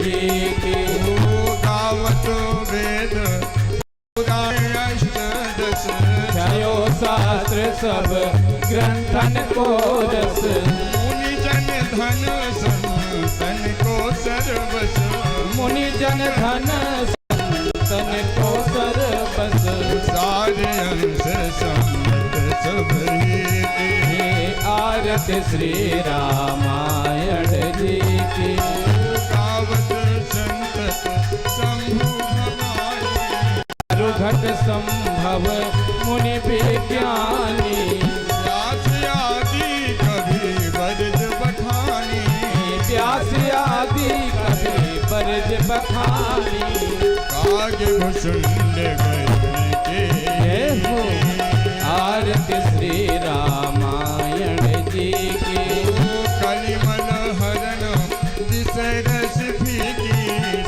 जी की। गावत वेद अष्टदश, छयो शास्त्र सब ग्रंथन को रस। मुनि जन धन संतन को सर्वस, मुनि जन धन संतन को सर्वस। सारे अंश सम्मत सब ही। आरती श्री रामायण जी की। गावत संतत शंभु भवानी, रुघट संभव मुनि विज्ञानी। व्यास आदि कभी बरज बखानी, व्यास आदि कभी बरज बखानी। काग भुषुंड गरुड़ के, आरती श्री रामायण जी की। कलिमल हरण दिसरस फीकी,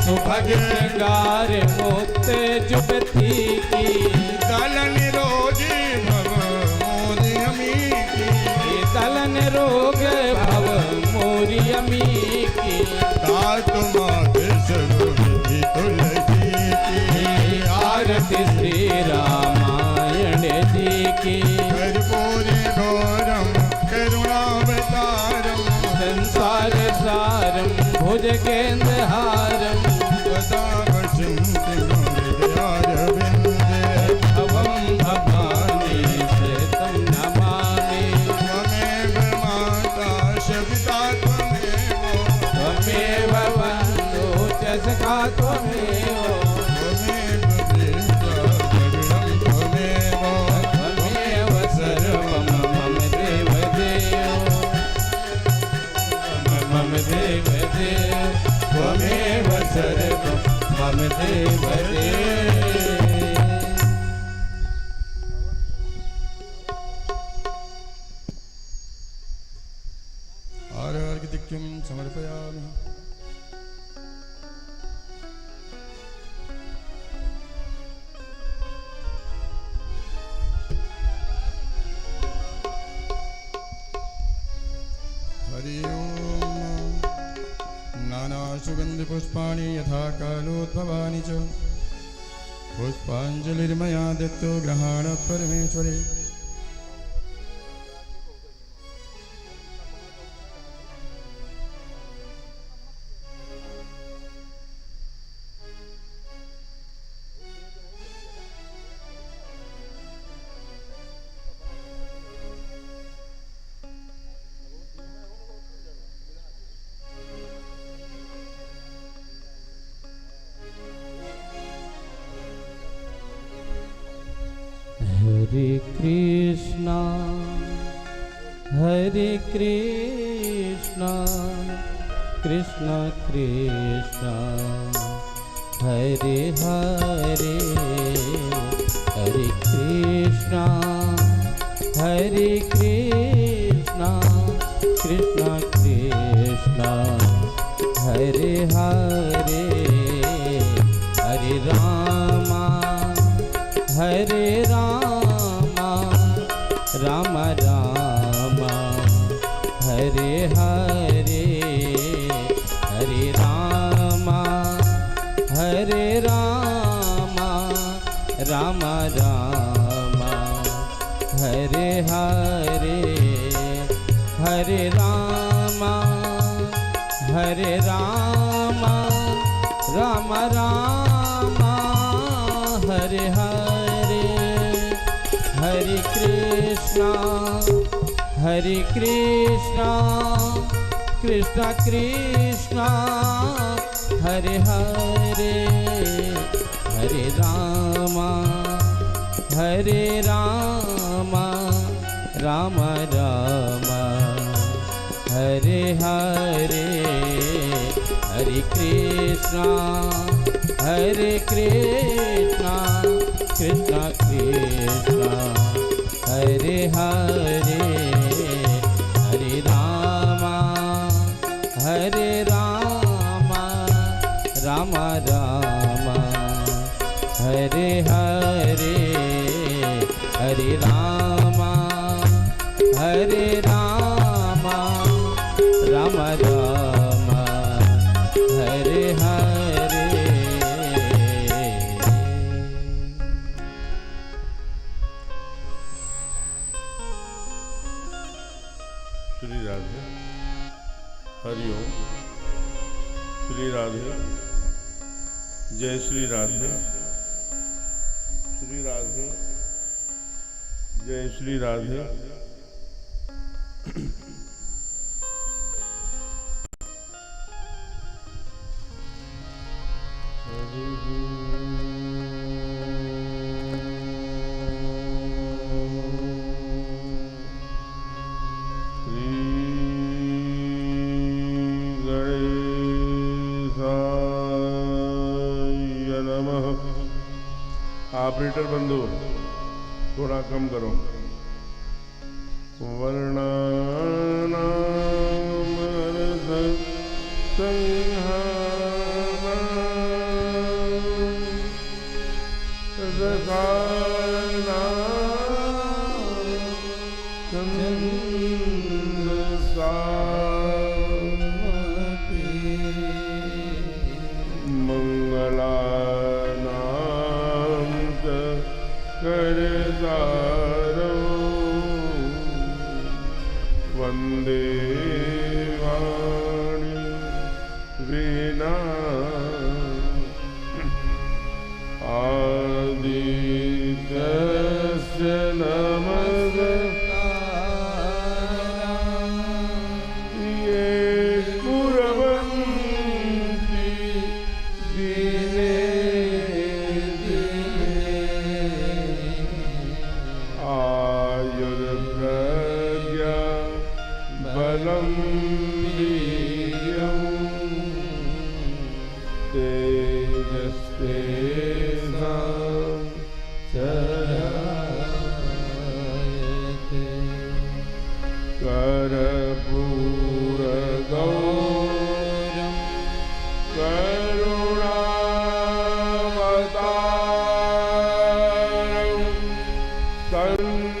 सुभग श्रृंगार मुक्त जुबती की। दलन रोगी भव मोदियमी की, दलन रोग भव मोरियमी की। तात मात सरोहि तुलसी की। आरती श्री रामायण जी की। कर्पूरे घोरम करुणावतारम, संसार सारम भुजगेन्द्रहारम। सदा वसन्ति हृदयारविन्दे, भवं भवानी श्रितं नमामि। त्वमेव माता सविता त्वमेव, त्वमेव बन्धु च सखा त्वमेव। त्वमेव प्रेता करुणं त्वमेव, त्वमेव सर्वं मम देव देव। मम देव देव त्वमेव सर्वं मम देव देव। आर्घ्यं समर्पयामि। हरि ओम। नाना सुगंधि पुष्पाणि यथा कालोद्भवानि च, पुष्पांजलिर्मया दत्तो ग्रहाण परमेश्वरे। हरे कृष्णा कृष्णा कृष्णा हरे हरे, हरे कृष्णा कृष्णा कृष्णा हरे हरे। हरे रामा राम राम हरे हरे। हरे राम राम राम हरे हरे। हरे राम राम राम हरे हरे। हरे कृष्णा कृष्णा कृष्णा हरे हरे। हरे राम राम राम हरे हरे। हरे कृष्णा कृष्णा कृष्णा हरे हरे। हरे राम राम राम हरे हरे। हरे राम राम राम हरे हरे। श्री राधे, जय श्री राधे, श्री राधे, जय श्री राधे। ऑपरेटर बंधु थोड़ा कम करो। वंदे वाणी वीणा आदित्यस्य नमस्कारः ये कुर्वन्ति दिने आयुर्प्रज्ञा बलं वीर्यं तेजस्तेषां जायते। कर्पूरगौरं करुणावतारं संसारसारं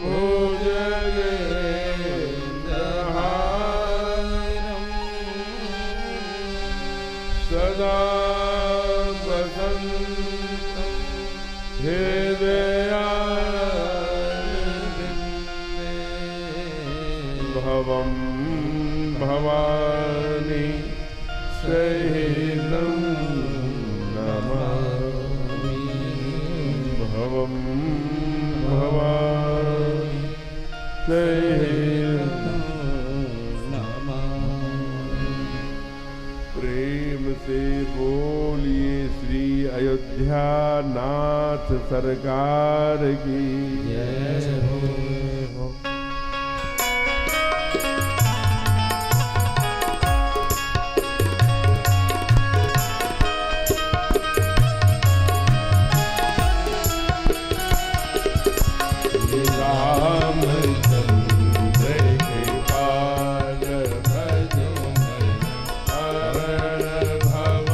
भुजगेन्द्रहारं सदा वसन्तं हृदयारविन्दे भवं भवानी सहितं नमामि। भवं भवानी सहितं नमामि। प्रेम से बोलिए श्री अयोध्या नाथ सरकार की जय हो। रामचंद्र के पाद भजो हरण भव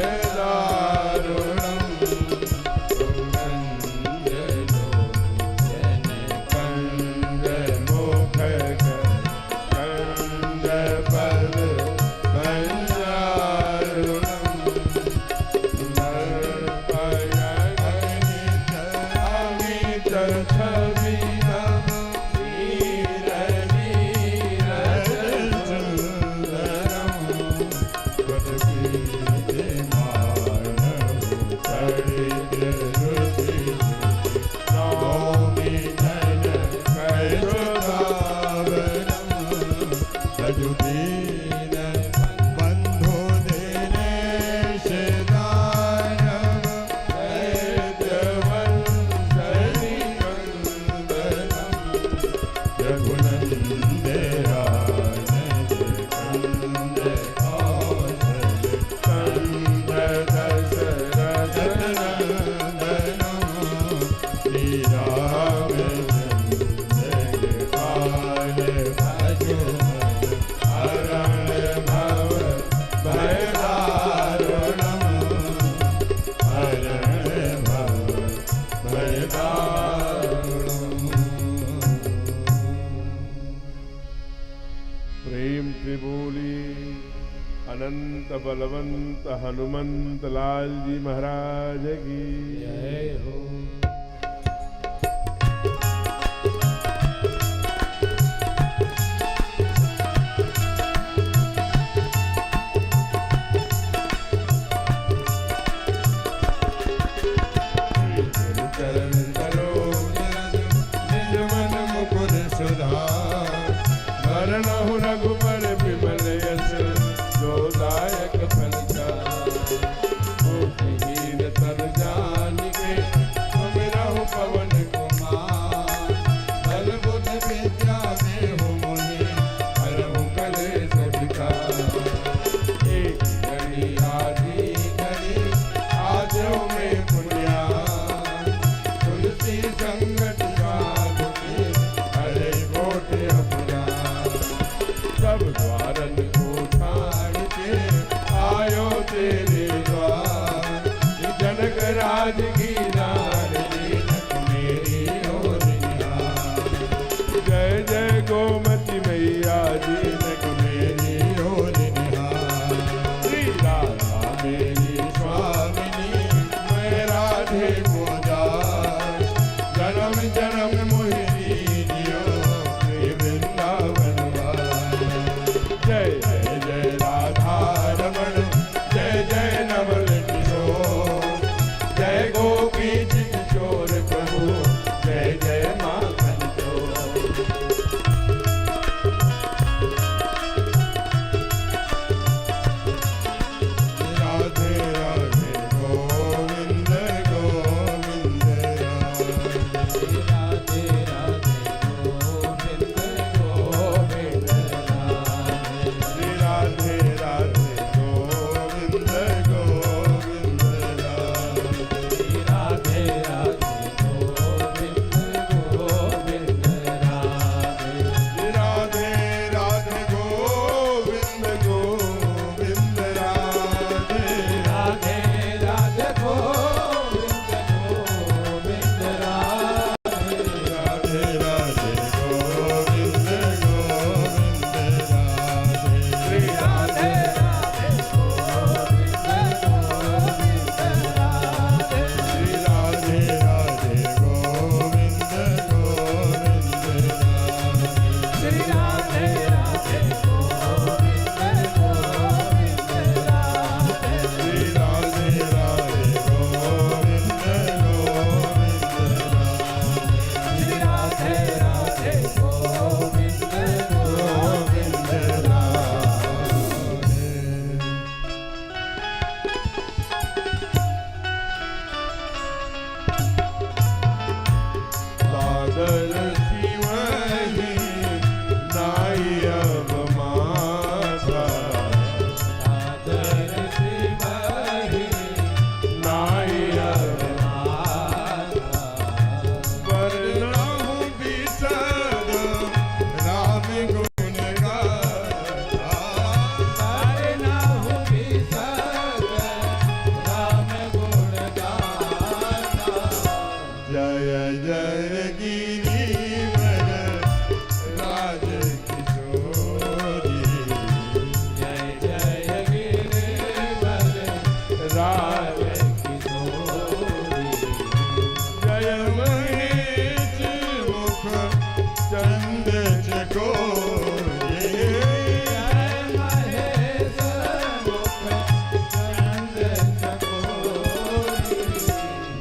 भयदारुणं सुगंधलो जन कंद मुख कंद पद भंजारुणं नरपयगणित अमित छवि अनंत बलवंत हनुमंत लाल जी महाराज की जय हो। शरणहु रघुबर विमल यश जोदायक फलचारि। बुद्धिहीन तर जानिके सुमिरहु पवन कुमार। बल बुद्धि विद्या देहु मोहि हरहु कलेश विकार। एक घड़ी आधी घड़ी आजो में पुण्यान। तुलसी संगत साधुके हरे कोटि अपराध। सब द्वारन को ठाड़ के आयो तेरे द्वार। जनक राज की नारी मेरी ओर निहार। जय जय गोमती मैया जी नक मेरी ओर निहार। श्री राधा मेरी स्वामिनी मैं राधे को दास। जन्म जन्म मोहि दीजियो श्री वृंदावन वास। जय जय जय राधा रमण जय जय नवल किशोर। जय गोपी किशोर प्रभु जय जय माखन चोर। राधे राधे गोविंद गोविंद राधे। राधे राधे गोविंद गोविंद राधे। श्री राधे राधे गोविंद गोविंद राधे। राधे राधे गोविंद गोविंद राधे। श्री राधे राधे गोविंद गोविंद राधे। राधे राधे गोविंद गोविंद राधे। राधे राधे गोविंद गोविंद राधे। श्री राधे राधे गोविंद गोविंद राधे। श्री राधे राधे गोविंद गोविंद राधे। श्री राधे राधे गोविंद गोविंद राधे। श्री राधे राधे गोविंद गोविंद राधे। श्री राधे राधे गोविंद गोविंद सादर शिवहि नाई अब माता। सादर शिवहि नाई अब माता। वर्णहु विशद राम गुण गाथा। वर्णहु विशद राम गुण गाथा। जय जय गिरिवर राज किशोरी। जय जय गिरिवर राज किशोरी। जय महेश मुख चंद चकोरी। जय महेश मुख चंद चकोरी।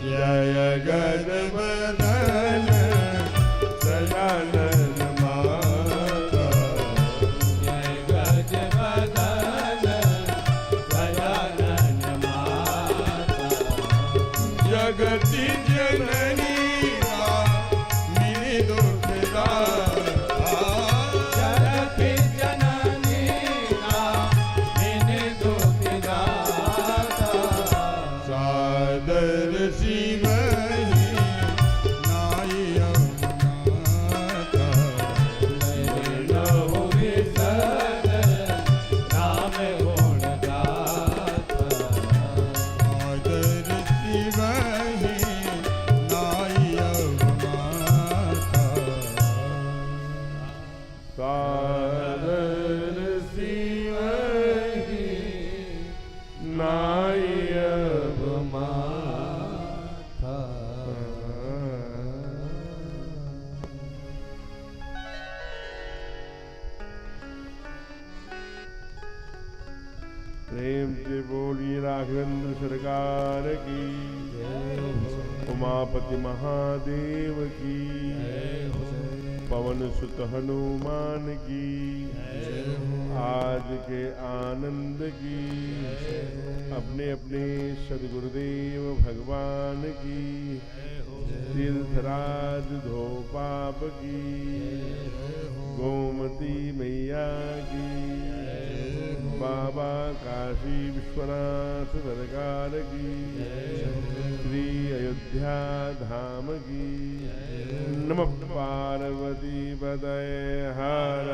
जय गजबदन सयानन माता। जय गजबदन सयानन माता। जगति जननी मिली दुखदाता। जगति जननी नामिन दुखदाता। सादर शिवहि नाई अवनाता। लहु विशद राम गुण गाथा। सादर शिवहि नाई अवनाता। सादर शिवहि नाई माथा। प्रेम से बोली राघवेंद्र सरकार की। जय हो। उमापति महादेव की। जय हो। पवन सुत हनुमान की, आज के आनंद की, अपने अपने सदगुरुदेव भगवान की, तीर्थराज धो पाप की, गोमती मैया की, बाबा काशी विश्वनाथ सरकार की, श्री अयोध्या धाम की। नमः पार्वती पतये हर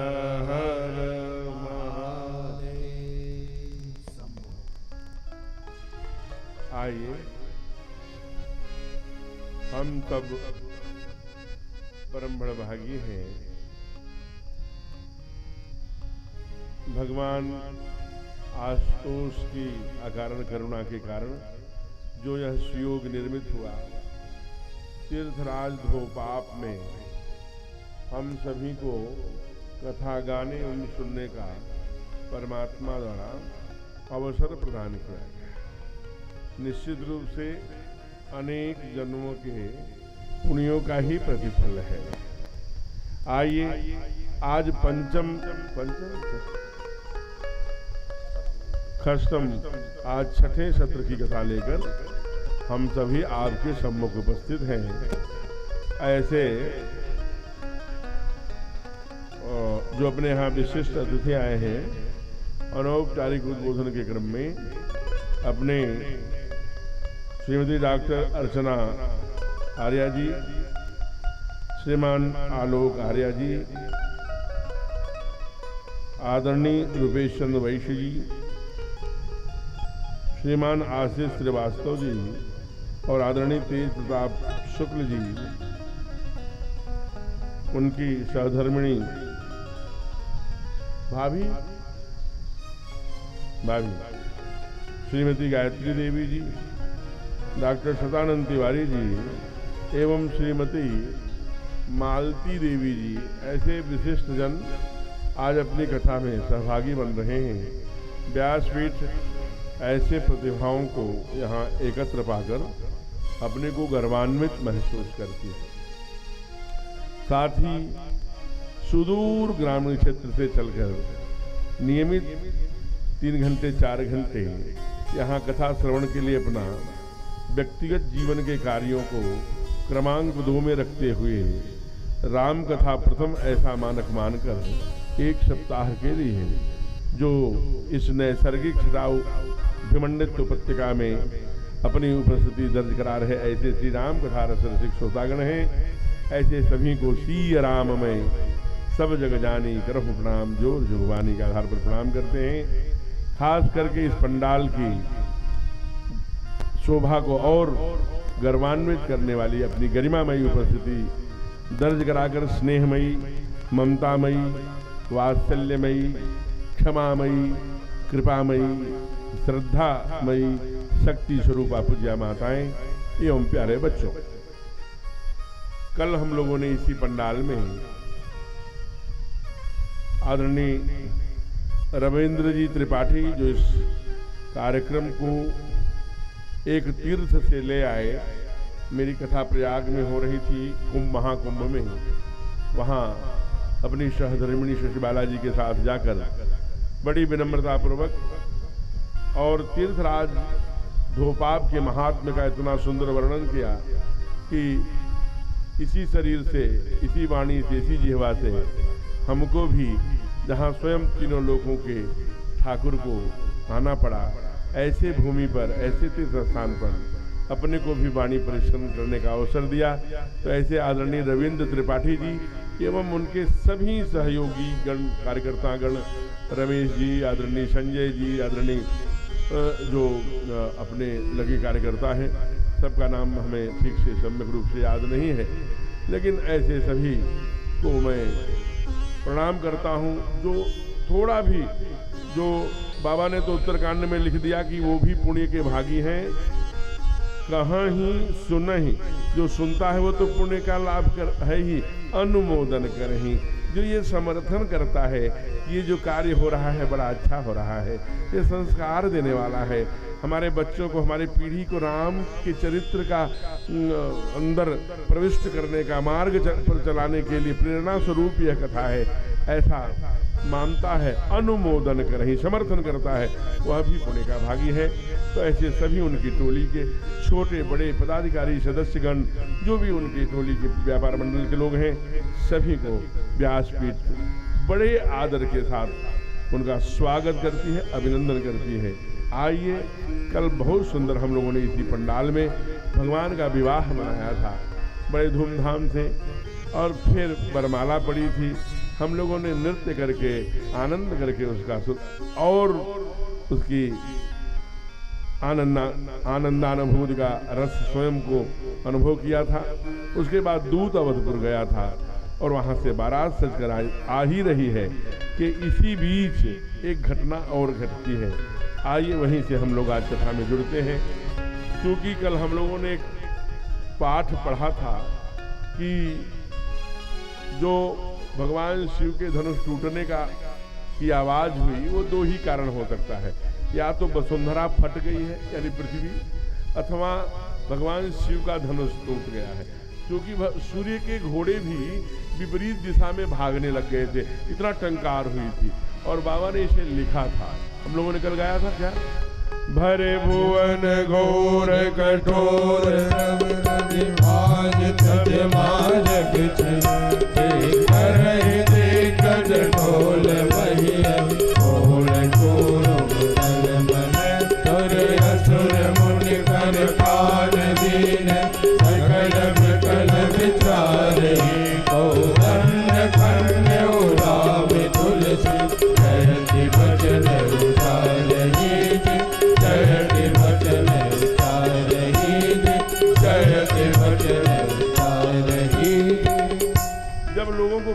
हर महादेव। आइए हम सब परम बड़भागी हैं, भगवान आशुतोष की अकारण करुणा के कारण जो यह सुयोग निर्मित हुआ, तीर्थराज धोपाप में हम सभी को कथा गाने एवं सुनने का परमात्मा द्वारा अवसर प्रदान किया गया। निश्चित रूप से अनेक जन्मों के पुण्यों का ही प्रतिफल है। आइए आज खष्टम आज छठे सत्र की कथा लेकर हम सभी आपके सम्मुख उपस्थित हैं। ऐसे जो अपने यहाँ विशिष्ट अतिथि आए हैं, अनौपचारिक उद्बोधन के क्रम में अपने श्रीमती डॉक्टर अर्चना आर्या जी, श्रीमान आलोक आर्या जी, आदरणीय रूपेश चंद्र वैश्य जी, श्रीमान आशीष श्रीवास्तव जी और आदरणीय तेज प्रताप शुक्ल जी, उनकी सहधर्मिणी भाभी श्रीमती गायत्री देवी जी, डॉक्टर सतानंद तिवारी जी एवं श्रीमती मालती देवी जी, ऐसे विशिष्ट जन आज अपनी कथा में सहभागी बन रहे हैं। व्यासपीठ ऐसे प्रतिभाओं को यहाँ एकत्र पाकर अपने को गर्वान्वित महसूस करती है। साथ ही सुदूर ग्रामीण क्षेत्र से चलकर नियमित 3 घंटे 4 घंटे यहाँ कथा श्रवण के लिए अपना व्यक्तिगत जीवन के कार्यों को क्रमांक 2 में रखते हुए राम कथा प्रथम ऐसा मानक मानकर 1 सप्ताह के लिए जो इस नैसर्गिक छिड़ाव अभिमंडित उपत्यका में अपनी उपस्थिति दर्ज करा रहे ऐसे श्री राम कथा रसिक श्रोतागण हैं। ऐसे सभी को सीय राम में सब जग जानी करहु प्रणाम जोर जुगवानी के आधार पर प्रणाम करते हैं। खास करके इस पंडाल की शोभा को और गर्वान्वित करने वाली अपनी गरिमामयी उपस्थिति दर्ज कराकर स्नेहमयी, ममतामयी, वात्सल्यमयी, क्षमामयी, कृपामयी, श्रद्धामयी, शक्ति स्वरूपा पूज्या माताएं एवं प्यारे बच्चों, कल हम लोगों ने इसी पंडाल में आदरणीय रविंद्र जी त्रिपाठी जो इस कार्यक्रम को एक तीर्थ से ले आए, मेरी कथा प्रयाग में हो रही थी महाकुंभ में, वहाँ अपनी सहधर्मिणी शशिबाला जी के साथ जाकर बड़ी विनम्रता पूर्वक और तीर्थराज धोपाप के महात्म्य का इतना सुंदर वर्णन किया कि इसी शरीर से, इसी वाणी से, इसी जिह्वा से हमको भी जहाँ स्वयं तीनों लोगों के ठाकुर को आना पड़ा, ऐसे भूमि पर, ऐसे तीर्थ स्थान पर अपने को भी वाणी परिश्रम करने का अवसर दिया। तो ऐसे आदरणीय रविंद्र त्रिपाठी जी एवं उनके सभी सहयोगी गण, कार्यकर्ता गण, रमेश जी, आदरणीय संजय जी, आदरणीय जो अपने लगे कार्यकर्ता हैं, सबका नाम हमें ठीक से सम्यक रूप से याद नहीं है, लेकिन ऐसे सभी को मैं प्रणाम करता हूँ। जो थोड़ा भी, जो बाबा ने तो उत्तरकांड में लिख दिया कि वो भी पुण्य के भागी हैं, कहाँ ही सुन ही, जो सुनता है वो तो पुण्य का लाभ है ही, अनुमोदन करहीं। जो ये समर्थन करता है कि ये जो कार्य हो रहा है बड़ा अच्छा हो रहा है, ये संस्कार देने वाला है, हमारे बच्चों को, हमारी पीढ़ी को राम के चरित्र का अंदर प्रविष्ट करने का मार्ग पर चलाने के लिए प्रेरणा स्वरूप यह कथा है, ऐसा मानता है, अनुमोदन करहीं, समर्थन करता है, वह भी पुण्य का भागी है। तो ऐसे सभी उनकी टोली के छोटे बड़े पदाधिकारी सदस्यगण, जो भी उनकी टोली के व्यापार मंडल के लोग हैं, सभी को व्यासपीठ बड़े आदर के साथ उनका स्वागत करती है, अभिनंदन करती है। आइए, कल बहुत सुंदर हम लोगों ने इसी पंडाल में भगवान का विवाह मनाया था बड़े धूमधाम से, और फिर वरमाला पड़ी थी। हम लोगों ने नृत्य करके आनंद करके उसका और उसकी आनंदानुभूति का रस स्वयं को अनुभव किया था। उसके बाद दूत अवधपुर गया था और वहाँ से बारात सजकर आ ही रही है कि इसी बीच एक घटना और घटती है। आइए वहीं से हम लोग आज कथा में जुड़ते हैं। क्योंकि कल हम लोगों ने एक पाठ पढ़ा था कि जो भगवान शिव के धनुष टूटने की आवाज हुई, वो दो ही कारण हो सकता है, या तो वसुंधरा फट गई है यानी पृथ्वी, अथवा भगवान शिव का धनुष टूट गया है। क्योंकि सूर्य के घोड़े भी विपरीत दिशा में भागने लग गए थे, इतना टंकार हुई थी, और बाबा ने इसे लिखा था, हम लोगों ने कल गाया था क्या, भरे भुवन घोर कठोर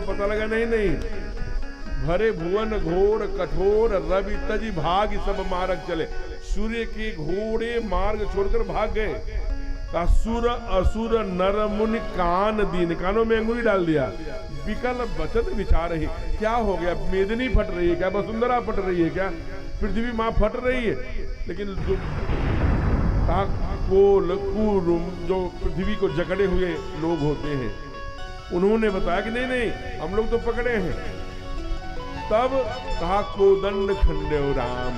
पता लगा नहीं, भरे भुवन घोर कठोर रवि तजी भाग सब मार्ग चले, सूर्य के घोड़े मार्ग छोड़कर भाग गए। असुर असुर नर मुनि कान दीन, कानों में अंगुली डाल दिया, विकल बचन विचार ही, क्या हो गया, मेदिनी फट रही है क्या, वसुंधरा फट रही है क्या, पृथ्वी माँ फट रही है। लेकिन जो कोल कुरुम जो पृथ्वी को जकड़े हुए लोग होते हैं, उन्होंने बताया कि नहीं हम लोग तो पकड़े हैं। तब कहा कोदंड खंडेव राम,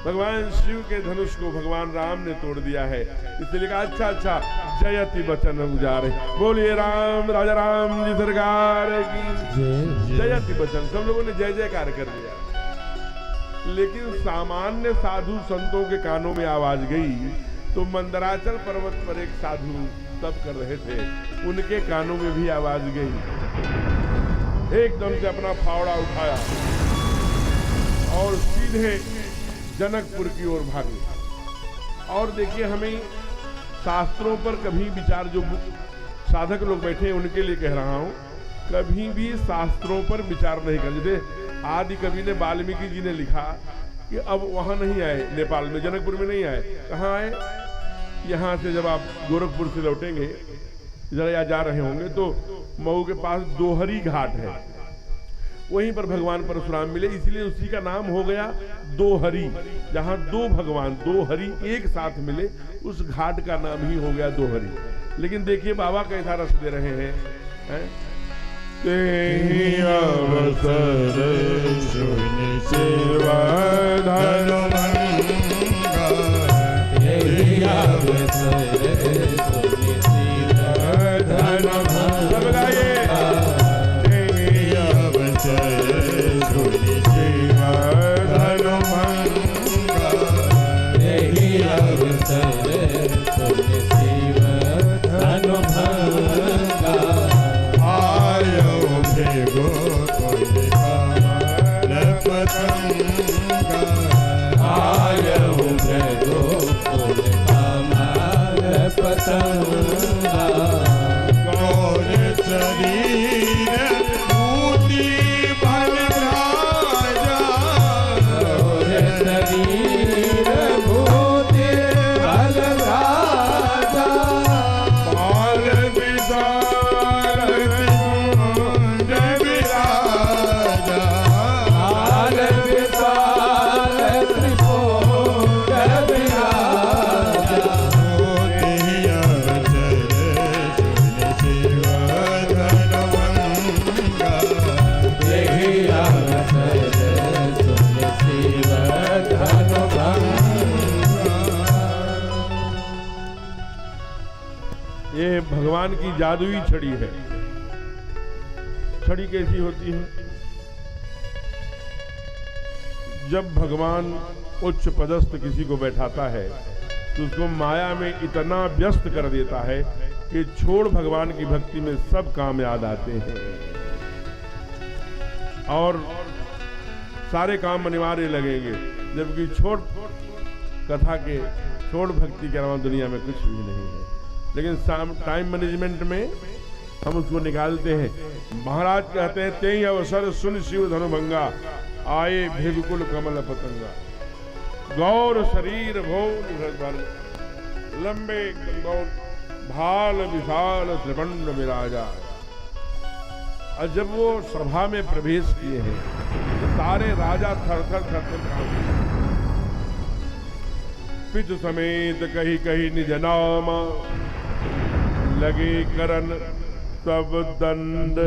भगवान शिव के धनुष को भगवान राम ने तोड़ दिया है। इसलिए कहा अच्छा जयति बचन उजारे, बोलिए राम राजा राम जी सरकार की जयति बचन। सब लोगों ने जय जयकार कर दिया। लेकिन सामान्य साधु संतों के कानों में आवाज गई तो मंदराचल पर्वत पर एक साधु तप कर रहे थे, उनके कानों में भी आवाज गई। एकदम से अपना फावड़ा उठाया और सीधे जनकपुर की ओर भागे। और देखिए, हमें शास्त्रों पर कभी विचार, जो साधक लोग बैठे हैं उनके लिए कह रहा हूं, कभी भी शास्त्रों पर विचार नहीं कर। जैसे आदि कवि ने वाल्मीकि जी ने लिखा कि अब वहां नहीं आए, नेपाल में जनकपुर में नहीं आए, कहाँ आए, यहाँ से जब आप गोरखपुर से लौटेंगे, जरा यहाँ जा रहे होंगे तो मऊ के पास दोहरी घाट है, वहीं पर भगवान परशुराम मिले, इसलिए उसी का नाम हो गया दोहरी। जहाँ दो भगवान, दो हरि एक साथ मिले, उस घाट का नाम ही हो गया दोहरी। लेकिन देखिए बाबा कैसा रस दे रहे हैं, अवसर सुनि सेवा गौर शरीर ये भगवान की जादुई छड़ी है। छड़ी कैसी होती है? जब भगवान उच्च पदस्थ किसी को बैठाता है तो उसको माया में इतना व्यस्त कर देता है कि छोड़ भगवान की भक्ति में सब काम याद आते हैं और सारे काम अनिवार्य लगेंगे, जबकि छोड़ कथा के, छोड़ भक्ति के अलावा दुनिया में कुछ भी नहीं है। लेकिन टाइम मैनेजमेंट में हम उसको निकालते हैं। महाराज कहते हैं, तेई अवसर सुन शिव धनुभंगा, आए भेगुकुल कमल पतंगा, गौर शरीर भोल लंबे गंगौर भाल विशाल त्रिपंड विराजा। और जब वो सभा में प्रवेश किए हैं तो सारे राजा थर थर कांपे। पितु समेत कही कही निज नाम, लगे करन सब दंड।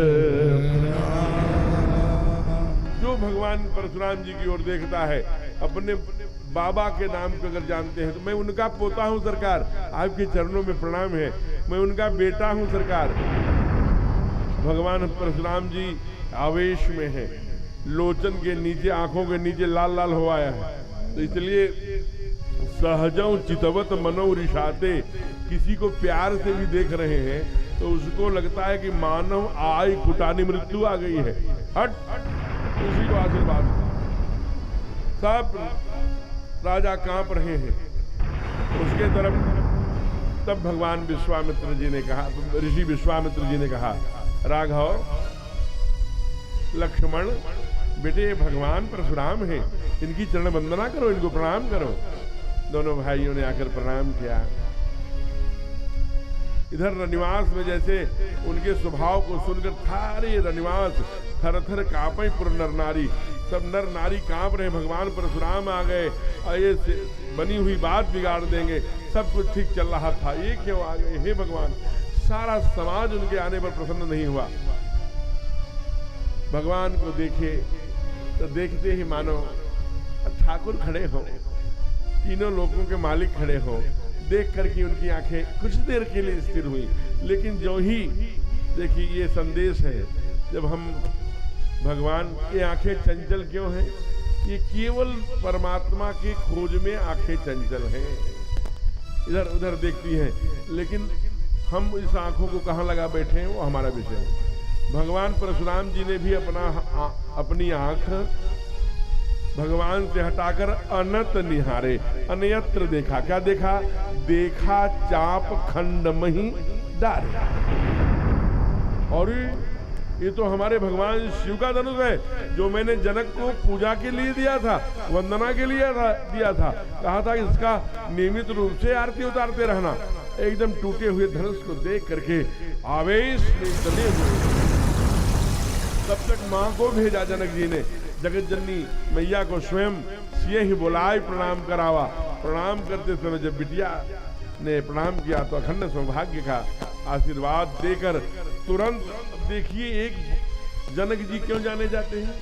जो भगवान परशुराम जी की ओर देखता है, अपने बाबा के नाम को अगर जानते हैं तो मैं उनका पोता हूं सरकार, आपके चरणों में प्रणाम है, मैं उनका बेटा हूं सरकार। भगवान परशुराम जी आवेश में है, लोचन के नीचे, आंखों के नीचे लाल लाल हो आया है। तो इसलिए सहजों चितवत मनो रिशाते, किसी को प्यार से भी देख रहे हैं तो उसको लगता है कि मानव आई कुटानी मृत्यु आ गई है, हट उसी को आशीर्वाद। सब राजा कांप रहे हैं उसके तरफ। तब भगवान विश्वामित्र जी ने कहा, ऋषि विश्वामित्र जी ने कहा, राघव लक्ष्मण बेटे, भगवान परशुराम हैं, इनकी चरण वंदना करो, इनको प्रणाम करो। दोनों भाइयों ने आकर प्रणाम किया। इधर रनिवास में जैसे उनके स्वभाव को सुनकर सारे रनिवास थर थर कांपे, पुर नर नारी, सब नर नारी कांप रहे। भगवान परशुराम आ गए और ये बनी हुई बात बिगाड़ देंगे, सब कुछ ठीक चल रहा था, ये क्यों आ गए? हे भगवान! सारा समाज उनके आने पर प्रसन्न नहीं हुआ। भगवान को देखे तो देखते ही मानो ठाकुर खड़े हो, तीनों लोगों के मालिक खड़े हो, देख करके उनकी आंखें कुछ देर के लिए स्थिर हुई। लेकिन जो ही देखिए, ये संदेश है, जब हम भगवान की आंखें चंचल क्यों हैं? ये केवल परमात्मा की खोज में आंखें चंचल हैं, इधर उधर देखती हैं। लेकिन हम इस आंखों को कहाँ लगा बैठे हैं, वो हमारा विषय है। भगवान परशुराम जी ने भी अपनी आंख भगवान से हटाकर अनत निहारे, अन्यत्र देखा। क्या देखा? देखा चाप खंड मही डारे। और ये तो हमारे भगवान शिव का धनुष है, जो मैंने जनक को पूजा के लिए दिया था, वंदना के लिए दिया था। कहा था इसका नियमित रूप से आरती उतारते रहना। एकदम टूटे हुए धनुष को देख करके आवेश में चले हुए। तब तक मां को भेजा जनक जी ने, जगत जननी मैया को स्वयं सिए ही बुलाए, प्रणाम करावा। प्रणाम करते समय जब बिटिया ने प्रणाम किया तो अखंड सौभाग्य का आशीर्वाद देकर तुरंत, देखिए एक जनक जी क्यों जाने जाते हैं?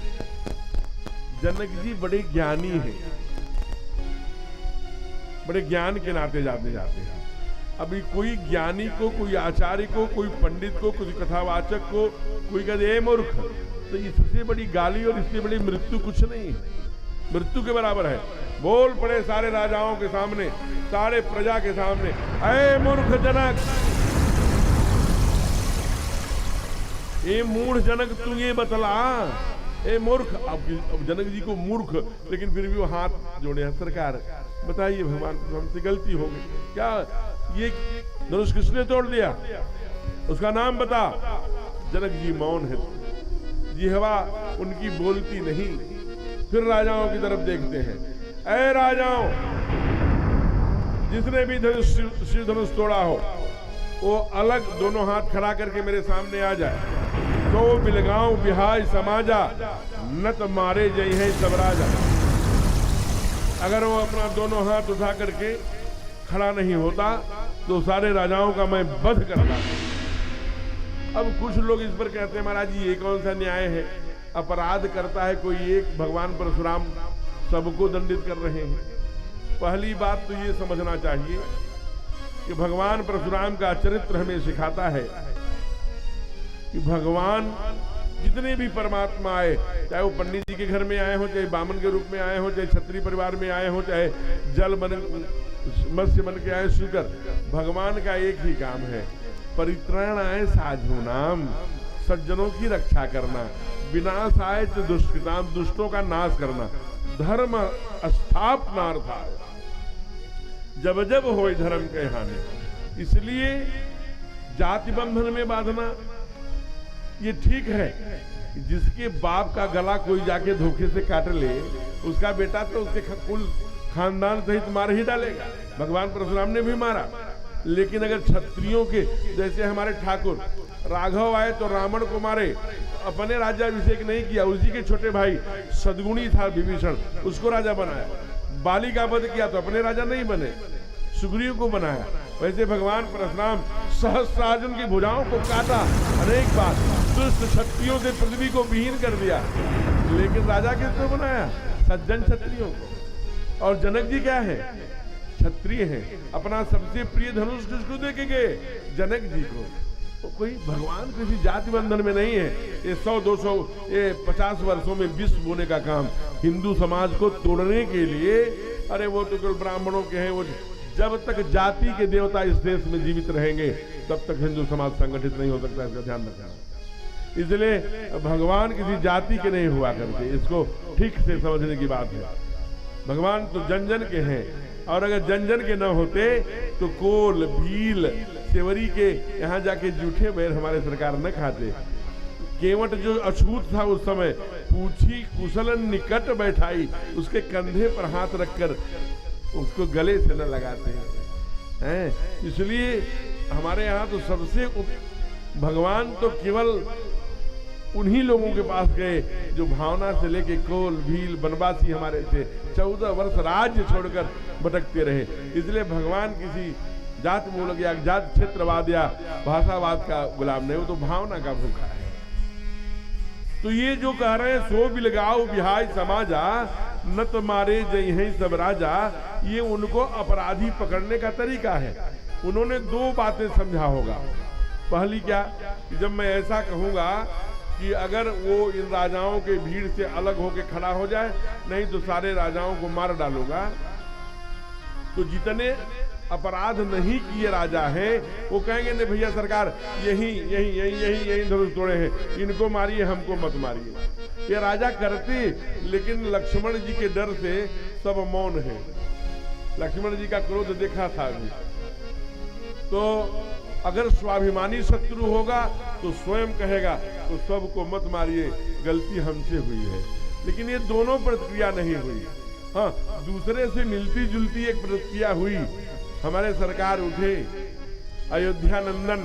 जनक जी बड़े ज्ञानी हैं, बड़े ज्ञान के नाते जाते हैं। अभी कोई ज्ञानी को, कोई आचार्य को, कोई पंडित को, कोई कथावाचक को कोई कहते ए मूर्ख, तो इससे बड़ी गाली और इससे बड़ी मृत्यु कुछ नहीं है, मृत्यु के बराबर है। बोल पड़े सारे राजाओं के सामने, सारे प्रजा के सामने, ऐ मूर्ख जनक, ए मूढ़ जनक, तू ये बतला, ए मूर्ख। अब जनक जी को मूर्ख, लेकिन फिर भी वो हाथ जोड़े हैं, सरकार बताइए भगवान हमसे गलती हो गई, क्या ये धनुष किसने तोड़ दिया, उसका नाम बता। जनक जी मौन है, जिह्वा उनकी बोलती नहीं। फिर राजाओं की तरफ देखते हैं, ऐ राजाओं, जिसने भी शिव धनुष तोड़ा हो वो अलग दोनों हाथ खड़ा करके मेरे सामने आ जाए। तो बिलगांव बिहाय समाजा, नत मारे जय है सब राजा। अगर वो अपना दोनों हाथ उठा करके खड़ा नहीं होता तो सारे राजाओं का मैं वध करता। अब कुछ लोग इस पर कहते हैं, महाराज जी ये कौन सा न्याय है? अपराध करता है कोई एक, भगवान परशुराम सबको दंडित कर रहे हैं। पहली बात तो ये समझना चाहिए कि भगवान परशुराम का चरित्र हमें सिखाता है कि भगवान जितने भी परमात्मा आए, चाहे वो पंडित जी के घर में आए हो, चाहे बामन के रूप में आए हो, चाहे क्षत्रिय परिवार में आए हो, चाहे जल बन मत्स्य बन के आए शुकर, भगवान का एक ही काम है, परित्राणाय साधूनाम, सज्जनों की रक्षा करना, विनाशाय च दुष्कृताम, दुष्टों का नाश करना, धर्म स्थापनार्थाय, जब जब होए धर्म के हानि। इसलिए जाति बंधन में बांधना ये ठीक है। जिसके बाप का गला कोई जाके धोखे से काट ले, उसका बेटा तो उसके कुल खानदान सहित मार ही डालेगा। भगवान परशुराम ने भी मारा। लेकिन अगर क्षत्रियों के, जैसे हमारे ठाकुर राघव आए तो रावण को मारे, अपने राज्याभिषेक नहीं किया, उसी के छोटे भाई सद्गुणी था विभीषण, उसको राजा बनाया। बाली का वध किया तो अपने राजा नहीं बने, सुग्रीव को बनाया। वैसे भगवान परशुराम सहस्रार्जुन की भुजाओं को काटा अनेक बार, दुष्ट शक्तियों से पृथ्वी को विहीन कर दिया, लेकिन राजा किसको बनाया? सज्जन क्षत्रियों को। और जनक जी क्या है? क्षत्रिय हैं। अपना सबसे प्रिय धनुष किसको दे के गए? जनक जी को। तो कोई भगवान किसी जाति बंधन में नहीं है। ये 100, 200, ये 50 वर्षों में विश्व बोने का काम हिंदू समाज को तोड़ने के लिए, अरे वो तो केवल ब्राह्मणों के हैं, वो जब तक जाति के देवता इस देश में जीवित रहेंगे तब तक हिंदू समाज संगठित नहीं हो सकता, इसका ध्यान रखना। इसलिए भगवान किसी जाति के नहीं हुआ करते, इसको ठीक से समझने की बात है। भगवान तो जन जन के हैं, और अगर जन जन के न होते तो कोल, भील, सेवरी के यहाँ जाके जूठे बैर हमारे सरकार न खाते। केवट जो अछूत था उस समय, पूछी कुशलन निकट बैठाई, उसके कंधे पर हाथ रखकर उसको गले से न लगाते हैं। इसलिए हमारे यहाँ तो सबसे भगवान तो केवल उन्हीं लोगों के पास गए जो भावना से लेके कोल, भील, बनवासी हमारे थे, 14 वर्ष राज्य छोड़कर भटकते रहे। इसलिए भगवान किसी जात मूलक या जात क्षेत्रवाद या भाषावाद का गुलाम नहीं, वो तो भावना का भूखा है। तो ये जो कह रहे हैं सो बिलगाओ बिहाय समाजा, न तो मारे जय हैं सब राजा, ये उनको अपराधी पकड़ने का तरीका है। उन्होंने 2 बातें समझा होगा। पहली क्या कि जब मैं ऐसा कहूंगा कि अगर वो इन राजाओं के भीड़ से अलग होकर खड़ा हो जाए, नहीं तो सारे राजाओं को मार डालूंगा, तो जितने अपराध नहीं किए राजा हैं वो कहेंगे नहीं भैया सरकार यही धनुष तोड़े हैं, इनको मारिए, हमको मत मारिए। ये राजा करते, लेकिन लक्ष्मण जी के डर से सब मौन है। लक्ष्मण जी का क्रोध देखा था अभी। तो अगर स्वाभिमानी शत्रु होगा तो स्वयं कहेगा तो सबको मत मारिए, गलती हमसे हुई है। लेकिन ये दोनों प्रतिक्रिया नहीं हुई। हाँ, दूसरे से मिलती जुलती एक प्रतिक्रिया हुई। हमारे सरकार उठे, अयोध्या नंदन,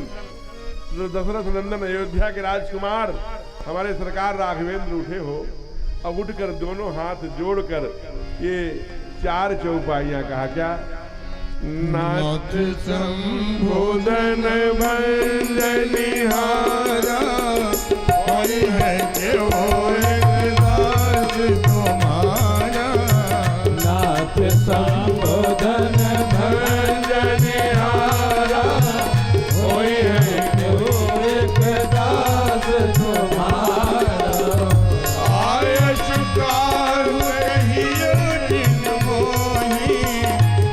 दशरथ नंदन, अयोध्या के राजकुमार हमारे सरकार राघवेंद्र उठे हो, अब उठकर दोनों हाथ जोड़कर ये 4 चौपाइयां कहा। क्या? नाथ संबोधन भंजनिहारा, कोई है के वो एक दास तुम्हारा। नाथ संबोधन भंजनिहारा, कोई है के वो एक दास तुम्हारा। आय शुकार ही दिन मोही,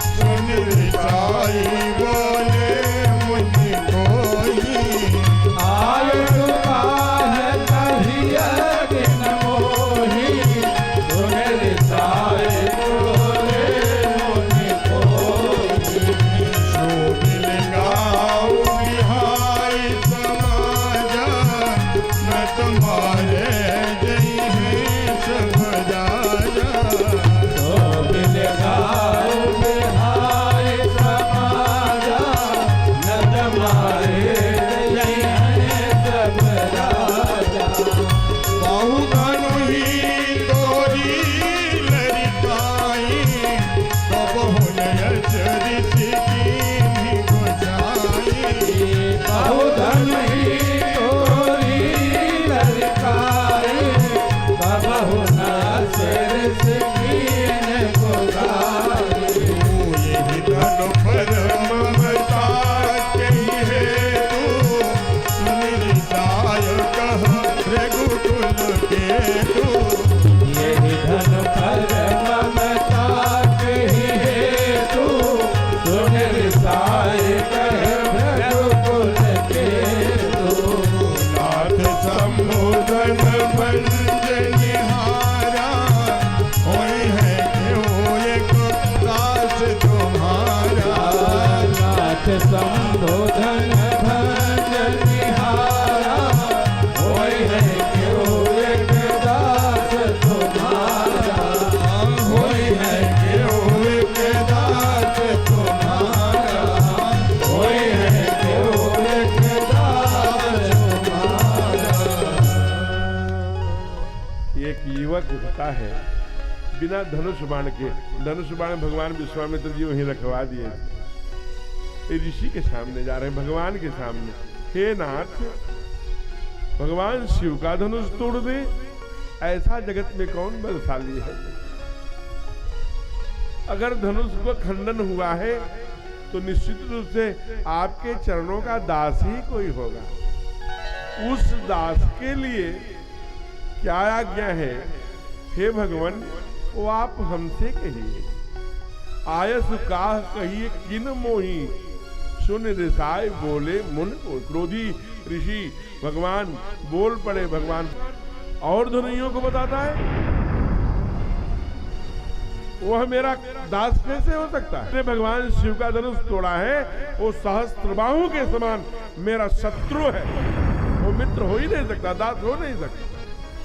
सुन रिसाई बोले मुझ कोई। आय शुकार कहिए दिन संबोधन भज निहारा होय है क्यों एक दास तुम्हारा होय है क्यों एक दास तुम्हारा होय है क्यों एक दास तुम्हारा। एक युवक उठता है बिना धनुष बाण के। धनुष बाण भगवान विश्वामित्र जी वहीं रखवा दिए। ऋषि के सामने जा रहे हैं, भगवान के सामने। हे नाथ, भगवान शिव का धनुष तोड़ दे, ऐसा जगत में कौन बलशाली है? अगर धनुष को खंडन हुआ है तो निश्चित रूप से आपके चरणों का दास ही कोई होगा। उस दास के लिए क्या आज्ञा है? हे भगवान, वो आप हमसे कहिए। आयस काह कहिए किन मोही, सुन ऋषाय बोले मुन को। क्रोधी ऋषि भगवान बोल पड़े। भगवान और धनुइयों को बताता है, वह मेरा दास कैसे हो सकता है? भगवान शिव का धनुष तोड़ा है, वो सहस्त्रबाहु के समान मेरा शत्रु है, वो मित्र हो ही नहीं सकता, दास हो नहीं सकता।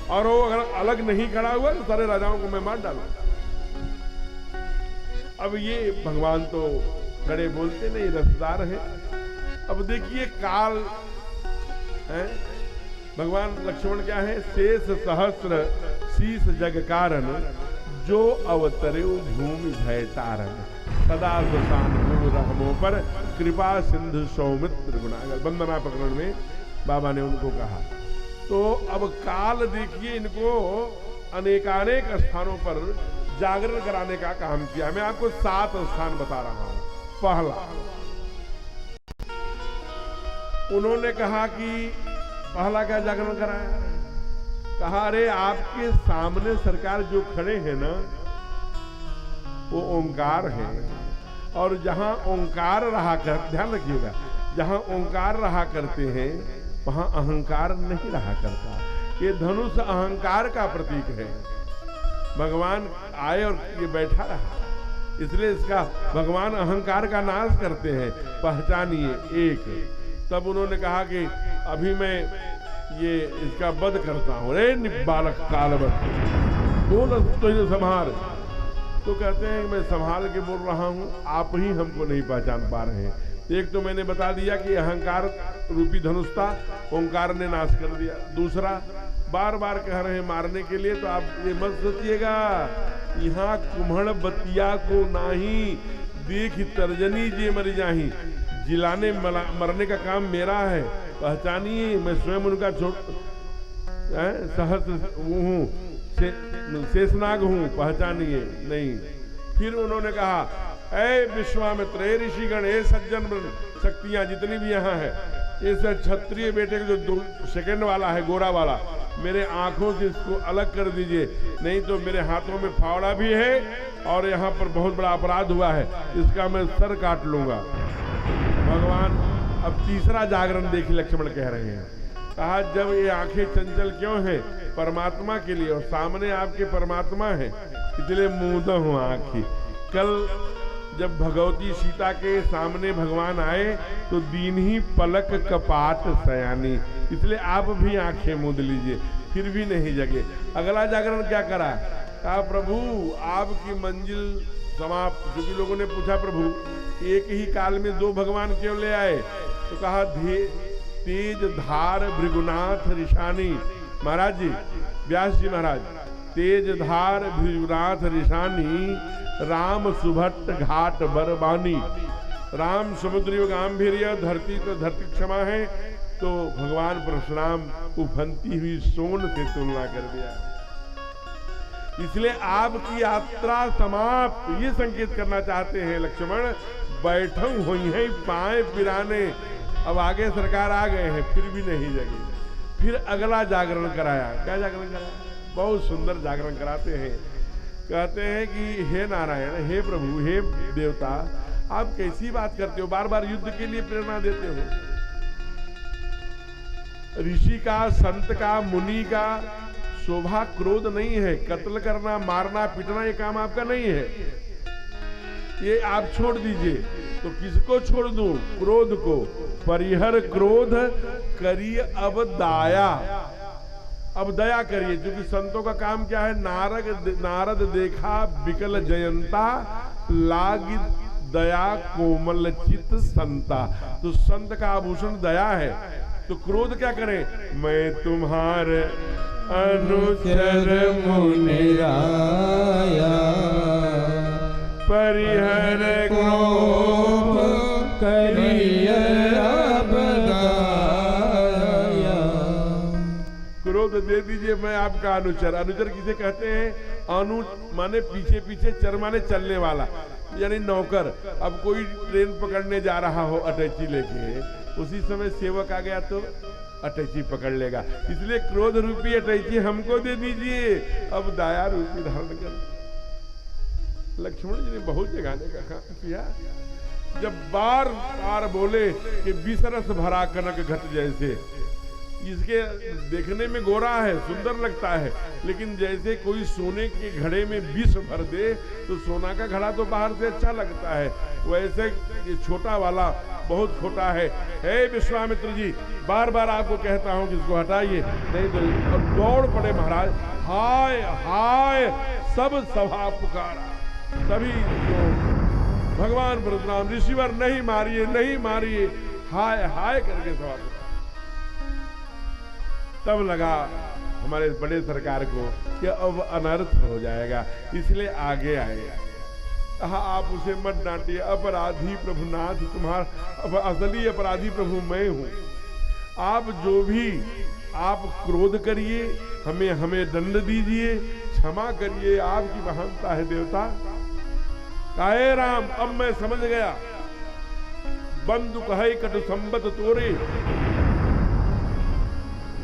और वो अगर अलग नहीं खड़ा हुआ तो सारे राजाओं को मैं मार डालूं। अब ये भगवान तो खड़े बोलते नहीं, रसदार है। अब देखिए काल है, भगवान लक्ष्मण क्या है? शेष सहस्र शीस जग कारण, जो अवतरे भूमि भय तारण, सदा सुशान गुरु रहमो पर, कृपा सिंधु सौमित्र गुणागर। वंदना प्रकरण में बाबा ने उनको कहा। तो अब काल देखिए इनको अनेकानेक स्थानों पर जागरण कराने का काम किया। मैं आपको 7 स्थान बता रहा हूं। पहला, उन्होंने कहा कि पहला क्या जागरण कराया? कहा अरे आपके सामने सरकार जो खड़े हैं ना, वो ओंकार है, और जहां ओंकार रहा कर, ध्यान रखिएगा, जहां ओंकार रहा करते हैं वहां अहंकार नहीं रहा करता। ये धनुष अहंकार का प्रतीक है। भगवान आए और ये बैठा रहा, इसलिए इसका भगवान अहंकार का नाश करते हैं। पहचानिए एक। तब उन्होंने कहा कि अभी मैं ये इसका वध करता हूं। रे निबालक कालवत, बोल तो संभाल। तो कहते हैं मैं संभाल के बोल रहा हूं, आप ही हमको नहीं पहचान पा रहे हैं। एक तो मैंने बता दिया कि अहंकार रूपी धनुष था, ओंकार ने नाश कर दिया। दूसरा, बार बार कह रहे हैं मारने के लिए, तो आप ये मत सोचिएगा यहाँ कुम्हड़ बतिया को नाही, देख तर्जनी जे मर जाही। जिलाने मरने का काम मेरा है, पहचानिए। मैं स्वयं उनका सहस्र हूँ, शेषनाग हूँ, पहचानिए नहीं। फिर उन्होंने कहा, ऐ विश्वामित्र, ऐ ऋषिगण, ऐ सज्जन शक्तियां जितनी भी यहाँ है, इस क्षत्रिय बेटे का जो 2 सेकंड वाला है, गोरा वाला, मेरे आंखों से इसको अलग कर दीजिए, नहीं तो मेरे हाथों में फावड़ा भी है और यहाँ पर बहुत बड़ा अपराध हुआ है, इसका मैं सर काट लूंगा। भगवान अब तीसरा जागरण देखिए लक्ष्मण कह रहे हैं। कहा जब ये आंखें चंचल क्यों हैं? परमात्मा के लिए, और सामने आपके परमात्मा है, इसलिए मूंदा हूं आंखी। कल जब भगवती सीता के सामने भगवान आए तो दीन ही पलक कपाट सयानी, इसलिए आप भी आंखें मूंद लीजिए, फिर भी नहीं जगे। अगला जागरण क्या करा? कहा प्रभु आपकी मंजिल समाप्त। जो भी लोगों ने पूछा प्रभु एक ही काल में 2 भगवान क्यों ले आए? तो कहा तेज धार भृगुनाथ ऋषानी। महाराज जी, व्यास जी महाराज, तेज धार भृगुनाथ ऋषानी, राम सुभट्ट घाट बरबानी। राम समुद्र योग गांभीर्य, धरती तो धरती क्षमा है, तो भगवान परशुराम उफनती हुई सोन से तुलना कर दिया। इसलिए आपकी यात्रा समाप्त, ये संकेत करना चाहते हैं लक्ष्मण। बैठं हुई है पाए पिराने, अब आगे सरकार आ गए हैं, फिर भी नहीं जगे। फिर अगला जागरण कराया। क्या जागरण कराया? बहुत सुंदर जागरण कराते हैं। कहते हैं कि हे नारायण, हे प्रभु, हे देवता, आप कैसी बात करते हो? बार बार युद्ध के लिए प्रेरणा देते हो। ऋषि का, संत का, मुनि का शोभा क्रोध नहीं है। कत्ल करना, मारना, पीटना ये काम आपका नहीं है। ये आप छोड़ दीजिए। तो किसको छोड़ दूं? क्रोध को। परिहर क्रोध करिए अब दाया। अब दया करिए, क्योंकि संतों का काम क्या है? नारद देखा बिकल जयंता, लागी दया कोमल चित संता। तो संत का आभूषण दया है। तो क्रोध क्या करे? मैं तुम्हारे अनुचर मुनिराया, परिहर क्रोध करिय अब दाया। क्रोध दे दीजिए, मैं आपका अनुचर। अनुचर किसे कहते हैं? अनु माने पीछे पीछे, चर माने चलने वाला, यानी नौकर। अब कोई ट्रेन पकड़ने जा रहा हो अटैची लेके, उसी समय सेवक आ गया तो अटैची पकड़ लेगा। इसलिए क्रोध रूपी अटैची हमको दे दीजिए, अब दया रूपी धारण कर। लक्ष्मण जी ने बहुत जगाने का काम किया। जब बार बार बोले कि विषरस भरा कनक घट जैसे, इसके देखने में गोरा है, सुंदर लगता है, लेकिन जैसे कोई सोने के घड़े में विष भर दे तो सोना का घड़ा तो बाहर से अच्छा लगता है, वैसे ये छोटा वाला बहुत छोटा है। हे विश्वामित्र जी, बार बार आपको कहता हूं कि इसको हटाइए, नहीं तो। और दौड़ पड़े महाराज, हाय हाय सब सभा पुकारा। सभी लोग भगवान परशुराम ऋषिवर नहीं मारिए, नहीं मारिए, हाय हाय करके सभा पुकारा। तब लगा हमारे बड़े सरकार को कि अब अनर्थ हो जाएगा, इसलिए आगे आए। कहा आप उसे मत डांटिए, अपराधी प्रभुनाथ तुम्हारा, अब असली अपराधी प्रभु मैं हूं। आप जो भी आप क्रोध करिए, हमें दंड दीजिए, क्षमा करिए, आपकी महानता है देवता। काहे राम, अब मैं समझ गया। बंधु कहे कटु संबत तोरे,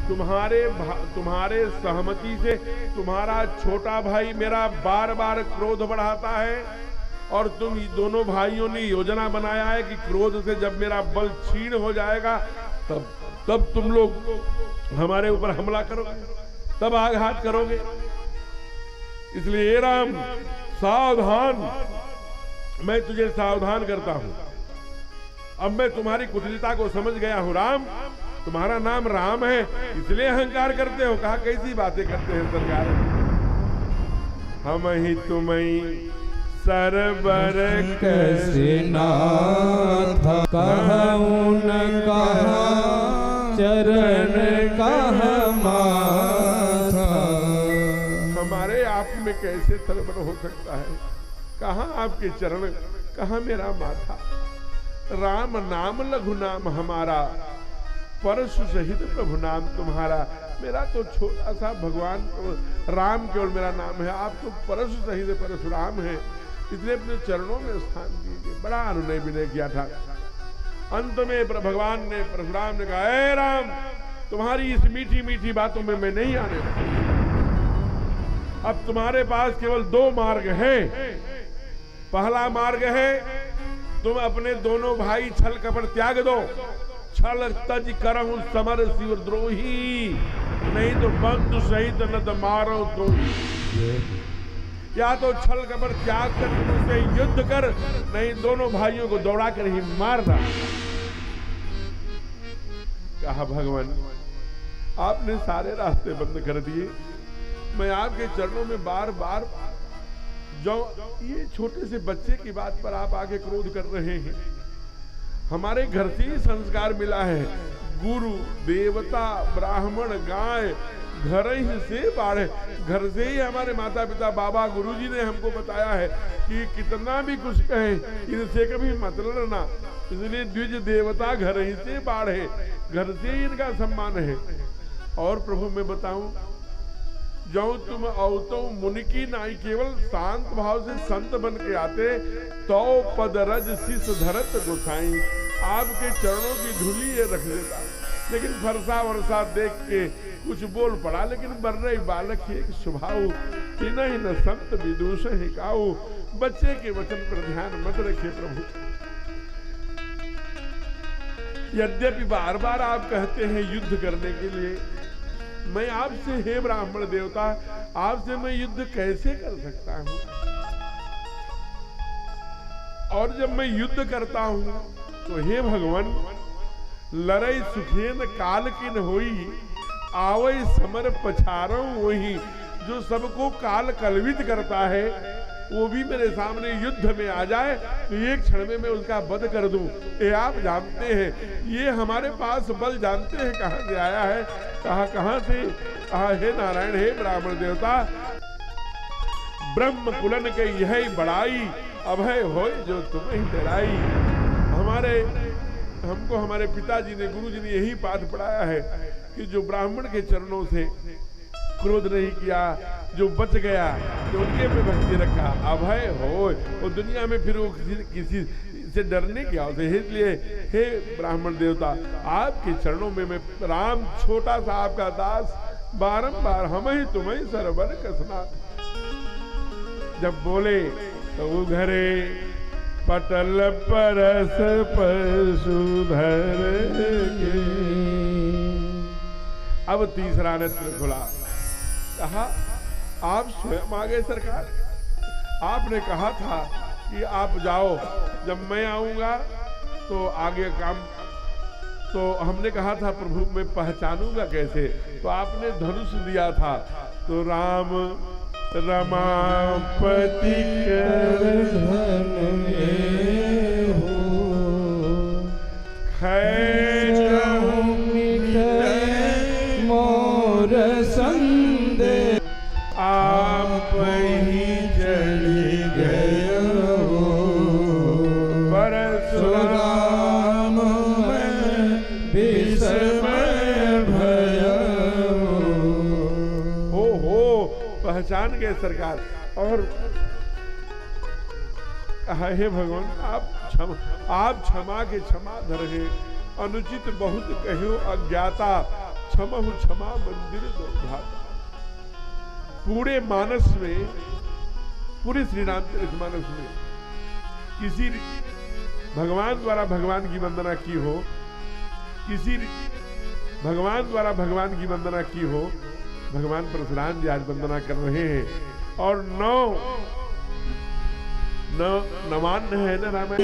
तुम्हारे सहमति से तुम्हारा छोटा भाई मेरा बार बार क्रोध बढ़ाता है, और तुम दोनों भाइयों ने योजना बनाया है कि क्रोध से जब मेरा बल क्षीण हो जाएगा तब तुम लोग हमारे ऊपर हमला करोगे, तब आघात करोगे। इसलिए हे राम सावधान, मैं तुझे सावधान करता हूं। अब मैं तुम्हारी कुटिलता को समझ गया हूं। राम, तुम्हारा नाम राम है, इसलिए अहंकार करते हो। कहा कैसी बातें करते हैं सरकार, हम ही तुम्हें सरबर कैसे नाथ, कहूँ न कहा चरण कह माथा। हमारे आप में कैसे सरबर हो सकता है? कहाँ आपके चरण, कहाँ मेरा माथा। राम नाम लघु नाम हमारा, परशु सहित प्रभु नाम तुम्हारा। मेरा तो छोटा सा भगवान राम केवल मेरा नाम है, आप तो परशु सहित परशुराम है, इसलिए अपने चरणों में स्थान दीजिए। बड़ा अनुनय विनय किया था। अंत में भगवान ने, परशुराम ने कहा, हे राम, तुम्हारी इस मीठी मीठी बातों में मैं नहीं आने वाला। अब तुम्हारे पास केवल दो मार्ग है। पहला मार्ग है, तुम अपने दोनों भाई छल कपट त्याग दो, छल तज करहु समर शिवद्रोही, नहीं तो बंधु सहित न तो मारो तो। या तो छल कपट त्याग कर उनसे युद्ध कर, नहीं दोनों भाइयों को दौड़ा कर ही मारना। कहा भगवान आपने सारे रास्ते बंद कर दिए, मैं आपके चरणों में बार बार जो ये छोटे से बच्चे की बात पर आप आगे क्रोध कर रहे हैं। हमारे घर से ही संस्कार मिला है, गुरु देवता ब्राह्मण गाय घर ही से बाढ़े। घर से ही हमारे माता पिता बाबा गुरुजी ने हमको बताया है कि कितना भी कुछ कहें इनसे कभी मत लड़ना। इसलिए द्विज देवता घर ही से बाढ़े, घर से ही इनका सम्मान है। और प्रभु मैं बताऊं, जो तुम औतो मुनि की नाई, केवल शांत भाव से संत बन के आते तो पद रज शिष धरत गोसाई, आपके चरणों की धूली ये रख देता। लेकिन फरसा वर्षा देख के कुछ बोल पड़ा, लेकिन बर्रे बालक ही एक स्वभाव, नहीं न संत विदूष ही काऊ। बच्चे के वचन पर ध्यान मत रखिए प्रभु। यद्यपि बार बार आप कहते हैं युद्ध करने के लिए, मैं आपसे, हे ब्राह्मण देवता, आपसे मैं युद्ध कैसे कर सकता हूं? और जब मैं युद्ध करता हूं तो हे भगवान, लड़ाई सुखेन काल किन होई, आवई समर पछारो वही। जो सबको काल कलवित करता है वो भी मेरे सामने युद्ध में आ जाए तो एक क्षण में मैं उसका वध कर दूं। ये आप जानते हैं, ये हमारे पास बल जानते हैं कहां से आया है, कहां से। हे नारायण, हे ब्राह्मण देवता, ब्रह्म कुलन के यही बड़ाई, अभय होय जो तुम्हें डराई। हमको हमारे पिताजी ने, गुरु जी ने यही पाठ पढ़ाया है कि जो ब्राह्मण के चरणों से क्रोध नहीं किया, जो बच गया, जो उनके पे भक्ति रखा, अभय होय, वो दुनिया में फिर वो किसी से डरने की आवश्यकता है। इसलिए हे ब्राह्मण देवता, आपके चरणों में मैं राम, छोटा सा आपका दास, बारंबार हम ही तुम्हें सरवर कसना। जब बोले तो वो घरे पटल परस पशुधर के। अब तीसरा नेत्र खुला, कहा आप स्वयं आ गए सरकार। आपने कहा था कि आप जाओ, जब मैं आऊंगा तो आगे काम। तो हमने कहा था प्रभु मैं पहचानूंगा कैसे, तो आपने धनुष दिया था। तो राम रमापति कर धन हो, खैचहु मिटै मोर संदे, आप ही चली गए परशुराम में विस्मय भय। हो पहचान गए सरकार। और हे भगवान, आप क्षमा के क्षमा धर है, अनुचित बहुत कहो अज्ञाता, क्षमहु क्षमा मंदिर दुर्भाता। पूरे मानस में, पूरे श्री रामचरित मानस में किसी भगवान द्वारा भगवान की वंदना की हो, किसी भगवान द्वारा भगवान की वंदना की हो, भगवान परशुराम जी आज वंदना कर रहे हैं। और नवान्न है ना रामायण,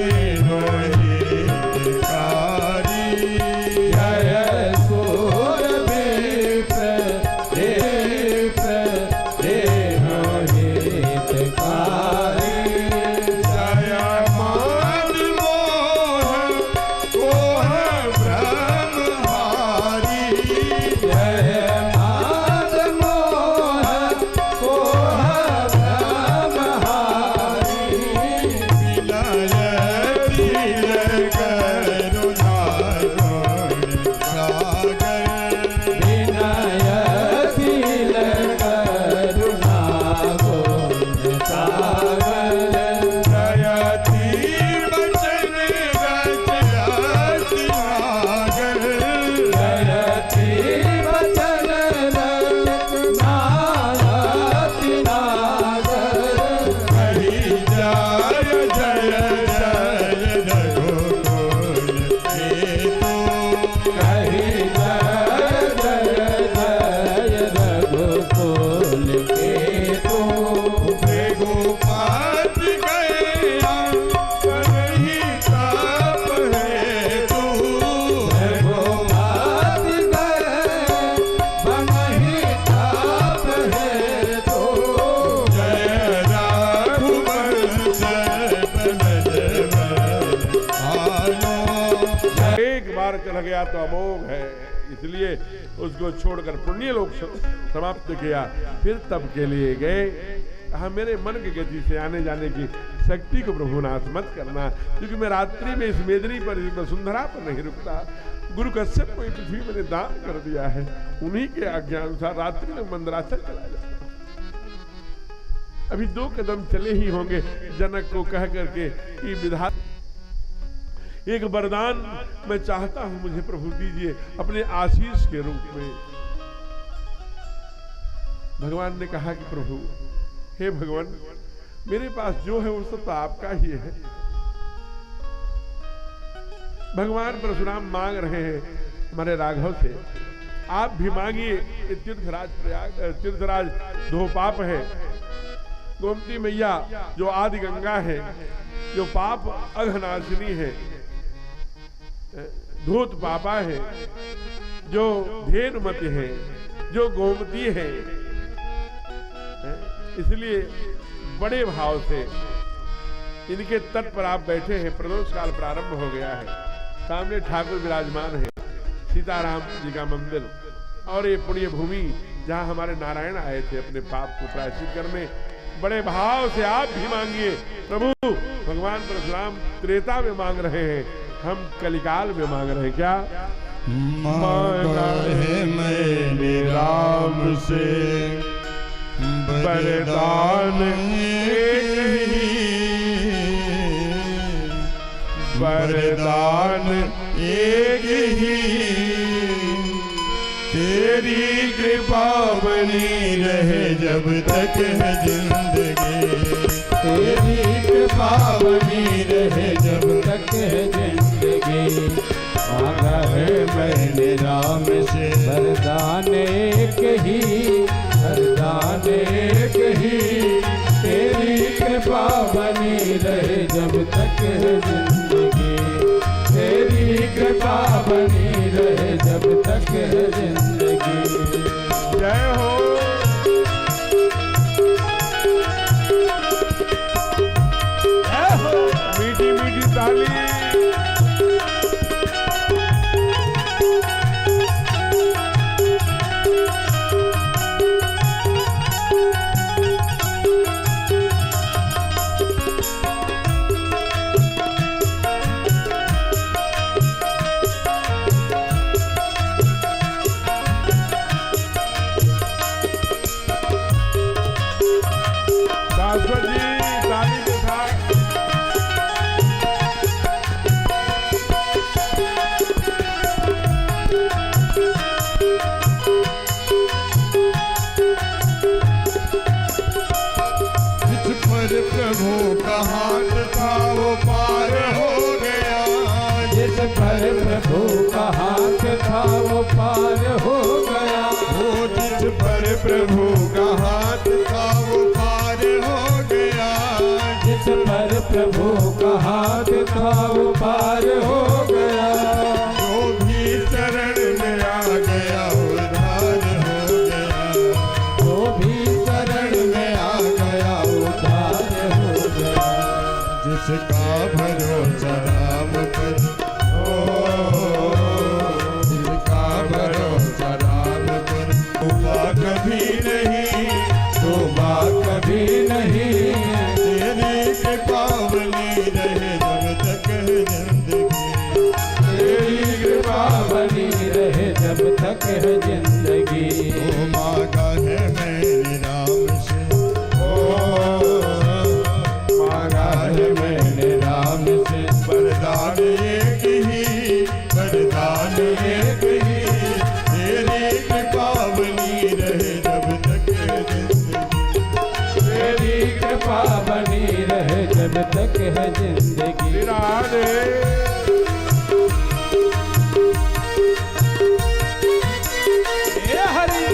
जय चला गया तो अमोघ है, इसलिए उसको छोड़कर पुण्य लोक समाप्त किया। फिर तब के लिए गए, कहा मेरे मन की गति से आने जाने की शक्ति को प्रभु नाश मत करना, क्योंकि मैं रात्रि में इस मेदिनी पर, इस वसुंधरा पर नहीं रुकता। गुरु कश्यप को पृथ्वी मैंने दान कर दिया है, उन्हीं के आज्ञा अनुसार रात्रि में मंदराचल चला जाता। अभी 2 कदम चले ही होंगे, जनक को कह करके कि विधाता एक वरदान मैं चाहता हूं, मुझे प्रभु दीजिए अपने आशीष के रूप में। भगवान ने कहा कि प्रभु, हे भगवान, मेरे पास जो है वो सब तो आपका ही है। भगवान परशुराम मांग रहे हैं हमारे राघव से, आप भी मांगिए। तीर्थराज प्रयाग, तीर्थराज धोपाप है, गोमती मैया जो आदि गंगा है, जो पाप अघनाशिनी है, धूत पापा है, जो धेनुमति है, जो गोमती है, इसलिए बड़े भाव से इनके तट पर आप बैठे हैं। प्रदोष काल प्रारंभ हो गया है, सामने ठाकुर विराजमान है, सीताराम जी का मंदिर और ये पुण्य भूमि जहां हमारे नारायण आए थे अपने पाप को प्रायश्चित करने। बड़े भाव से आप भी मांगिए। प्रभु भगवान परशुराम त्रेता में मांग रहे हैं, हम कलिकाल में मांग रहे हैं। क्या मांगा है मैंने राम से वरदान एक ही, वरदान एक ही, तेरी कृपा बनी रहे जब तक है जिंदगी, तेरी कृपा बनी रहे जब तक है जिंदगी। मांगा है मैंने राम से वरदान एक ही, वरदान एक ही, तेरी कृपा बनी रहे जब तक है जिंदगी, तेरी कृपा बनी रहे जब तक है जिंदगी। जय हो। मीठी मीठी ताली। शाश्वत जी ताली के साथ। जिस पर प्रभु का हाथ था वो पार हो गया, जिस पर प्रभु का हाथ था वो पार हो गया, वो जिस पर प्रभु का हाथ था वो पार हो गया, जिस पर प्रभु का हाथ था वो पार हो गया, जो भी शरण में आ गया उद्धार हो गया, जो भी शरण में आ गया उद्धार हो गया। जिसका भरोसा राम पर हो, जिसका भरोसा राम पर डूबा कभी नहीं, डूबा कभी नहीं, तेरी कृपा बनी रहे जब तक है जिंदगी, तेरी कृपा बनी रहे जब तक है जिंदगी। ओ मांगा है मैंने राम से, मांगा है मैंने राम से वरदान एक ही, वरदान एक ही, तेरी कृपा बनी रहे जब तक है जिंदगी, तेरी कृपा बनी रहे जब तक है जिंदगी। राधे। हे हरि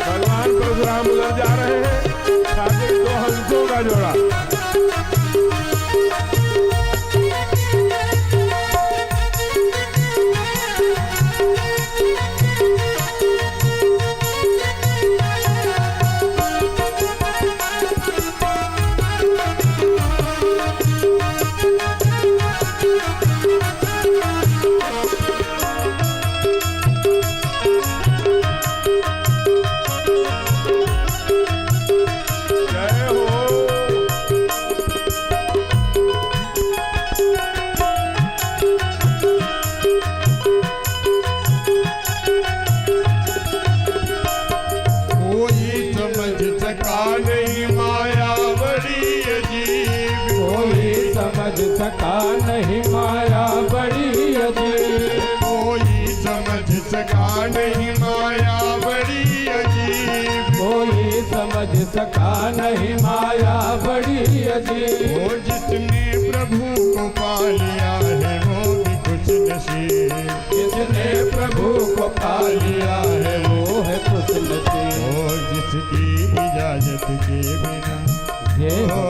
भगवान परशुराम उधर जा रहे हैं, साथ में 2 हंसों का जोड़ा। जय हो। कोई समझ सका नहीं माया बड़ी अजीब, कोई समझ सका नहीं माया बड़ी अजीब, कोई समझ सका नहीं माया बड़ी अजीब, कोई समझ सका नहीं माया बड़ी अजीब। वो जिसने प्रभु को पा लिया है वो लिया है वो है खुश नसीब। ओ जिसकी इजाजत के बिना, जय हो।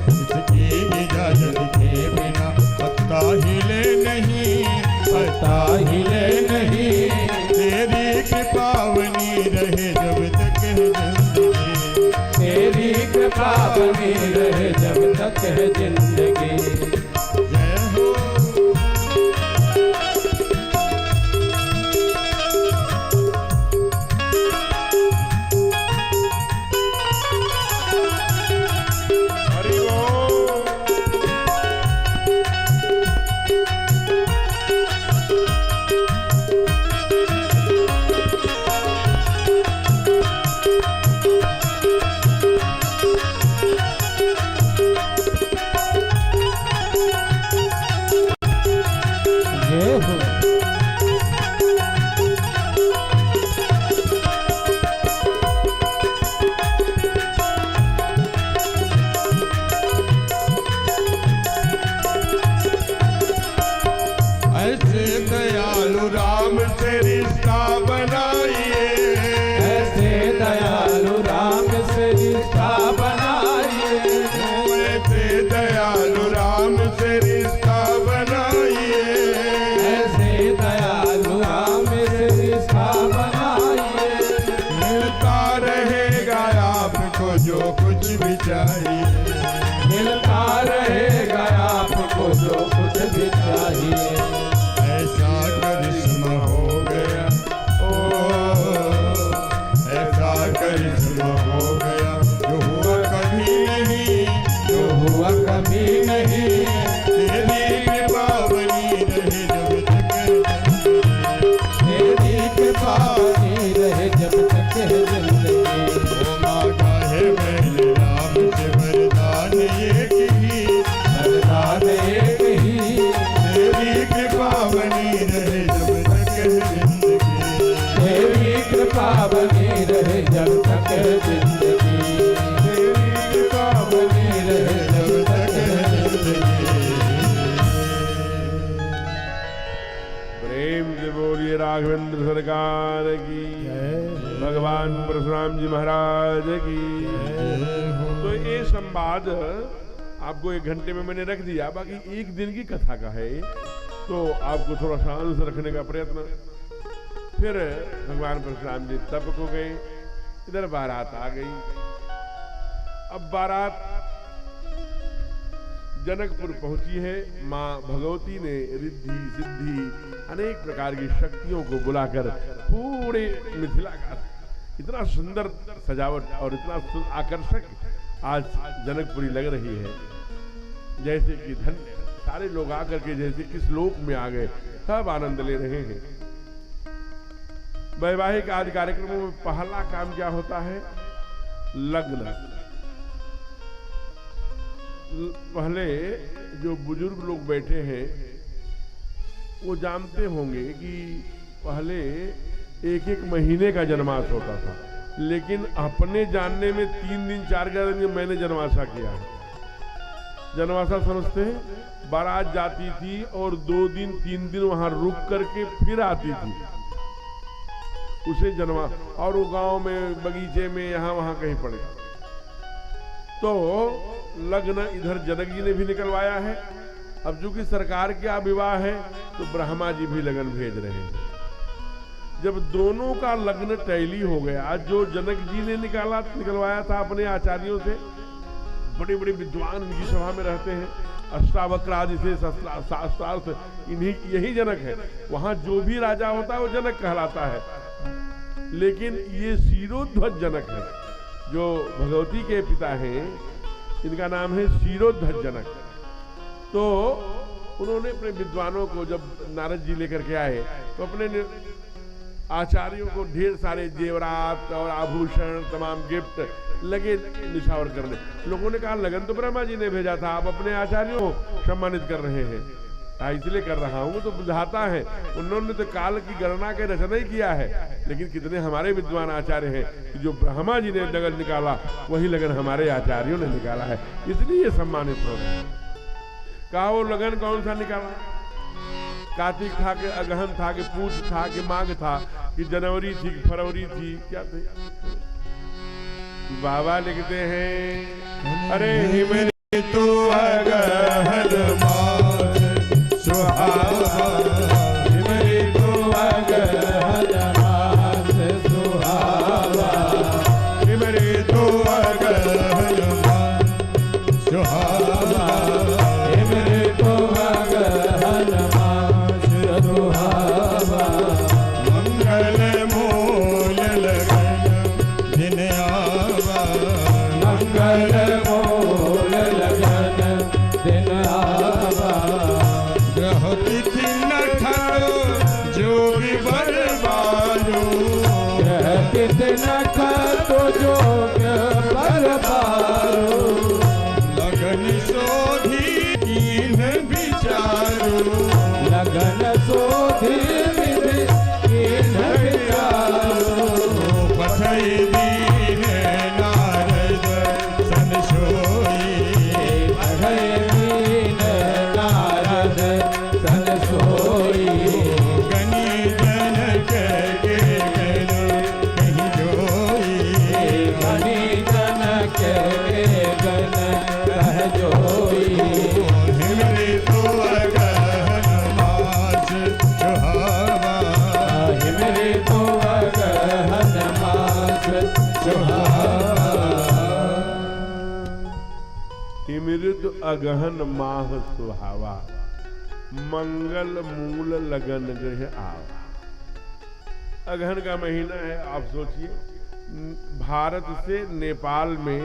जिसकी इजाजत के बिना पत्ता हिले नहीं, पता हिले नहीं। तेरी कृपा बनी रहे जब तक है जिंदगी, तेरी कृपा बनी रहे जब तक है जिंदगी। जय हो। हरि बोल। जय हो। ऐसे दयालु राम से रिश्ता बनाइए, ऐसे दयालु राम से रिश्ता बनाइए। ऐसे दयालु राम से रिश्ता बनाइए, ऐसे दयालु राम से रिश्ता बनाइए। मिलता रहेगा आपको जो कुछ भी चाहिए, मिलता रहेगा आपको जो कुछ भी चाहिए। ऐसा करिश्मा हो गया, ओ ऐसा करिश्मा हो गया जो हुआ कभी नहीं, जो हुआ कभी नहीं। तेरी कृपा बनी रहे जब तक है जिंदगी, तेरी कृपा बनी रहे जब तक है जिंदगी। ओ मांगा है मैंने राम से वरदान एक ही, वरदान एक ही। तेरी कृपा बनी रहे जब तक है जिंदगी, तेरी कृपा बनी रहे जब तक है जिंदगी। तेरी कृपा बनी रहे जब तक है जिंदगी। प्रेम से बोलिए राघवेंद्र सरकार की, भगवान परशुराम जी महाराज की। तो ये संवाद आपको 1 घंटे में मैंने रख दिया, बाकी 1 दिन की कथा का है, तो आपको थोड़ा शांत से रखने का प्रयत्न। फिर भगवान परशुराम जी तप को गए, इधर बारात आ गई। अब बारात जनकपुर पहुंची है। माँ भगवती ने रिद्धि सिद्धि अनेक प्रकार की शक्तियों को बुलाकर पूरे मिथिला का इतना सुंदर सजावट और इतना आकर्षक आज जनकपुरी लग रही है, जैसे कि धन्य सारे लोग आकर के जैसे किस लोक में आ गए, सब आनंद ले रहे हैं। वैवाहिक आदि कार्यक्रमों में पहला काम क्या होता है? लग्न। पहले जो बुजुर्ग लोग बैठे हैं वो जानते होंगे कि पहले 1-1 महीने का जनमास होता था, लेकिन अपने जानने में 3 दिन 4 दिन मैंने जनवासा किया है। जनवासा समझते हैं? बारात जाती थी और 2 दिन 3 दिन वहां रुक करके फिर आती थी, उसे जनवा, और वो गांव में बगीचे में यहाँ वहां कहीं पड़े। तो लग्न इधर जनक जी ने भी निकलवाया है। अब चूंकि सरकार का विवाह है तो ब्रह्मा जी भी लगन भेज रहे हैं। जब दोनों का लग्न टैली हो गया, जो जनक जी ने निकलवाया था अपने आचार्यों से, बड़े बड़े विद्वान इनकी सभा में रहते हैं, अष्टावक्र आदि से शास्त्रार्थ इन्हीं यही जनक है। वहां जो भी राजा होता है वो जनक कहलाता है, लेकिन ये शिरोध्वज जनक है, जो भगवती के पिता हैं, इनका नाम है शिरोध्वज जनक। तो उन्होंने अपने विद्वानों को जब नारद जी लेकर के आए तो अपने आचार्यों को ढेर सारे जेवरात और आभूषण तमाम गिफ्ट लगे निछावर करने। लोगों ने कहा लगन तो ब्रह्मा जी ने भेजा था, आप अपने आचार्यों को सम्मानित कर रहे हैं। इसलिए कर रहा हूं तो बुझाता है, उन्होंने तो काल की गणना के रचना ही किया है, लेकिन कितने हमारे विद्वान आचार्य हैं कि जो ब्रह्मा जी ने लगन निकाला वही लगन हमारे आचार्यों ने निकाला है, इसलिए ये सम्मानित हो रहे हैं। कहा वो लगन कौन सा निकाला? कार्तिक था कि अगहन था कि पूछ था कि माघ था कि जनवरी थी कि फरवरी थी, क्या थे? बाबा लिखते हैं अरे हिमरे तो अगहन मास सुहावा, हिमरे तो अगहन मास सुहावा, हिमरे तो अगहन मास सुहावा, हिमरे तो अगहन मास सुहावा, मंगल मूल लगन दिन आवा, मंगल मूल लगन दिन आवा, ग्रह तिथि नखरो जो भी बरबारो, ग्रह तिथि नखरो जो बरबारो, लगन सोधी कीन विचारो, लगन सोधी विधि कीन विचारो, पठई दीन नारद सन सोई, पढ़े दीन नारद सन सोई, गनी जनक के गण कहीं जोई, मणि जनक के गण कह जोई, हिमरे तो अगहन मास सुहावा, हिमरे तो अगहन मास सुहावा, हिमृद अगहन माह सुहावा, मंगल मूल लगन ग्रह आवा। अगहन का महीना है, आप सोचिए भारत से नेपाल में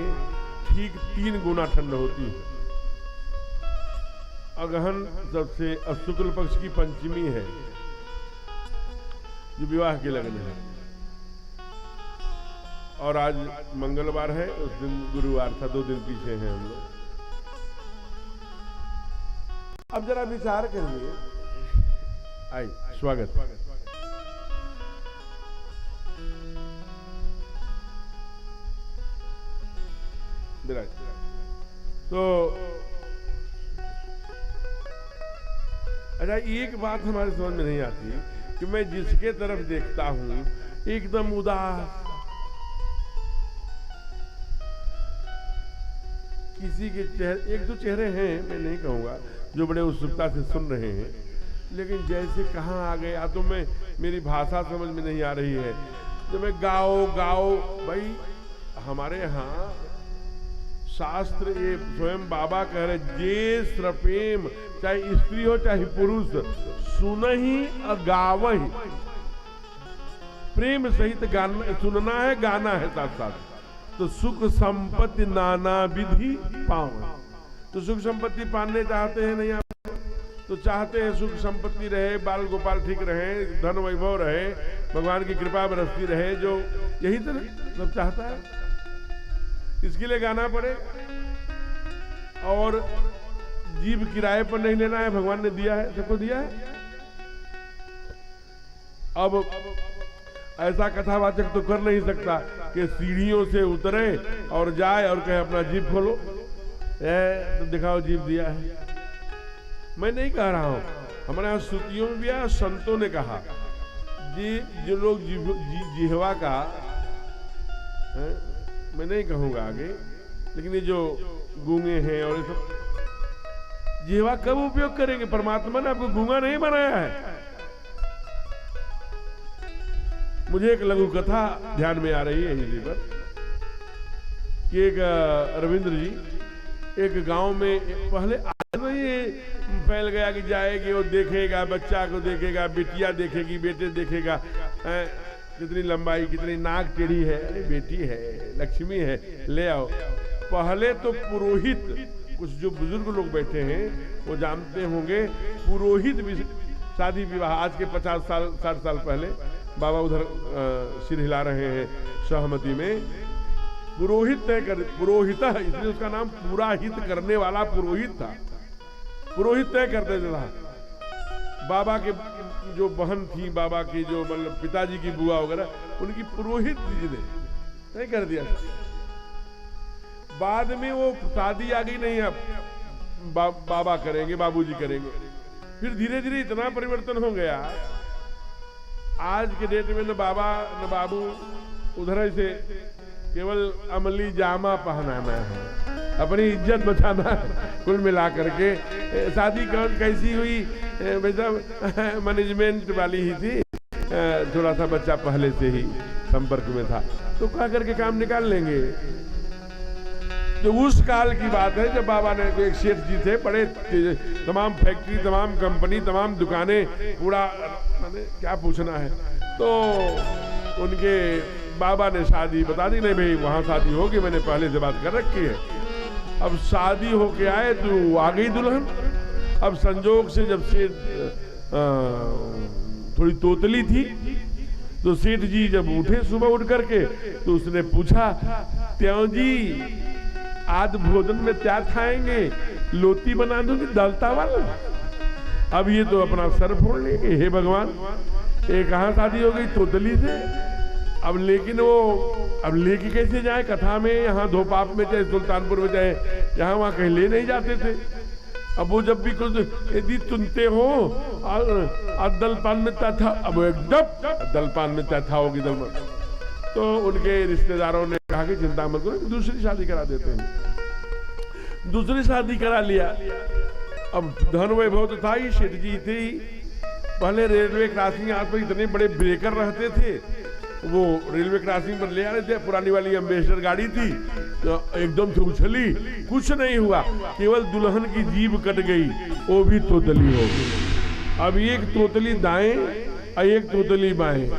ठीक 3 गुना ठंड होती है। अगहन सबसे शुक्ल पक्ष की पंचमी है जो विवाह के लगन है, और आज मंगलवार है, उस दिन गुरुवार था, 2 दिन पीछे हैं हम लोग। अब जरा विचार करिए, आई स्वागत। तो अच्छा, एक बात हमारे समझ में नहीं आती कि मैं जिसके तरफ देखता हूं एकदम उदास, किसी के चेहरे, 1-2 चेहरे हैं, मैं नहीं कहूंगा, जो बड़े उत्सुकता से सुन रहे हैं, लेकिन जैसे कहाँ आ गए, या तो मैं, मेरी भाषा समझ में नहीं आ रही है, जब मैं गाओ गाओ, भाई हमारे यहाँ शास्त्र ये स्वयं बाबा कह रहे, जे श्रपेम, चाहे स्त्री हो चाहे पुरुष, सुनहि गावहि, प्रेम सहित गाना, सुनना है, गाना है साथ साथ, तो सुख संपत्ति नाना विधि पाओ। तो सुख संपत्ति पाने चाहते हैं नहीं आप, तो चाहते हैं सुख संपत्ति रहे, बाल गोपाल ठीक रहे, धन वैभव रहे, भगवान की कृपा बरसती रहे, जो यही तो सब चाहता है, इसके लिए गाना पड़ेगा। और जीव किराए पर नहीं लेना है, भगवान ने दिया है, सबको दिया है। अब ऐसा कथावाचक तो कर नहीं सकता कि सीढ़ियों से उतरे और जाए और कहे अपना जीव खोलो, तो दिखाओ जीव दिया है। मैं नहीं कह रहा हूं, हमारे यहाँ श्रुतियों में भी आया, संतों ने कहा जी, जो लोग जिह्वा का है, मैं नहीं कहूंगा आगे, लेकिन ये जो गूंगे हैं और ये सब, जिह्वा कब उपयोग करेंगे? परमात्मा ने आपको गूंगा नहीं बनाया है। मुझे एक लघु कथा ध्यान में आ रही है इसी पर कि एक रविंद्र जी एक गांव में, पहले तो ये फैल गया कि जाएगी, वो देखेगा, बच्चा को देखेगा, बिटिया देखेगी, बेटे देखेगा, कितनी लंबाई, कितनी नाक टेढ़ी है, अरे बेटी है, लक्ष्मी है, ले आओ। पहले तो पुरोहित, कुछ जो बुजुर्ग लोग बैठे हैं वो जानते होंगे, पुरोहित शादी विवाह, आज के 50 साल 60 साल पहले, बाबा उधर सिर हिला रहे हैं सहमति में, पुरोहित तय कर, पुरोहित इसलिए उसका नाम पूरा हित करने वाला पुरोहित था। पुरोहित तय करते थे। बाबा के जो बहन थी, बाबा की जो मतलब पिताजी की बुआ वगैरह, उनकी पुरोहित जी ने तय कर दिया। बाद में वो शादी आ गई, नहीं अब बाबा करेंगे, बाबूजी करेंगे, फिर धीरे धीरे इतना परिवर्तन हो गया, आज के डेट में न बाबा न बाबू, उधर से केवल अमली जामा पहनाना है, अपनी इज्जत बचाना है। कुल मिला करके शादी कैसी हुई, वैसा मैनेजमेंट वाली ही थी, थोड़ा सा बच्चा पहले से ही संपर्क में था तो कहा करके काम निकाल लेंगे। तो उस काल की बात है जब बाबा ने, एक सेठ जी थे, बड़े तमाम फैक्ट्री, तमाम कंपनी, तमाम दुकानें, पूरा क्या पूछना है। तो उनके बाबा ने शादी बता दी, नहीं भाई वहां शादी होगी, मैंने पहले से बात कर रखी है। अब शादी होके आए तो आ गई दुल्हन। अब संजोग से जब से थोड़ी तोतली थी तो सेठ जी जब उठे सुबह उठ करके तो उसने पूछा, त्यों जी आज भोजन में क्या खाएंगे, लोती बना दूंगी दाल चावल। अब ये तो अपना सर फोड़ लेंगे, हे भगवान, ये कहाँ शादी हो गई तोतली से। अब लेकिन वो अब लेके कैसे जाए, कथा में यहाँ धोपाप में चाहे सुल्तानपुर में चाहे यहाँ वहाँ कहीं ले नहीं जाते थे। अब वो जब भी कुछ यदि सुनते हो दलपान में क्या था, अब एकदम दलपान में क्या था होगी दलपान। तो उनके रिश्तेदारों ने कहा कि चिंता मत करो, दूसरी शादी करा देते हैं। दूसरी शादी करा लिया। अब धन वैभव तो था ही, शेठ जी थे ही। पहले रेलवे क्रॉसिंग यहाँ पर इतने बड़े ब्रेकर रहते थे, वो रेलवे क्रॉसिंग पर ले आ रहे थे, पुरानी वाली एम्बेसडर गाड़ी थी, तो एकदम से उछली, कुछ नहीं हुआ, केवल दुल्हन की जीभ कट गई, वो भी तोतली हो गई। अब एक तोतली दाएं और एक तोतली बाएं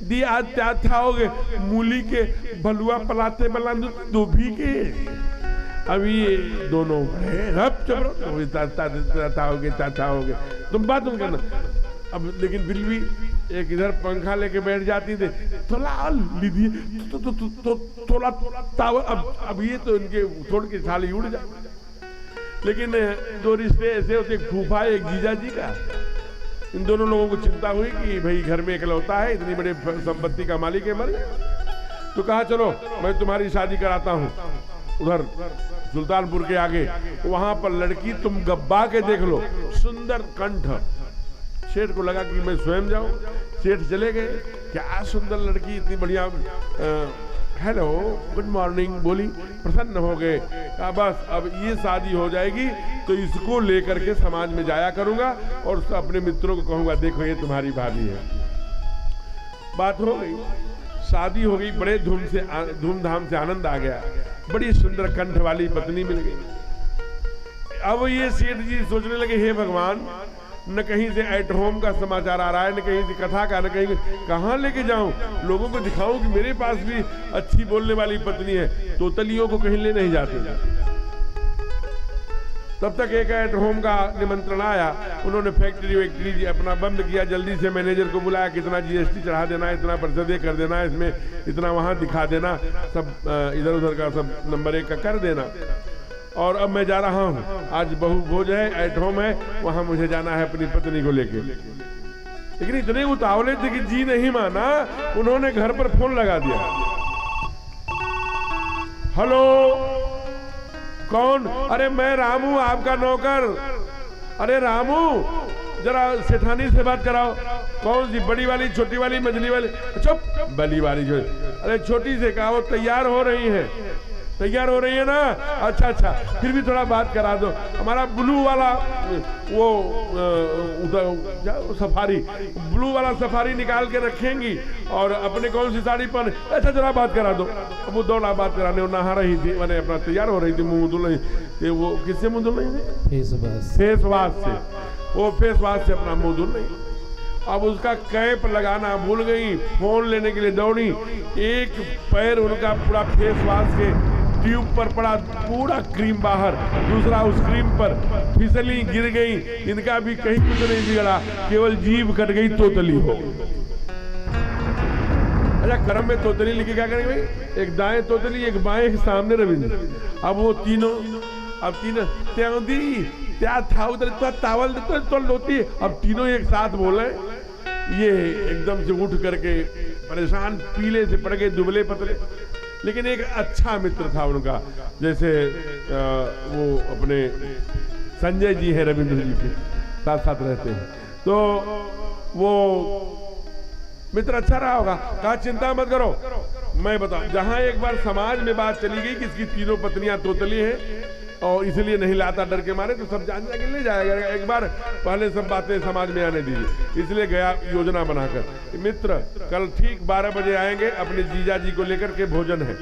दी। आज क्या था हो गए, मूली के भलुआ पलाते बला दुभी के। अब ये दोनों हो गए, तुम बात तुम करना। अब लेकिन फिर भी एक इधर पंखा लेके बैठ जाती थे, थोड़ा लीजिए थोड़ा तावल। अब ये तो इनके थोड़ के थाली उड़ जा। लेकिन दो रिश्ते ऐसे होते, फूफा एक जीजा जी का। इन दोनों लोगों को चिंता हुई कि भाई घर में इकलौता है, इतनी बड़ी संपत्ति का मालिक है, मर गया। तो कहा चलो मैं तुम्हारी शादी कराता हूँ उधर सुल्तानपुर के आगे, वहां पर लड़की तुम गब्बा के देख लो, सुंदर कंठ। सेठ को लगा कि मैं स्वयं जाऊं। सेठ चले गए, क्या सुंदर लड़की, इतनी बढ़िया, हेलो गुड मॉर्निंग बोली, प्रसन्न हो गए। बस अब ये शादी हो जाएगी तो इसको लेकर के समाज में जाया करूंगा और अपने मित्रों को कहूंगा देखो ये तुम्हारी भाभी है। बात हो गई, शादी हो गई, बड़े धूमधाम से आनंद आ गया, बड़ी सुंदर कंठ वाली पत्नी मिल गई। अब ये सेठ जी सोचने लगे, हे भगवान, न कहीं से एट होम का समाचार आ रहा है, न कहीं से कथा का, न कहीं कहाँ लेके जाऊं, लोगों को दिखाऊं कि मेरे पास भी अच्छी बोलने वाली पत्नी है। तोतलियों को कहीं ले नहीं जाते। तब तक एक एट होम का निमंत्रण आया, उन्होंने फैक्ट्री अपना बंद किया, जल्दी से मैनेजर को बुलाया, कितना जीएसटी चढ़ा देना, इतना परसेंटेज कर देना, इसमें इतना वहां दिखा देना, सब इधर उधर का सब नंबर 1 का कर देना। और अब मैं जा रहा हूँ, आज बहु भोज है, एट होम है, वहां मुझे जाना है अपनी पत्नी को लेके। लेकिन इतने उतावले थे कि जी नहीं माना, उन्होंने घर पर फोन लगा दिया। हेलो, कौन? अरे मैं रामू, आपका नौकर। अरे रामू, जरा सेठानी से बात कराओ। कौन सी, बड़ी वाली, छोटी वाली, मझली वाली? चुप, बड़ी वाली जो। अरे छोटी से कहा, वो तैयार हो रही है। तैयार हो रही है ना? अच्छा अच्छा, फिर भी थोड़ा बात करा दो। हमारा ब्लू वाला वो सफारी, ब्लू वाला सफारी निकाल के रखेंगी और अपने कौन सी साड़ी पहने। अच्छा जरा बात करा दो। अब वो दौड़ा बात कराने, वो नहा रही थी, मैंने अपना तैयार हो रही थी, मुंह धुल रही थी। वो किससे मुंह धुल रही थी? फेस वाश से। वो फेस वाश से अपना मुंह धुल रही। अब उसका कैप लगाना भूल गई, फोन लेने के लिए दौड़ी, एक पैर उनका पूरा फेस वाश के ट्यूब पर पड़ा, पूरा क्रीम बाहर, दूसरा उस क्रीम पर फिसली, गिर गई। इनका भी कहीं कुछ नहीं बिगड़ा, केवल जीभ कट गई, तोतली हो। अच्छा, कर्म में तोतली लिखी क्या करेंगे भाई? एक दाएं तोतली, एक बाएं, एक सामने रविंद्र। अब वो तीनों, अब तीनों त्योंदी क्या था उधर, तो तावल तो लोती। अब तीनों एक साथ बोले। ये एकदम से उठ करके परेशान, पीले से पड़ गए, दुबले पतले। लेकिन एक अच्छा मित्र था उनका, जैसे वो अपने संजय जी हैं रविंद्र जी के, साथ साथ रहते हैं। तो वो मित्र अच्छा रहा होगा। कहा चिंता मत करो, मैं बताऊं, जहां एक बार समाज में बात चली गई कि इसकी तीनों पत्नियां तोतली हैं और इसलिए नहीं लाता डर के मारे, तो सब जान जाके ले जाएगा। एक बार पहले सब बातें समाज में आने दीजिए, इसलिए गया योजना बनाकर। मित्र कल ठीक 12 बजे आएंगे, अपने जीजा जी को लेकर के भोजन है।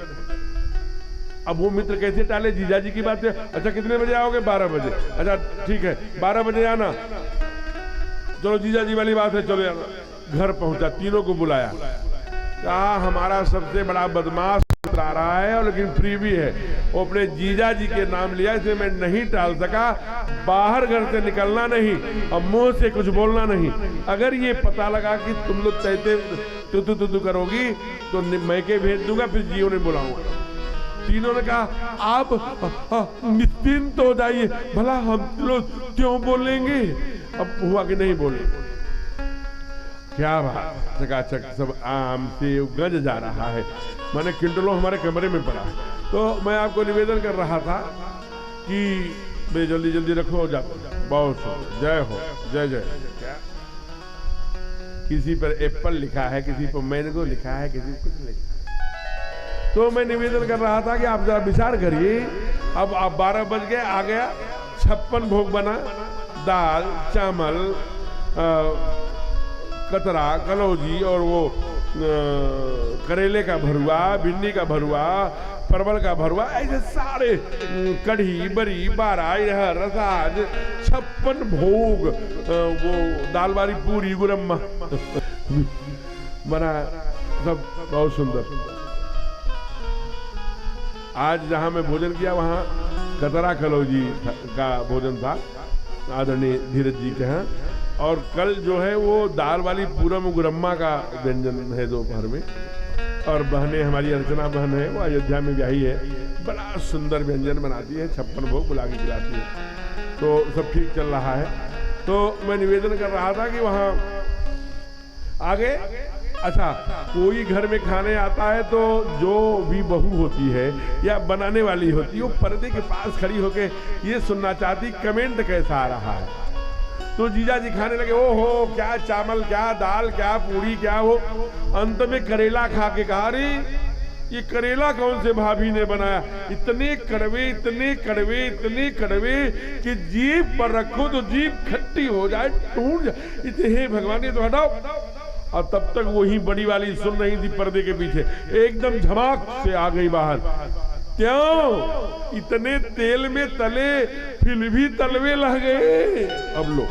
अब वो मित्र कैसे टाले जीजा जी की बात है। अच्छा कितने बजे आओगे? 12 बजे। अच्छा ठीक है 12 बजे आना। चलो जीजा जी वाली बात है, चलो आना। घर पहुंचा, तीनों को बुलाया, कहा हमारा सबसे बड़ा बदमाश मित्र आ रहा है और लेकिन फ्री भी है। वो अपने जीजा जी के नाम लिया, इसे मैं नहीं टाल सका। बाहर घर से निकलना नहीं और मुंह से कुछ बोलना नहीं। अगर ये पता लगा कि तुम लोग तैते तू करोगी तो मैं के भेज दूंगा, फिर जियो ने बुलाऊंगा। तीनों ने कहा आप निश्चिंत हो जाइए, भला हम लोग क्यों बोलेंगे। अब हुआ कि नहीं बोले, क्या बात, चकाचक सब आम से गज जा रहा है। मैंने क्विंटलों हमारे कमरे में पड़ा। तो मैं आपको निवेदन कर रहा था कि भाई जल्दी जल्दी रखो, जाओ। बहुत जय हो, जय जय। क्या किसी पर एप्पल लिखा है, किसी पर मैंगो लिखा है, किसी पर कुछ लिखा है। तो मैं निवेदन कर रहा था कि आप जरा विचार करिए। अब आप 12 बज गए, आ गया 56 भोग बना, दाल चावल कतरा कलौजी और वो करेले का भरुआ, भिंडी का भरुआ, परवल का भरुआ, ऐसे सारे कढ़ी बरी बारा रसाज 56 भोग, वो दाल वाली पूरी गुरम्मा बना, सब बहुत सुंदर। आज जहां मैं भोजन किया वहां कतरा कलौजी का भोजन था आदरणीय धीरज जी के यहाँ। और कल जो है वो दाल वाली पूरम गुरम्मा का व्यंजन है दोपहर में। और बहनें, हमारी अर्चना बहन है, वो अयोध्या में ब्याही है, बड़ा सुंदर व्यंजन बनाती है, 56 भोग बुला के खिलाती है। तो सब ठीक चल रहा है। तो मैं निवेदन कर रहा था कि वहाँ आगे, अच्छा कोई घर में खाने आता है तो जो भी बहू होती है या बनाने वाली होती है, वो पर्दे के पास खड़ी होके ये सुनना चाहती कमेंट कैसा आ रहा है। तो जीजा जी खाने लगे, ओ हो क्या चावल, क्या दाल, क्या पूरी, क्या वो। अंत में करेला खा के कहा, अरे ये करेला कौन से भाभी ने बनाया, इतने कड़वे इतने कड़वे इतने कड़वे कि जीभ पर रखो तो जीभ खट्टी हो जाए, टूट जाए। इतने हे भगवान, ये तो हटाओ। और तब तक वही बड़ी वाली सुन रही थी पर्दे के पीछे, एकदम झमाक से आ गई बाहर। क्यों? इतने तेल में तले फिर भी तलवे लग गए। अब लो,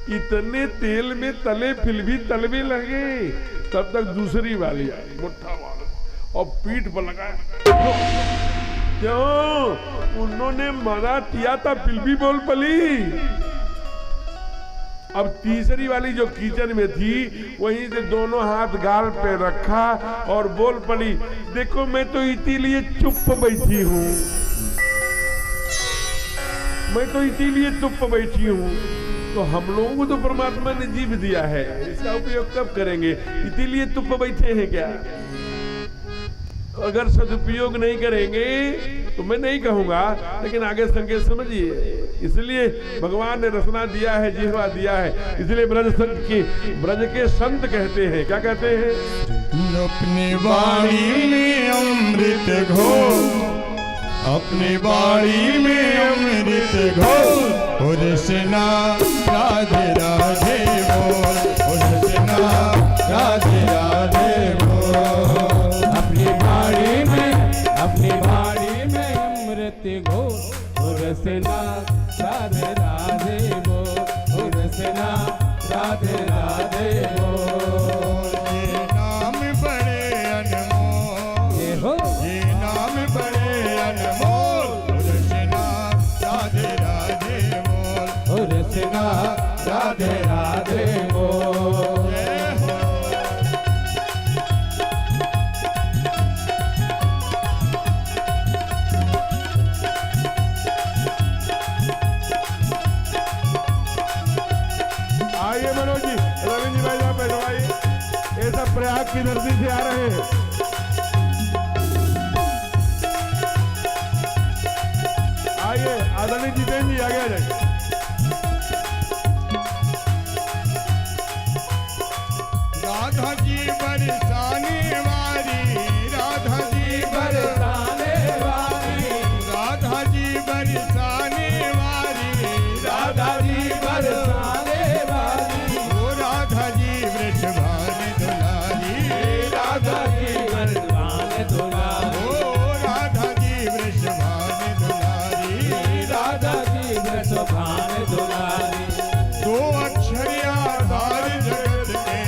इतने तेल में तले फिर भी तलवे लगे। तब तक दूसरी वाली आई, मुट्ठा वाला, और पीठ पर लगाया। क्यों? उन्होंने मना किया था, फिर भी बोल पली। अब तीसरी वाली जो किचन में थी, वहीं से दोनों हाथ गाल पे रखा और बोल पड़ी, देखो मैं तो इसीलिए चुप बैठी हूँ, मैं तो इसीलिए चुप बैठी हूँ। तो हम लोगों को तो परमात्मा ने जीव दिया है, इसका उपयोग कब करेंगे? इसीलिए चुप बैठे हैं क्या? अगर सदुपयोग नहीं करेंगे तो मैं नहीं कहूंगा, लेकिन आगे संकेत समझिए। इसलिए भगवान ने रसना दिया है, जिह्वा दिया है। इसलिए ब्रज के संत कहते हैं, क्या कहते हैं? अपनी वाणी में अमृत घोल, अपनी वाणी में अमृत घोल, और सेना राधे राधे बोल, और सेना राधे राधे बोल। अपनी बाड़ी में अमृत घोल, रसना राधे राधे बोल, रसना राधे राधे बोल। ये नाम बड़े अनमोल, ये नाम बड़े अनमोल, रसना राधे राधे बोल, रसना राधे राधे बोल। प्रयाग की धरती से आ रहे हैं। आइए आदरणीय जितेंद्र जी आगे आ जाइए। राधा जी बरसाने वाली, राधा जी बरसाने वाली, राधा जी बरसाने वाली, राधा जी बरसाने वाली, ओ राधा जी वृषभान दुलारी, राधा जी बरसाने दुलारी, ओ राधा जी वृषभान दुलारी, राधा जी वृषभान दुलारी। दो अक्षर आधार जगत के,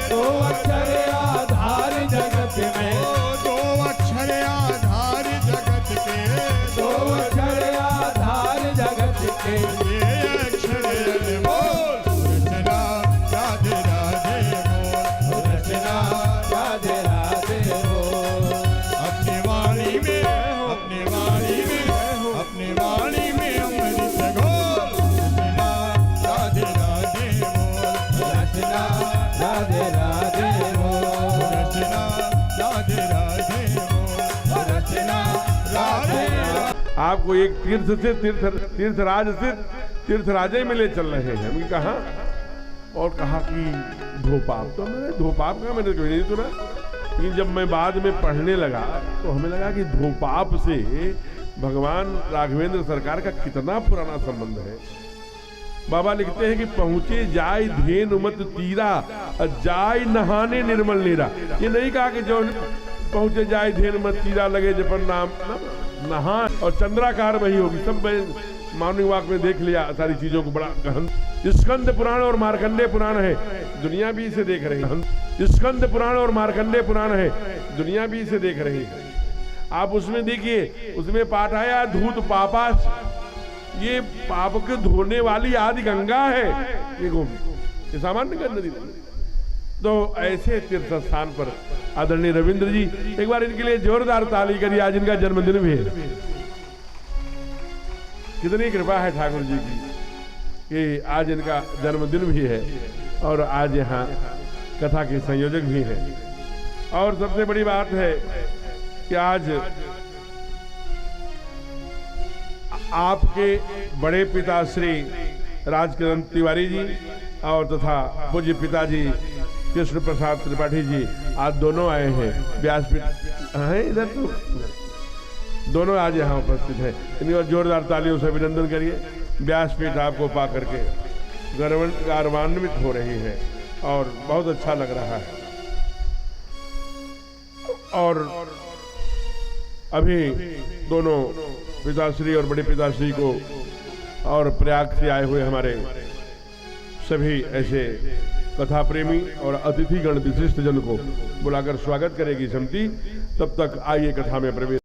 दो अक्षर आधार जगत में, दो अक्षर आधार जगत के, दो अक्षर आधार जगत के, ये अक्षर बोल रचना राधे राधे बोल, रचना राधे राधे बोल। अपनी वाणी में, अपनी वाणी में, अपनी वाणी में अमृत घोल, रचना राधे राधे बोल, रचना राधे राधे बोल, रचना राधे राधे बोल, रचना राधे राधे। आपको एक तीर्थ से तीर्थराज से तीर्थराजे में ले चल रहे हैं। हमने कहा और कहा कि धोपाप, तो मैंने धोपाप का मैंने कभी नहीं सुना, लेकिन जब मैं बाद में पढ़ने लगा तो हमें लगा कि धोपाप से भगवान राघवेंद्र सरकार का कितना पुराना संबंध है। बाबा लिखते हैं कि पहुंचे जाय धेनु मत तीरा, जाय नहाने निर्मल नीरा। ये नहीं कहा कि जो पहुंचे जाय धेनु मत तीरा लगे जपन नाम नहा और चंद्राकार वही होगी। सब मैं मॉर्निंग वॉक में देख लिया सारी चीजों को, बड़ा गहन। स्कंद पुराण और मार्कंडेय पुराण है, दुनिया भी इसे देख रही है। स्कंद पुराण और मार्कंडेय पुराण है, दुनिया भी इसे देख रही है। आप उसमें देखिए, उसमें पाठ आया धूत पापास, ये पाप के धोने वाली आदि गंगा है। ये सामान्य नदी नहीं। तो ऐसे तीर्थ स्थान पर आदरणीय रविंद्र जी, एक बार इनके लिए जोरदार ताली करिए। आज इनका जन्मदिन भी है। कितनी कृपा है ठाकुर जी की कि आज इनका जन्मदिन भी है और आज यहाँ कथा के संयोजक भी हैं। और सबसे बड़ी बात है कि आज आपके बड़े पिता श्री राजकिरण तिवारी जी और तथा पूज्य पिताजी कृष्ण प्रसाद त्रिपाठी जी आज दोनों आए हैं। व्यासपीठ हैं इधर, तो दोनों आज यहाँ उपस्थित हैं। इन्हीं और जोरदार तालियों से अभिनंदन करिए। व्यासपीठ आपको पा करके गौरवान्वित हो रही है और बहुत अच्छा लग रहा है। और अभी दोनों पिताश्री और बड़े पिताश्री को और प्रयाग से आए हुए हमारे सभी ऐसे कथा प्रेमी और अतिथिगण विशिष्ट जन को बुलाकर स्वागत करेगी समिति। तब तक आइए कथा में प्रवेश।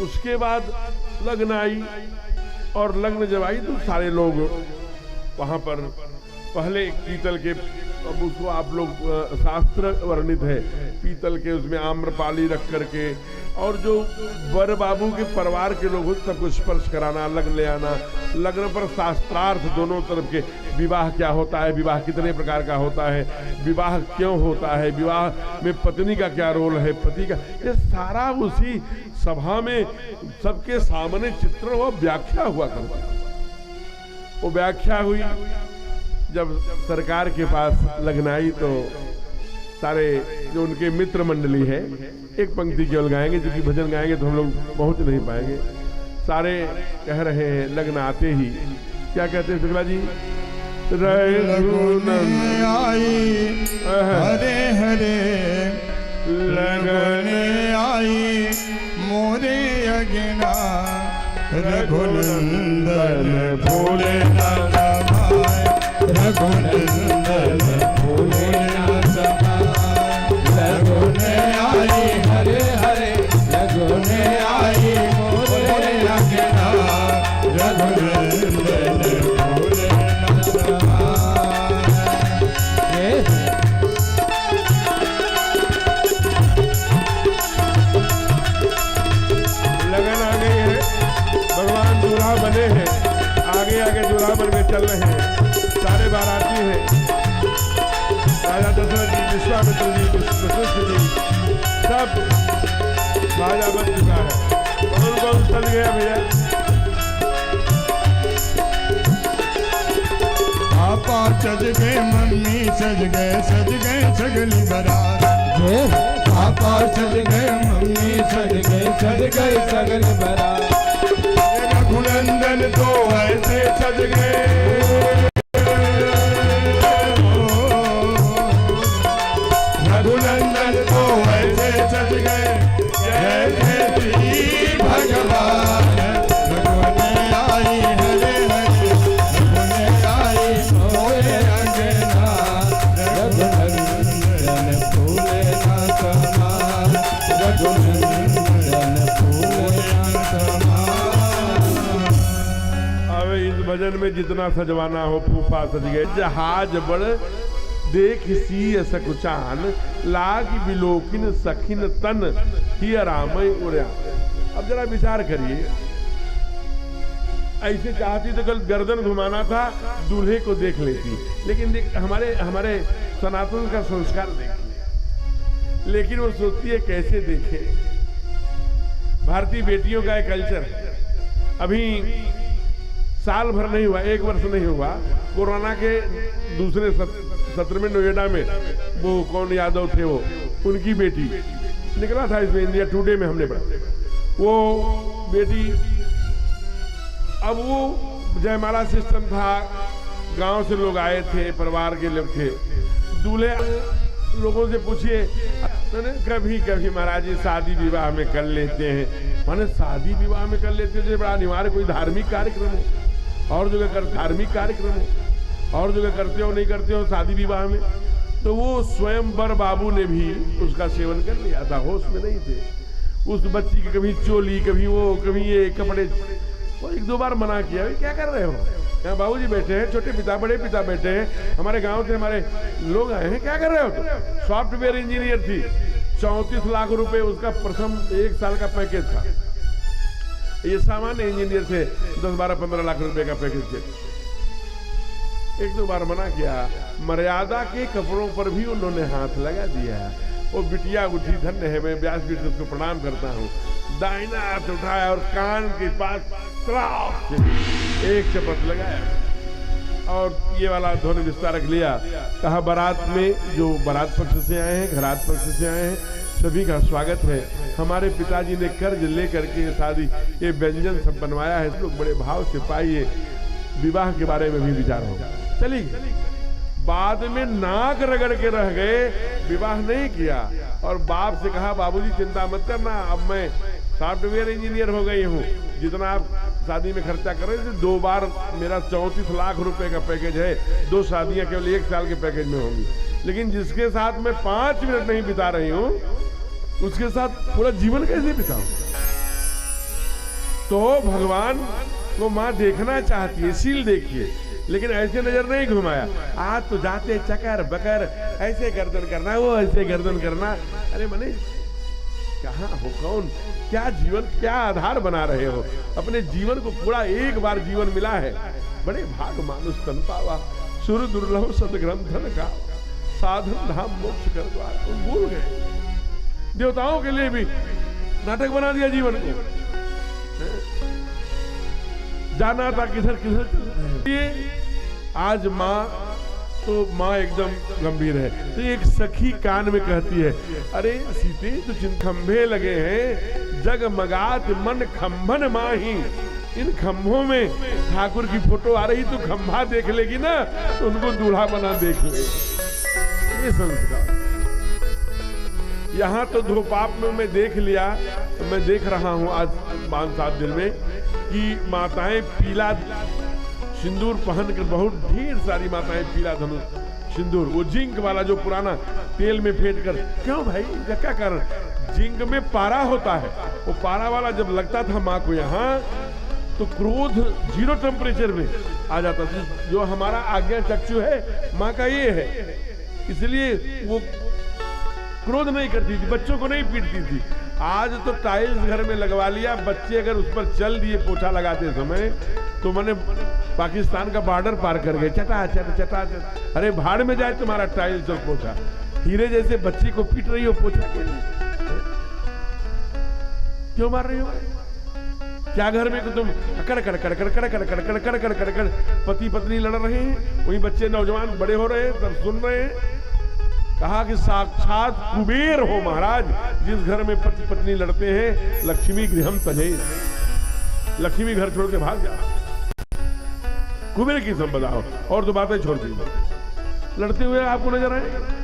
उसके बाद लग्न आई और लग्न जब आई तो सारे लोग वहां पर पहले पीतल के, अब उसको आप लोग शास्त्र वर्णित है, पीतल के उसमें आम्रपाली रख करके और जो वर बाबू के परिवार के लोग सबको स्पर्श कराना, लग्न ले आना। लग्न पर शास्त्रार्थ दोनों तरफ के, विवाह क्या होता है, विवाह कितने प्रकार का होता है, विवाह क्यों होता है, विवाह में पत्नी का क्या रोल है, पति का, ये सारा उसी सभा में सबके सामने चित्रण व व्याख्या हुआ करता। वो व्याख्या हुई, जब सरकार के पास लग्न आई तो सारे जो उनके मित्र मंडली है, एक पंक्ति केवल गाएंगे, क्योंकि भजन गाएंगे तो हम लोग पहुंच नहीं पाएंगे। सारे कह रहे हैं लग्न आते ही, क्या कहते हैं शुक्ला जी? लगन आई हरे हरे, लगन आई मोरे अगना, रघुनंदन भोले ना समाय, रघुनंदन भोले ना समाय। लगन आई हरे हरे, लगन आई मोरे अगना, रघुनंदन भोले ना समाय। लगन आ गई है, भगवान दूल्हा बने हैं, आगे आगे दूल्हा बन के चल रहे हैं। सारे बाराती हैं, राजा दशरथ जी, विश्वामित्र जी, वशिष्ठ जी, सब बाजा बज चुका है। कौन कौन चल गया भैया? सज गए मम्मी सज गए सगली बारात जय पापा सज गए मम्मी सज गए सगल बारात रघुनंदन तो ऐसे सज गए रघुनंदन तो ऐसे सज गए जैसे श्री भगवान रघुने आई हरे हरे रघुने आई सोए अंगना रघुनंदन फूले ना समान रघुनंदन फूले ना समान। अब इस भजन में जितना सजवाना हो फूफा सज गए। जहाज बड़ देख सी सकुचान लाग बिलोकिन सखिन तन ही रामय उड़या। अब जरा विचार करिए, ऐसे चाहती तो कल गर्दन घुमाना था, दूल्हे को देख लेती, लेकिन हमारे सनातन का संस्कार देखिए, लेकिन वो सोचती है कैसे देखे। भारतीय बेटियों का एक कल्चर है। अभी साल भर नहीं हुआ, 1 वर्ष नहीं हुआ, कोरोना के दूसरे सत्र में नोएडा में वो कौन यादव थे, वो उनकी बेटी निकला था इसमें इंडिया टुडे में हमने पढ़ा। वो बेटी, अब वो जयमाला सिस्टम था, गांव से लोग आए थे, परिवार के लोग थे। दूल्हे लोगों से पूछिए, कभी कभी महाराज जी शादी विवाह में कर लेते हैं। माने शादी विवाह में कर लेते हैं, बड़ा अनिवार्य कोई धार्मिक कार्यक्रम हो, और जगह कर धार्मिक कार्यक्रम हो, और जगह करते हो नहीं करते हो शादी विवाह में। तो वो स्वयंवर बाबू ने भी उसका सेवन कर लिया था, होश में नहीं थे। उस बच्ची की कभी चोली, कभी वो, कभी ये कपड़े, वो 1-2 बार मना किया, क्या कर रहे हो, यहाँ बाबूजी बैठे हैं, छोटे पिता बड़े पिता बैठे हैं, हमारे गांव से हमारे लोग आए हैं, क्या कर रहे हो तुम। सॉफ्टवेयर इंजीनियर थी, 34 लाख रुपए उसका प्रथम 1 साल का पैकेज था। ये सामान्य इंजीनियर थे, 10, 12, 15 लाख रुपए का पैकेज थे। 1-2 बार मना किया, मर्यादा के कपड़ों पर भी उन्होंने हाथ लगा दिया। वो बिटिया उठी, धन्य है, मैं व्यासपीठ से उसको प्रणाम करता हूँ। दाहिना हाथ उठाया और कान के पास त्रास से एक चपट लगाया और ये वाला ध्वनि विस्तारक लिया। कहा बारात में जो बारात पक्ष से आए हैं, घरात पक्ष से आए हैं, सभी का स्वागत है। हमारे पिताजी ने कर्ज लेकर के शादी ये व्यंजन सब बनवाया है, लोग बड़े भाव से पाइए। विवाह के बारे में भी विचार होगा। चलिए, बाद में नाक रगड़ के रह गए, विवाह नहीं किया और बाप से कहा बाबूजी चिंता मत करना, अब मैं सॉफ्टवेयर इंजीनियर हो गई हूँ, जितना आप शादी में खर्चा कर रहे थे 2 बार मेरा 34 लाख रुपए का पैकेज है, 2 शादियां केवल 1 साल के पैकेज में होंगी। लेकिन जिसके साथ मैं 5 मिनट नहीं बिता रही हूँ, उसके साथ पूरा जीवन कैसे बिताऊं। तो भगवान को माँ देखना चाहती है, सील देखिए, लेकिन ऐसे नजर नहीं घुमाया। आज तो जाते चकर बकर, ऐसे गर्दन करना, वो ऐसे गर्दन करना। अरे मने कहाँ हो, कौन, क्या जीवन, क्या आधार बना रहे हो। अपने जीवन को पूरा एक बार जीवन मिला है, बड़े भाग मानुष तन पावा, सुर दुर्लभ सदग्रंथन का साधन धाम मोक्ष कर द्वार। तुम भूल गए, देवताओं के लिए भी नाटक बना दिया जीवन को। जाना था किधर किधर। ये आज माँ तो माँ एकदम गंभीर है, तो एक सखी कान में कहती है, अरे सीते तो खंभे लगे हैं, जगमगात मन खंभन माही। इन खंभों में ठाकुर की फोटो आ रही, तो खंभा देख लेगी ना, तो उनको दूल्हा बना देख ले। ये संस्कार यहाँ तो धोपाप में मैं देख लिया, तो मैं देख रहा हूँ आज 5-7 दिन में कि माताएं पीला सिंदूर पहन कर, बहुत ढेर सारी माताएं पीला धनुष सिंदूर, वो जिंक वाला जो पुराना तेल में फेंट कर। क्यों भाई, क्या कारण, जिंक में पारा होता है, वो पारा वाला जब लगता था माँ को यहाँ, तो क्रोध 0 टेम्परेचर में आ जाता था। जो हमारा आज्ञा चक्षु है माँ का ये है, इसलिए वो क्रोध नहीं करती थी, बच्चों को नहीं पीटती थी। आज तो टाइल्स घर में लगवा लिया, बच्चे अगर उस पर चल दिए पोछा लगाते समय, तो मैंने पाकिस्तान का बॉर्डर पार कर गए, चटा चट चटा चट। अरे भाड़ में जाए तुम्हारा टाइल्स और पोछा। हीरे जैसे बच्ची को पीट रही हो पोछा के लिए, क्यों मार रही हो? क्या घर में तुम कड़ कड़ कड़ कड़ कड़ कड़ कड़ कड़ कड़ कड़ कड़ कड़ पति पत्नी लड़ रहे हैं, वही बच्चे नौजवान बड़े हो रहे हैं, सब सुन रहे हैं। कहा कि साक्षात कुबेर हो महाराज, जिस घर में पति पत्नी लड़ते हैं, लक्ष्मी गृहम तजे, लक्ष्मी घर छोड़ के भाग जा, कुबेर की संपदा हो। और तो बातें छोड़ दीजिए, लड़ते हुए आपको नजर आए,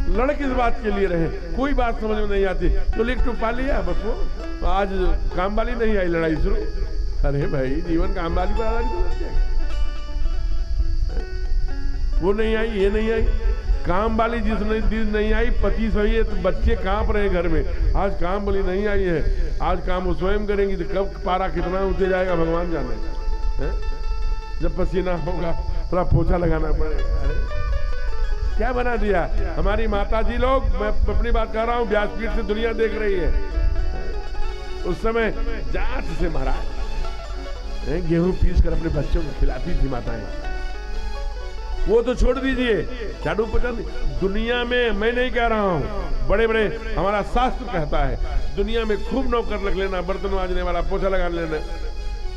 लड़ किस बात के लिए रहे, कोई बात समझ में नहीं आती। तो लिख तो पा लिया बस, वो आज काम वाली नहीं आई, लड़ाई शुरू। अरे भाई, जीवन काम वाली पर आधारित है, वो नहीं आई, ये नहीं आई, काम वाली जिस दिन नहीं आई, पति सही है तो बच्चे कांप रहे घर में, आज काम वाली नहीं आई है, आज काम वो स्वयं करेंगी, तो कब पारा कितना ऊंचे जाएगा भगवान जाने है? जब पसीना होगा थोड़ा पोछा लगाना पड़ेगा। अरे क्या बना दिया हमारी माता जी लोग, मैं अपनी बात कर रहा हूँ, व्यासपीठ से दुनिया देख रही है। उस समय जाट से महाराज गेहूं पीस कर अपने बच्चों को खिलाती थी माताएं, वो तो छोड़ दीजिए, झाड़ू पोछा दुनिया में, मैं नहीं कह रहा हूं, बड़े बड़े हमारा शास्त्र कहता है दुनिया में खूब नौकर रख लेना, बर्तन मांजने वाला, पोछा लगा लेना,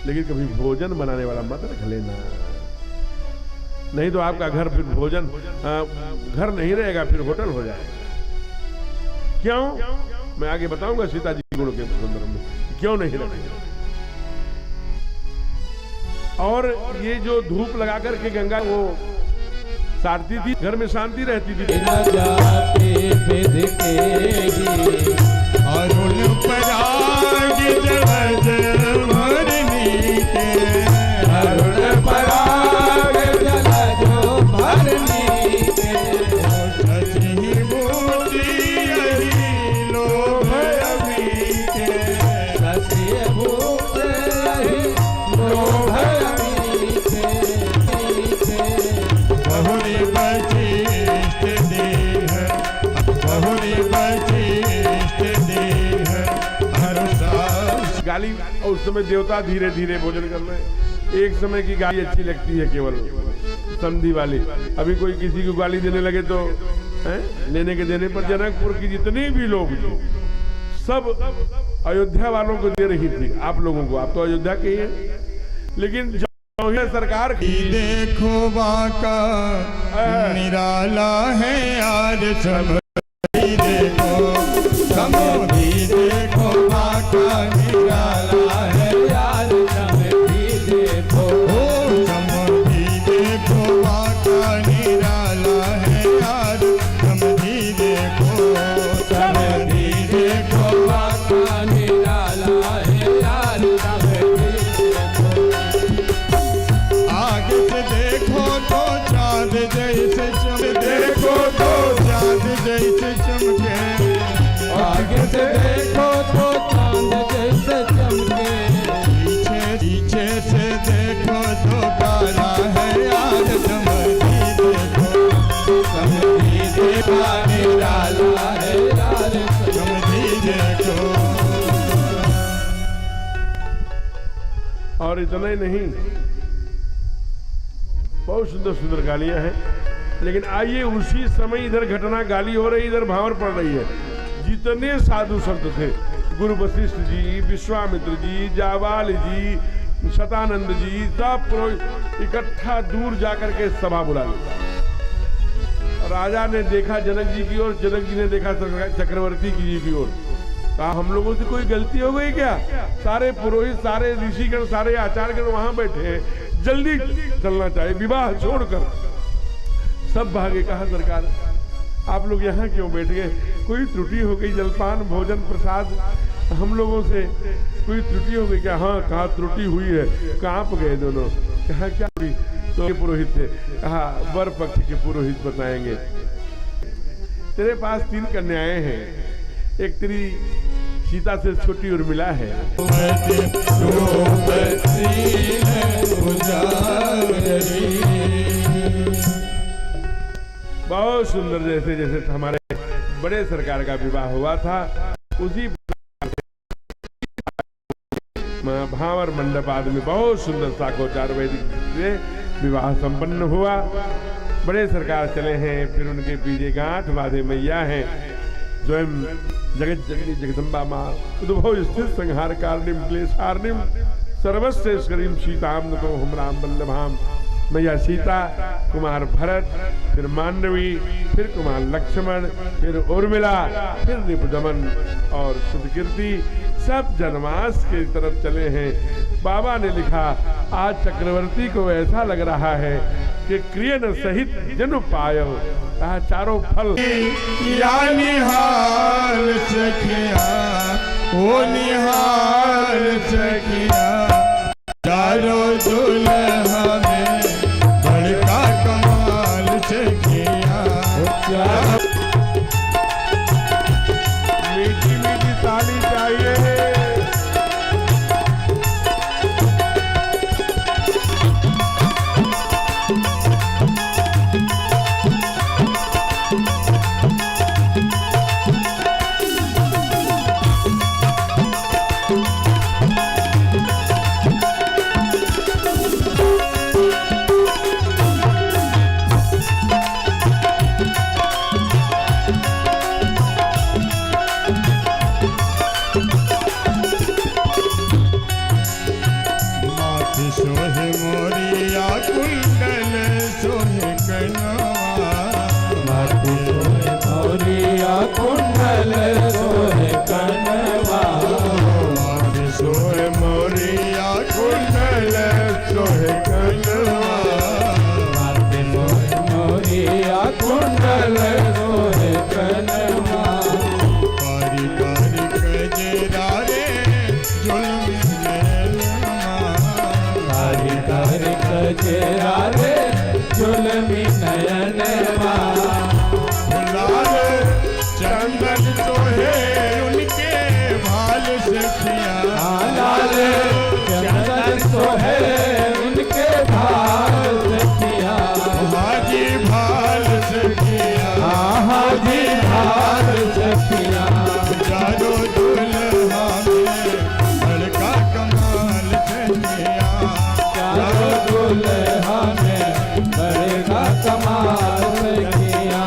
लेकिन कभी भोजन बनाने वाला मत रख लेना, नहीं तो आपका घर फिर भोजन घर नहीं रहेगा, फिर होटल हो जाएगा। क्यों? मैं आगे बताऊंगा सीता जी गुण के संदर्भ में क्यों नहीं रखेगा। और ये जो धूप लगा करके गंगा वो सारती थी, घर में शांति रहती थी। अरुण पराग जलज भरनी के, अरुण पराग जलज भरनी के, सची बूटी यही लोभ अमी के, सची बूटी यही लोभ अमी के, बहुरी बचिष्ट देह, बहुरी बचिष्ट देह, हर्षा। गाली, और उस समय देवता धीरे धीरे भोजन कर रहे हैं। एक समय की गाली अच्छी लगती है केवल समधी वाली, अभी कोई किसी को गाली देने लगे तो लेने के देने पर जनकपुर की जितने भी लोग थे सब अयोध्या वालों को दे रही थी, आप लोगों को, आप तो अयोध्या के ही हैं, लेकिन जो सरकार की देखो बाका निराला है आज समधी देखो, समधी देखो बाका निराला है यार समधी देखो, समधी देखो बाका निराला है यार समधी देखो, समधी देखो बाका निराला है यार समधी देखो, आगे से देखो तो चांद जैसे चमके, देखो तो चांद जैसे चमके, आगे से देखो तो चांद जैसे चमके, पीछे पीछे से देखो तो काला है आज समधी देखो, समधी देखो निराला है यार समधी देखो। और इतना ही नहीं, बहुत सुंदर सुंदर गालियां हैं, लेकिन आइए उसी समय इधर घटना गाली हो रही, इधर भावर पड़ रही है। जितने साधु संत थे, गुरु वशिष्ठ जी, विश्वामित्र जी, जावाल जी, शतानंद जी, सब पुरोहित इकट्ठा दूर जाकर के सभा बुला ली। राजा ने देखा जनक जी की ओर, जनक जी ने देखा चक्रवर्ती जी की ओर, कहा हम लोगों से कोई गलती हो गई क्या? सारे पुरोहित, सारे ऋषिगण, सारे आचार्यगण वहां बैठे हैं, जल्दी चलना चाहिए, विवाह छोड़कर। सब भागे। कहा सरकार आप लोग यहाँ क्यों बैठ गए? कोई त्रुटि हो गई? जलपान, भोजन, प्रसाद हम लोगों से कोई त्रुटि हो गई क्या? हाँ, कहा त्रुटि हुई है। कांप गए दोनों। कहा क्या त्रुटि? तो पुरोहित थे। कहा वर पक्ष के पुरोहित बताएंगे। तेरे पास 3 कन्याएं हैं, एक तेरी सीता से छोटी उर्मिला है, बहुत सुंदर, जैसे जैसे हमारे बड़े सरकार का विवाह हुआ था उसी भावर मंडप आदि में बहुत सुंदर साकोचार वैदिक से विवाह संपन्न हुआ। बड़े सरकार चले हैं, फिर उनके पीछे गांठ बांधे मैया हैं, स्वयं जगत जननी जगदम्बा माँ उद्भव स्थित संहार कारणिम क्लेशारणिम सर्वश्रेष्ठरीम सीताम नतो हम राम वल्लभाम। मैया सीता, कुमार भरत, फिर मांडवी, फिर कुमार लक्ष्मण, फिर उर्मिला, फिर निपुदमन और सुधकीर्ति सब जनवास की तरफ चले हैं। बाबा ने लिखा आज चक्रवर्ती को ऐसा लग रहा है कि क्रियन सहित जनु पायो, कहा चारों फल या निहाल सखिया, ओ निहाल सखिया, चारों दुल्हा में बड़का कमाल सखिया। मीठी मीठी ताली चाहिए। सोहे मोरिया कुंडल सोहे कनवा, माथे सोहे मोरिया कुंडल सोहे कनवा, माथे सोहे मोरिया कुंडल सोहे कनवा, माथे सोहे मोरिया कुंडल सोहे कनवा। पारी पारी कजरा रे जुल्मी कजरा रे जुल्मी नयनवा, लाल चंदन सोहे उनके भाल सखिया, लाल चंदन सोहे उनके भाल सखिया, हाजी भाल सखिया, हाजी भाल सखिया। चारों दुल्हा में बड़का कमाल सखिया, चारों दुल्हा में बड़का कमाल सखिया,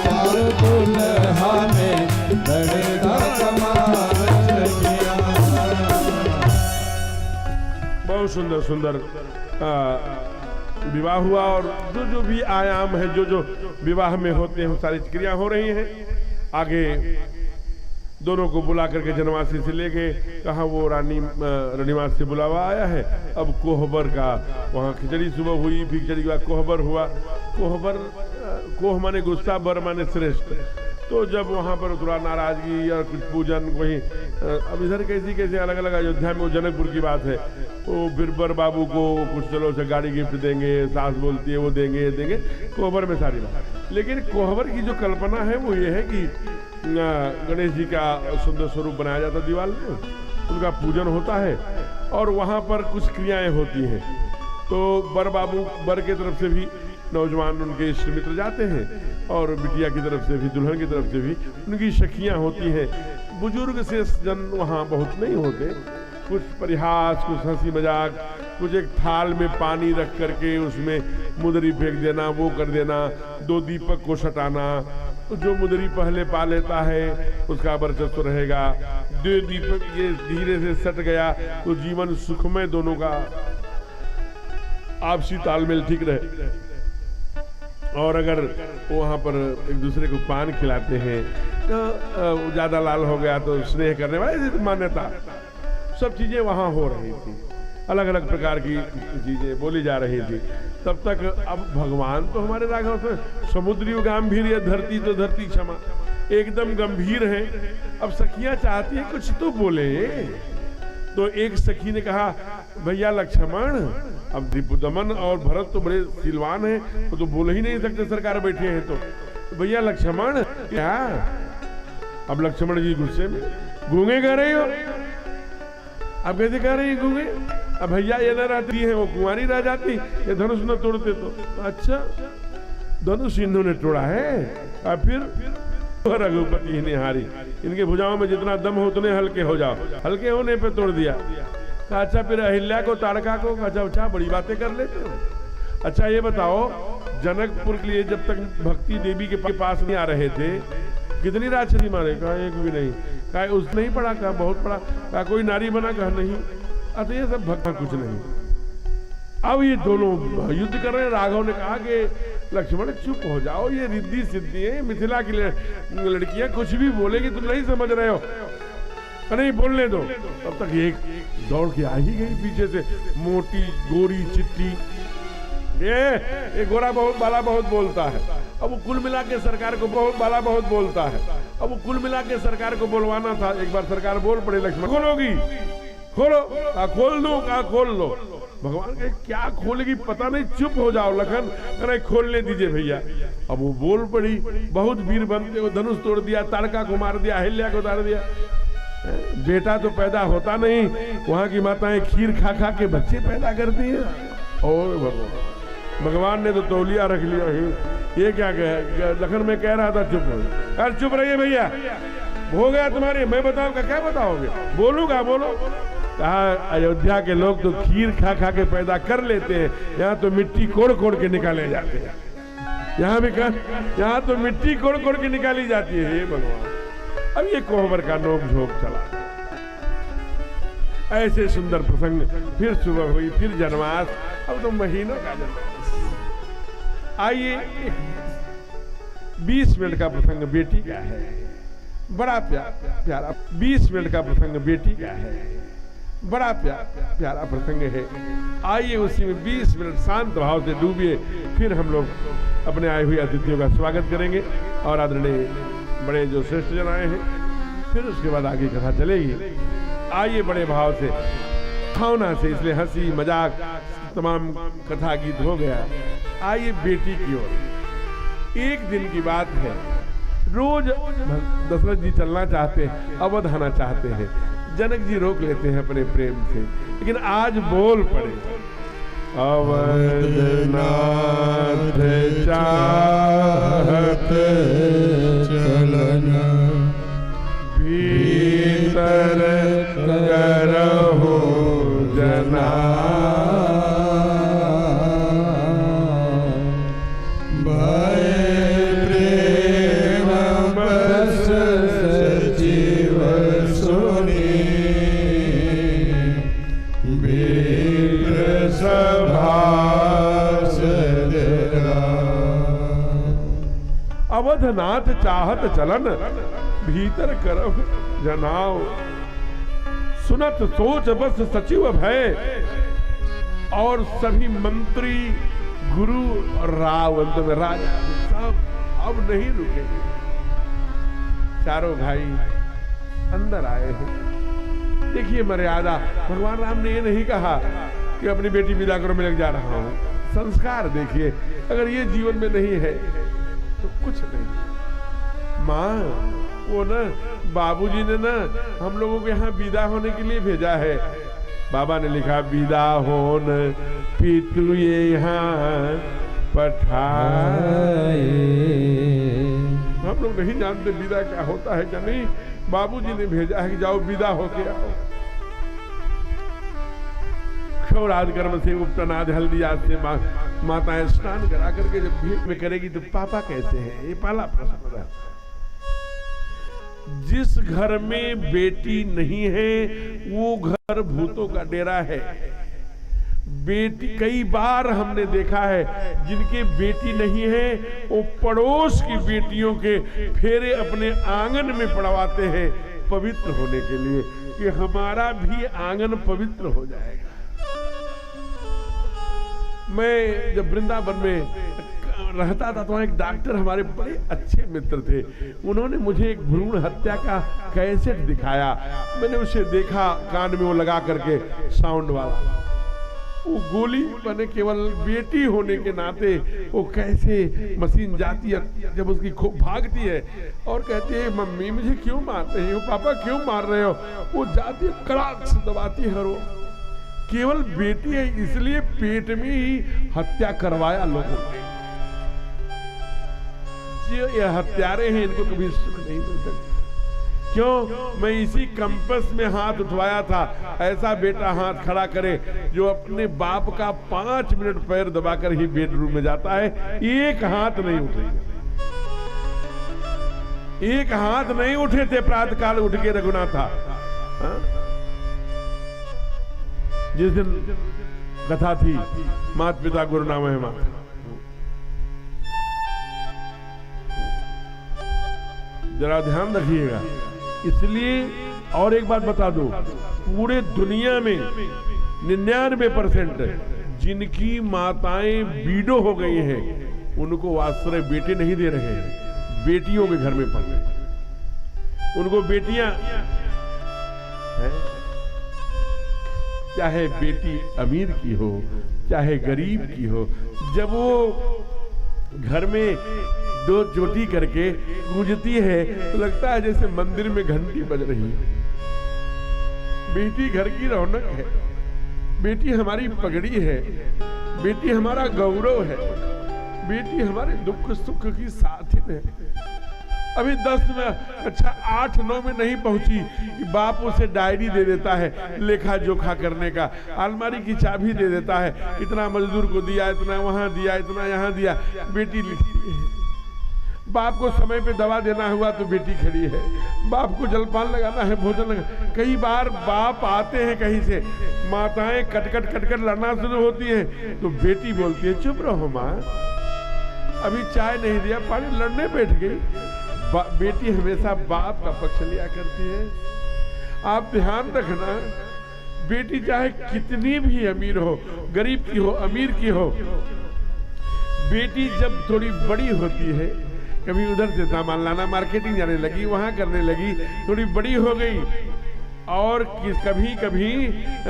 चारों दुल्हा में बड़का कमाल सखिया। बहुत सुंदर सुंदर विवाह हुआ और जो जो भी आयाम है, जो जो विवाह में होते हैं वो सारी क्रिया हो रही हैं। आगे दोनों को बुला करके जनवासी से ले गए, कहा वो रानीवास से बुलावा आया है। अब कोहबर का वहाँ खिचड़ी सुबह हुई, फिर खिचड़ी के बाद कोहबर हुआ। कोहबर कोह माने गुस्सा, बर माने श्रेष्ठ। तो जब वहाँ पर थोड़ा नाराजगी और कुछ पूजन वही अब इधर कैसे अलग अलग अयोध्या में वो जनकपुर की बात है, वो फिर बर बाबू को कुछ चलो से गाड़ी गिफ्ट देंगे, सास बोलती है वो देंगे देंगे, कोहबर में सारी बात। लेकिन कोहबर की जो कल्पना है वो ये है कि गणेश जी का सुंदर स्वरूप बनाया जाता है दीवार में, उनका पूजन होता है और वहाँ पर कुछ क्रियाएं होती हैं। तो बर बाबू बर की तरफ से भी नौजवान उनके इष्ट मित्र जाते हैं और बिटिया की तरफ से भी, दुल्हन की तरफ से भी उनकी सखियाँ होती हैं। बुजुर्ग से जन वहाँ बहुत नहीं होते, कुछ परिहास, कुछ हंसी मजाक, कुछ एक थाल में पानी रख करके उसमें मुदरी फेंक देना, वो कर देना, 2 दीपक को सटाना, तो जो मुदरी पहले पा लेता है उसका वर्चस्व रहेगा। 2 दीपक ये धीरे से सट गया तो जीवन सुखमय, दोनों का आपसी तालमेल ठीक रहे। और अगर वहाँ पर एक दूसरे को पान खिलाते हैं तो ज़्यादा लाल हो गया तो स्नेह करने वाले मान्यता, सब चीज़ें वहाँ हो रही थी, अलग अलग प्रकार की चीज़ें बोली जा रही थी। तब तक अब भगवान तो हमारे राघव से समुद्री गांभीर्य, धरती तो धरती क्षमा, एकदम गंभीर है। अब सखियाँ चाहती है कुछ तो बोले। तो एक सखी ने कहा भैया लक्ष्मण, अब दीपुदमन और भरत तो बड़े सिलवान हैं, वो तो बोल ही नहीं सकते, सरकार बैठे हैं। तो भैया लक्ष्मण क्या? अब लक्ष्मण जी गुस्से में, गूंगे कह रही हो? अब कैसे कह रही गूंगे? अब भैया ये न रहती है, वो कुंवारी रह जाती, ये धनुष न तोड़ते तो। अच्छा, धनुष सिंधु ने तोड़ा है। अब फिर रघुपति ने हारी, इनके भुजाओं में जितना दम हो उतने हल्के हो जाओ, हल्के होने पे तोड़ दिया। अच्छा, फिर अहिल्या को, ताड़का को, अच्छा बड़ी बातें कर लेते हो। अच्छा ये बताओ, जनकपुर के लिए जब तक भक्ति देवी के पास नहीं आ रहे थे कितनी राक्षसी मारे? कहा एक भी नहीं। कहा उसने नहीं पढ़ा? कहा बहुत पढ़ा। कहा कोई नारी बना? कहा नहीं। अतः ये सब भक्ता कुछ नहीं। अब ये दोनों युद्ध कर रहे हैं। राघव ने कहा कि लक्ष्मण चुप हो जाओ, ये रिद्धि सिद्धि है, मिथिला की लड़कियां कुछ भी बोलेगी, तुम नहीं समझ रहे हो, नहीं बोलने दो। तब तक एक दौड़ के आ ही गई पीछे से, मोटी गोरी चिट्टी। ये गोरा बहुत बाला बहुत बोलता है। अब वो कुल मिला के सरकार को बहुत बाला बहुत बोलता है। अब वो कुल मिला के सरकार को बोलवाना था। एक बार सरकार बोल पड़े, लक्ष्मण खोलोगी? खोलो। कहा खोल दो। कहा खोल लो। भगवान कहे क्या खोलेगी पता नहीं, चुप हो जाओ लखन। अरे खोलने दीजिए भैया। अब वो बोल पड़ी, बहुत वीर बनते वो धनुष तोड़ दिया, ताड़का को मार दिया, अहिल्या को उतार दिया। बेटा तो पैदा होता नहीं, वहां की माताएं खीर खा खा के बच्चे पैदा करती हैं। और भगवान ने तो तौलिया रख लिया। ये क्या कहे? लखन में कह रहा था चुप हो। यार चुप रहिए भैया, हो गया तुम्हारे, मैं बताऊंगा। क्या बताओगे? बोलूंगा, बोलो। कहा अयोध्या के लोग तो खीर खा खा के पैदा कर लेते हैं, यहाँ तो मिट्टी कोड़ कोड़ के निकाले जाते हैं। यहाँ भी यहाँ तो मिट्टी कोड़ कोड़ के निकाली जाती है। हे भगवान, अब ये कोहबर का नोक झोंक चला। ऐसे सुंदर प्रसंग। फिर सुबह हुई, फिर जनवास। अब तो महीनों का जनवास। आइए 20 मिनट का प्रसंग बेटी का है, बड़ा प्यारा 20 मिनट का प्रसंग बेटी का है, बड़ा प्यारा प्रसंग है। आइए उसी में 20 मिनट शांत भाव से डूबिए। फिर हम लोग अपने आए हुए अतिथियों का स्वागत करेंगे और आदरणीय बड़े जो श्रेष्ठ जन आए हैं, फिर उसके बाद आगे कथा चलेगी। आइए बड़े भाव से, भावना से, इसलिए हंसी मजाक तमाम कथा गीत हो गया। आइए बेटी की ओर। एक दिन की बात है, रोज दशरथ जी चलना चाहते हैं, अवध आना चाहते हैं। जनक जी रोक लेते हैं अपने प्रेम से, लेकिन आज बोल पड़े, अवध नाथ चाहत चलना भीतर करहु जना, अवधनाथ चाहत चलन भीतर करव जनाओ, सुनत सोच बस सचिव भय, और सभी मंत्री गुरु और रावण में राजा सब अब नहीं रुकेंगे। चारों भाई अंदर आए हैं। देखिए मर्यादा, भगवान राम ने ये नहीं कहा कि अपनी बेटी विदा करो मैं लग जा रहा हूं। संस्कार देखिए, अगर ये जीवन में नहीं है तो कुछ नहीं। माँ वो ना बाबूजी ने ना हम लोगों को यहाँ विदा होने के लिए भेजा है। बाबा ने लिखा विदा होन पितु ये यहाँ पठाए। हम लोग नहीं जानते विदा क्या होता है क्या नहीं। बाबूजी ने भेजा है कि जाओ विदा होके आओ। क्षौराद कर्म से उपटनाद हल्दी आज से माताएं स्नान करा करके जब भीख में करेगी तो पापा कैसे हैं, ये पहला प्रश्न है। जिस घर में बेटी नहीं है वो घर भूतों का डेरा है। बेटी, कई बार हमने देखा है जिनके बेटी नहीं है वो पड़ोस की बेटियों के फेरे अपने आंगन में पड़वाते हैं पवित्र होने के लिए कि हमारा भी आंगन पवित्र हो जाएगा। मैं जब वृंदावन में रहता था तो वहाँ एक डॉक्टर हमारे बड़े अच्छे मित्र थे। उन्होंने मुझे एक भ्रूण हत्या का कैसेट दिखाया। मैंने उसे देखा, कान में वो लगा करके साउंड वाला। वो गोली मैंने केवल बेटी होने के नाते वो कैसे मशीन जाती है जब उसकी खूब भागती है और कहती है मम्मी मुझे क्यों मार रही हो, पापा क्यों मार रहे हो, वो जाती है कड़ाक से दबाती है। वो केवल बेटी है इसलिए पेट में ही हत्या करवाया लोगों ने। ये हत्यारे हैं, इनको कभी सुख नहीं मिल सकता। क्यों? मैं इसी कंपस में हाथ उठवाया था। ऐसा बेटा हाथ खड़ा करे जो अपने बाप का 5 मिनट पैर दबाकर ही बेडरूम में जाता है, एक हाथ नहीं उठेगा। एक हाथ नहीं उठे थे प्रातः काल उठ के रघुनाथा। जिस दिन कथा थी मात पिता गुरु नाम है माँ, जरा ध्यान रखिएगा। इसलिए और एक बात बता दो, पूरे दुनिया में 99% जिनकी माताएं बीडो हो गई हैं उनको आश्रय बेटे नहीं दे रहे हैं, बेटियों के घर में पढ़ रहे उनको बेटियां हैं। चाहे बेटी अमीर की हो चाहे गरीब की हो, जब वो घर में दो चोटी करके गूंजती है तो लगता है जैसे मंदिर में घंटी बज रही है। बेटी घर की रौनक है, बेटी हमारी पगड़ी है, बेटी हमारा गौरव है, बेटी हमारे दुख सुख की साथी है। अभी 10 में अच्छा 8-9 में नहीं पहुंची कि बाप उसे डायरी दे देता है लेखा जोखा करने का, अलमारी की चाबी दे देता है, इतना मजदूर को दिया, इतना वहां दिया, इतना यहाँ दिया, बेटी लिखती है। बाप को समय पे दवा देना हुआ तो बेटी खड़ी है, बाप को जलपान लगाना है, भोजन लगा। कई बार बाप आते हैं कहीं से, माताएं कट लड़ना शुरू होती हैं तो बेटी बोलती है चुप रहो माँ, अभी चाय नहीं दिया, पानी, लड़ने बैठ गई। बेटी हमेशा बाप का पक्ष लिया करती है। आप ध्यान रखना, बेटी चाहे कितनी भी अमीर हो, गरीब की हो, अमीर की हो, बेटी जब थोड़ी बड़ी होती है, कभी उधर से सामान लाना, मार्केटिंग जाने लगी, वहां करने लगी, थोड़ी बड़ी हो गई और कभी कभी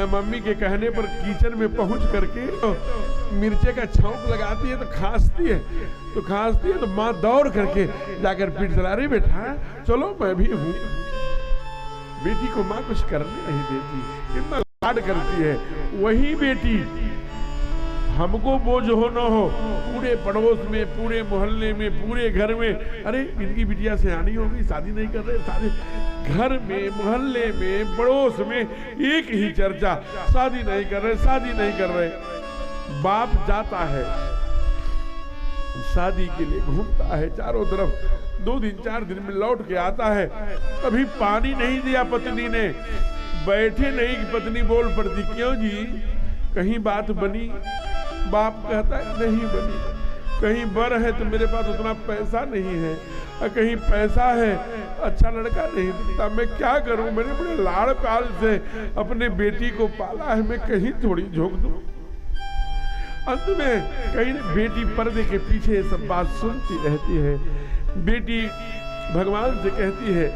मम्मी के कहने पर किचन में पहुंच करके तो मिर्चे का छौंक लगाती है तो खांसती है तो माँ दौड़ करके जाकर पीठ चला रही, बेटा चलो मैं भी हूँ। बेटी को माँ कुछ करने नहीं देती, इतना लाड करती है। वही बेटी हमको बोझ हो न हो, पूरे पड़ोस में, पूरे मोहल्ले में, पूरे घर में, अरे इनकी बिटिया सयानी हो गई, शादी नहीं कर रहे, शादी, घर में, मोहल्ले में, पड़ोस में एक ही चर्चा, शादी नहीं कर रहे, शादी नहीं कर रहे। बाप जाता है शादी के लिए, घूमता है चारों तरफ, 2 दिन 4 दिन में लौट के आता है, कभी पानी नहीं दिया पत्नी ने, बैठे नहीं कि पत्नी बोल पड़ती क्यों जी, कहीं बात बनी? बाप कहता है नहीं बनी, कहीं बर है तो मेरे पास उतना पैसा नहीं है, और कहीं पैसा है अच्छा लड़का नहीं मिलता, मैं क्या करूं, मैंने बड़े लाड़ प्यार से अपने बेटी को पाला है, मैं कहीं थोड़ी झोंक दूं। अंत में कहीं बेटी पर्दे के पीछे सब बात सुनती रहती है। बेटी भगवान से कहती है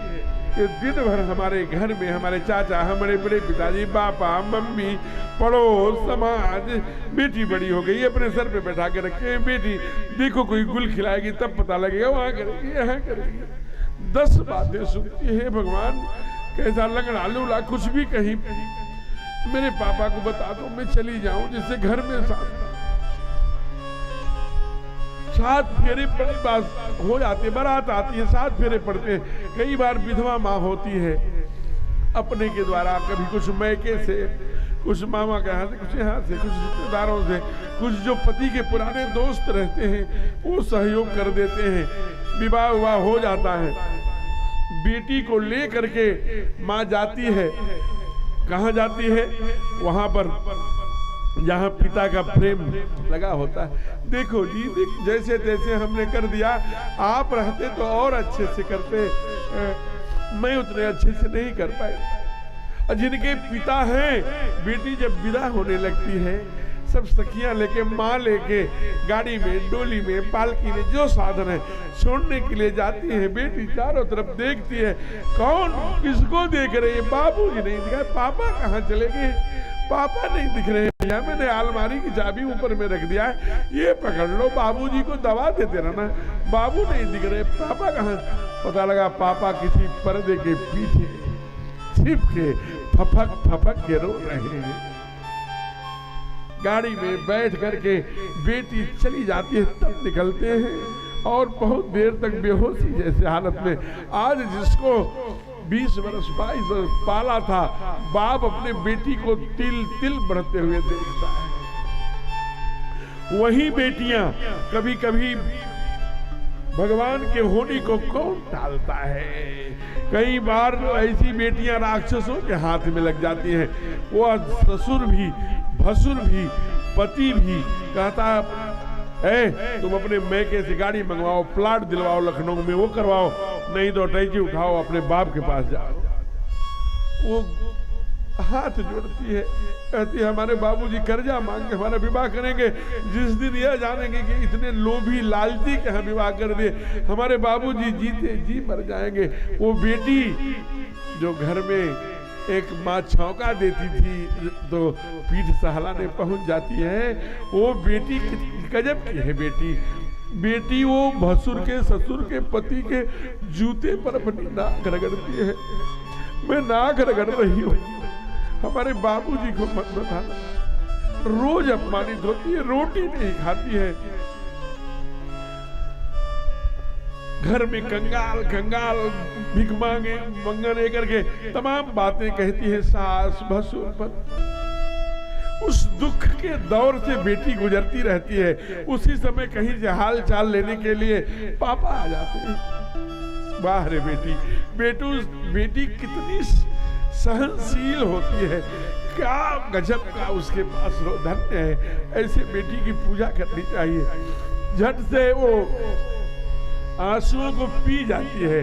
कि दिन भर हमारे घर में हमारे चाचा, हमारे बड़े पिताजी, पापा, मम्मी, पड़ोस, समाज, बेटी बड़ी हो गई, अपने सर पे बैठा के रखे, बेटी देखो कोई गुल खिलाएगी तब पता लगेगा, वहां करेगी, यहाँ करेगी, 10 बातें सुनती है। भगवान कैसा लंगड़ा लूला कुछ भी कहीं मेरे पापा को बता दो, मैं चली जाऊं, जिससे घर में 7 फेरे बड़ी बात हो जाती है, बारात आती है, 7 फेरे पड़ते हैं। कई बार विधवा माँ होती है, अपने के द्वारा, कभी कुछ मैके से, कुछ मामा के यहाँ से, कुछ यहाँ से, कुछ रिश्तेदारों से, कुछ जो पति के पुराने दोस्त रहते हैं वो सहयोग कर देते हैं, विवाह हो जाता है। बेटी को ले करके माँ जाती है, कहाँ जाती है? वहां पर जहाँ पिता का प्रेम लगा होता है। देखो जी, जैसे तैसे हमने कर दिया, आप रहते तो और अच्छे से करते, मैं उतने अच्छे से नहीं कर पाई। जिनके पिता हैं, बेटी जब विदा होने लगती है, सब सखियां लेके, माँ लेके गाड़ी में, डोली में, पालकी में, जो साधन है छोड़ने के लिए जाती है। बेटी चारों तरफ देखती है, कौन किसको देख रही है? बाबूजी नहीं दिखाए, पापा कहाँ चले गए? पापा नहीं दिख रहे हैं, मैंने अलमारी की चाबी ऊपर में रख दिया है, ये पकड़ लो, बाबूजी को दवा देते रहना, बाबू नहीं दिख रहे, पापा कहाँ? पता लगा पापा किसी पर्दे के पीछे छिप के फपक फपक के रो रहे हैं। गाड़ी में बैठ करके बेटी चली जाती है, तब निकलते हैं और बहुत देर तक बेहोशी जैसे हालत में। आज जिसको 20 वर्ष 22 वर्ष पाला था, बाप अपने बेटी को तिल तिल बढ़ते हुए देखता है। वही बेटियां कभी कभी भगवान के होने को कौन टालता है। कई बार ऐसी बेटियां राक्षसों के हाथ में लग जाती हैं। वो ससुर भी, भसुर भी, पति भी कहता है तुम अपने मैके से गाड़ी मंगवाओ, प्लाट दिलवाओ लखनऊ में, वो करवाओ, नहीं तो अटैची उठाओ अपने बाप के पास जाओ। वो हाथ जोड़ती है, कहती है हमारे बाबूजी कर्जा मांग के हमारा विवाह करेंगे। जिस दिन यह जानेंगे कि इतने लोभी लालची के हम विवाह कर दे, हमारे बाबूजी जीते जी मर जाएंगे। वो बेटी जो घर में एक माँ छौंका देती थी तो पीठ सहलाने पहुंच जाती है, वो बेटी गजब की है। बेटी वो भसुर के, ससुर के, पति के जूते पर अपनी नाक रगड़ती है। मैं नाक रगड़ रही हूँ, हमारे बाबूजी को मत बताना। रोज अपमानित होती है, रोटी नहीं खाती है, घर में कंगाल कंगाल भिख मांगे मंगने करके तमाम बातें कहती है सास भसुर पर। उस दुख के दौर से बेटी गुजरती रहती है। उसी समय कहीं से हाल चाल लेने के लिए पापा आ जाते हैं। वाह रे बेटी कितनी सहनशील होती है, क्या गजब का उसके पास धन्य है। ऐसे बेटी की पूजा करनी चाहिए। झट से वो आंसुओं को पी जाती है।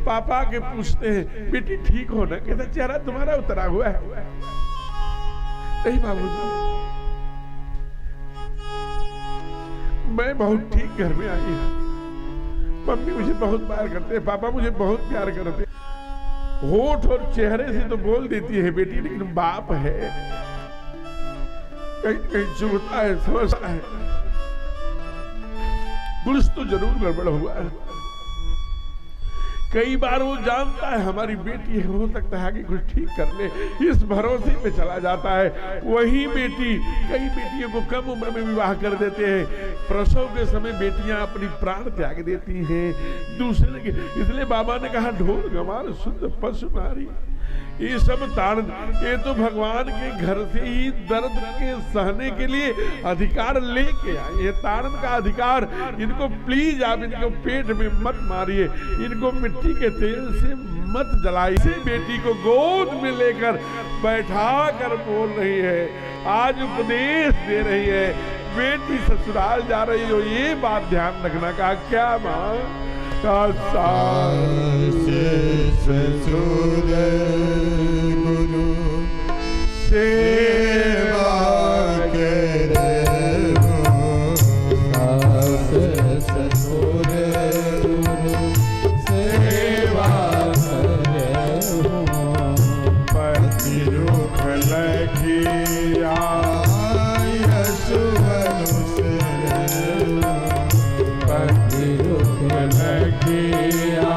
पापा के पूछते हैं बेटी ठीक हो ना? कहता चेहरा तुम्हारा उतरा हुआ है। नहीं बाबूजी, मैं बहुत ठीक घर में आई हूँ। मम्मी मुझे बहुत प्यार करते हैं, पापा मुझे बहुत प्यार करते हैं। होठ और चेहरे से तो बोल देती है बेटी, लेकिन बाप है कहीं कहीं चुभता है, समझता है कुछ तो जरूर गड़बड़ हुआ है। कई बार वो जानता है हमारी बेटी है, हो सकता है कि कुछ ठीक कर ले, इस भरोसे पे चला जाता है। वही बेटी, कई बेटियों को कम उम्र में विवाह कर देते हैं। प्रसव के समय बेटियां अपनी प्राण त्याग देती हैं दूसरे के। इसलिए बाबा ने कहा ढोल गमार शुद्ध पशु नारी। ये सब तारण, ये तो भगवान के घर से ही दर्द के सहने के लिए अधिकार लेके आए। ये तारण का अधिकार, इनको प्लीज आप इनको पेट में मत मारिए, इनको मिट्टी के तेल से मत जलाइए। इसी बेटी को गोद में लेकर बैठा कर बोल रही है, आज उपदेश दे रही है। बेटी ससुराल जा रही हो, ये बात ध्यान रखना। कहा क्या माँ का ससुर गुरु सेवा करे हो, सास ससुर गुरु सेवा करे हो। पति रुख लखिया पति रुख लखिया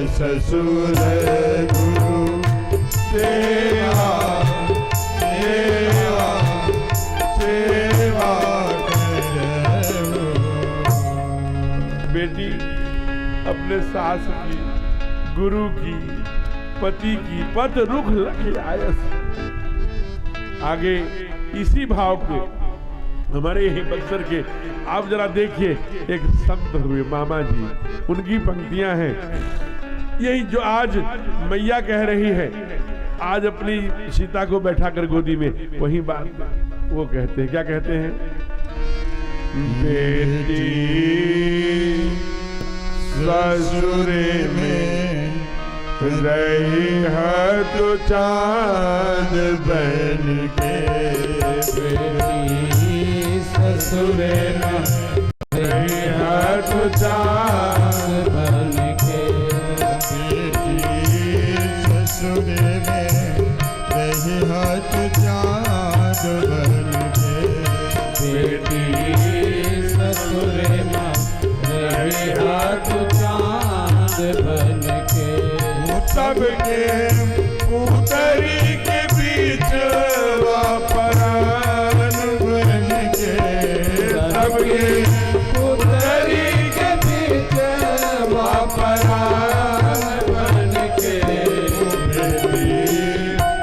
ससुर गुरु सेवा सेवा सेवा करे हो। बेटी अपने सास की, गुरु की, पति की पद रुख लखी आयस। आगे इसी भाव पे हमारे यही बक्सर के आप जरा देखिए, एक संत हुए मामा जी, उनकी पंक्तियां हैं यही जो आज मैया कह रही है। आज अपनी सीता को बैठा कर गोदी में, वही बात वो कहते हैं। क्या कहते हैं? बेटी ससुरे में रही है तो चांद बन के, बेटी ससुरे में रही है तो चांद बन के, बेटी बेटी ससुरे माँ रही हाथ चांद बन के। सबके पुतरी के बीच परान बन के। सबके पुतरी के बीच परान बन के। बेटी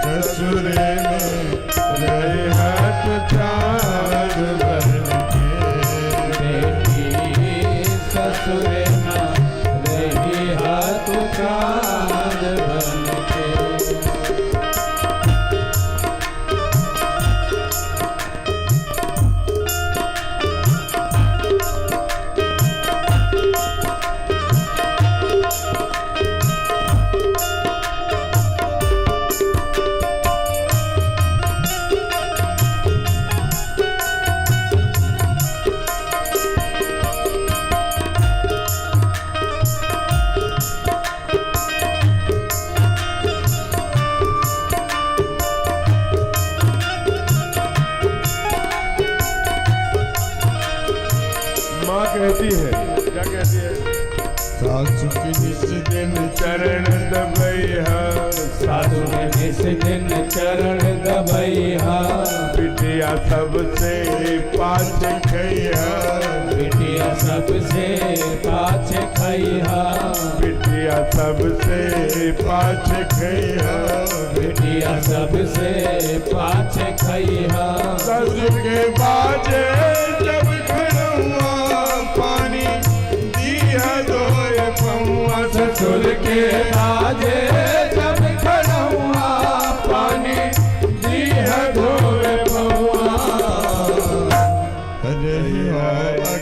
ससुरे में रहे हाथ चांद बन के। बेटी ससुरे माँ रही हाथ चांद बन के। माँ कहती है, क्या कहती है? सासु के निस दिन चरण दबैहा। सासु के निस दिन चरण दबैहा। बिटिया सबसे पाँच खैहा। बिटिया सबसे पाछ खैहा। बिटिया सबसे पाँच खैहा। बिटिया सबसे पाछ खैहा। ससुर के बाजे जब घरवा पानी दिया दोए पहुआ। ससुर के बाजे जब खड़ुआ पानी दिया धोए पहुआ। रहिया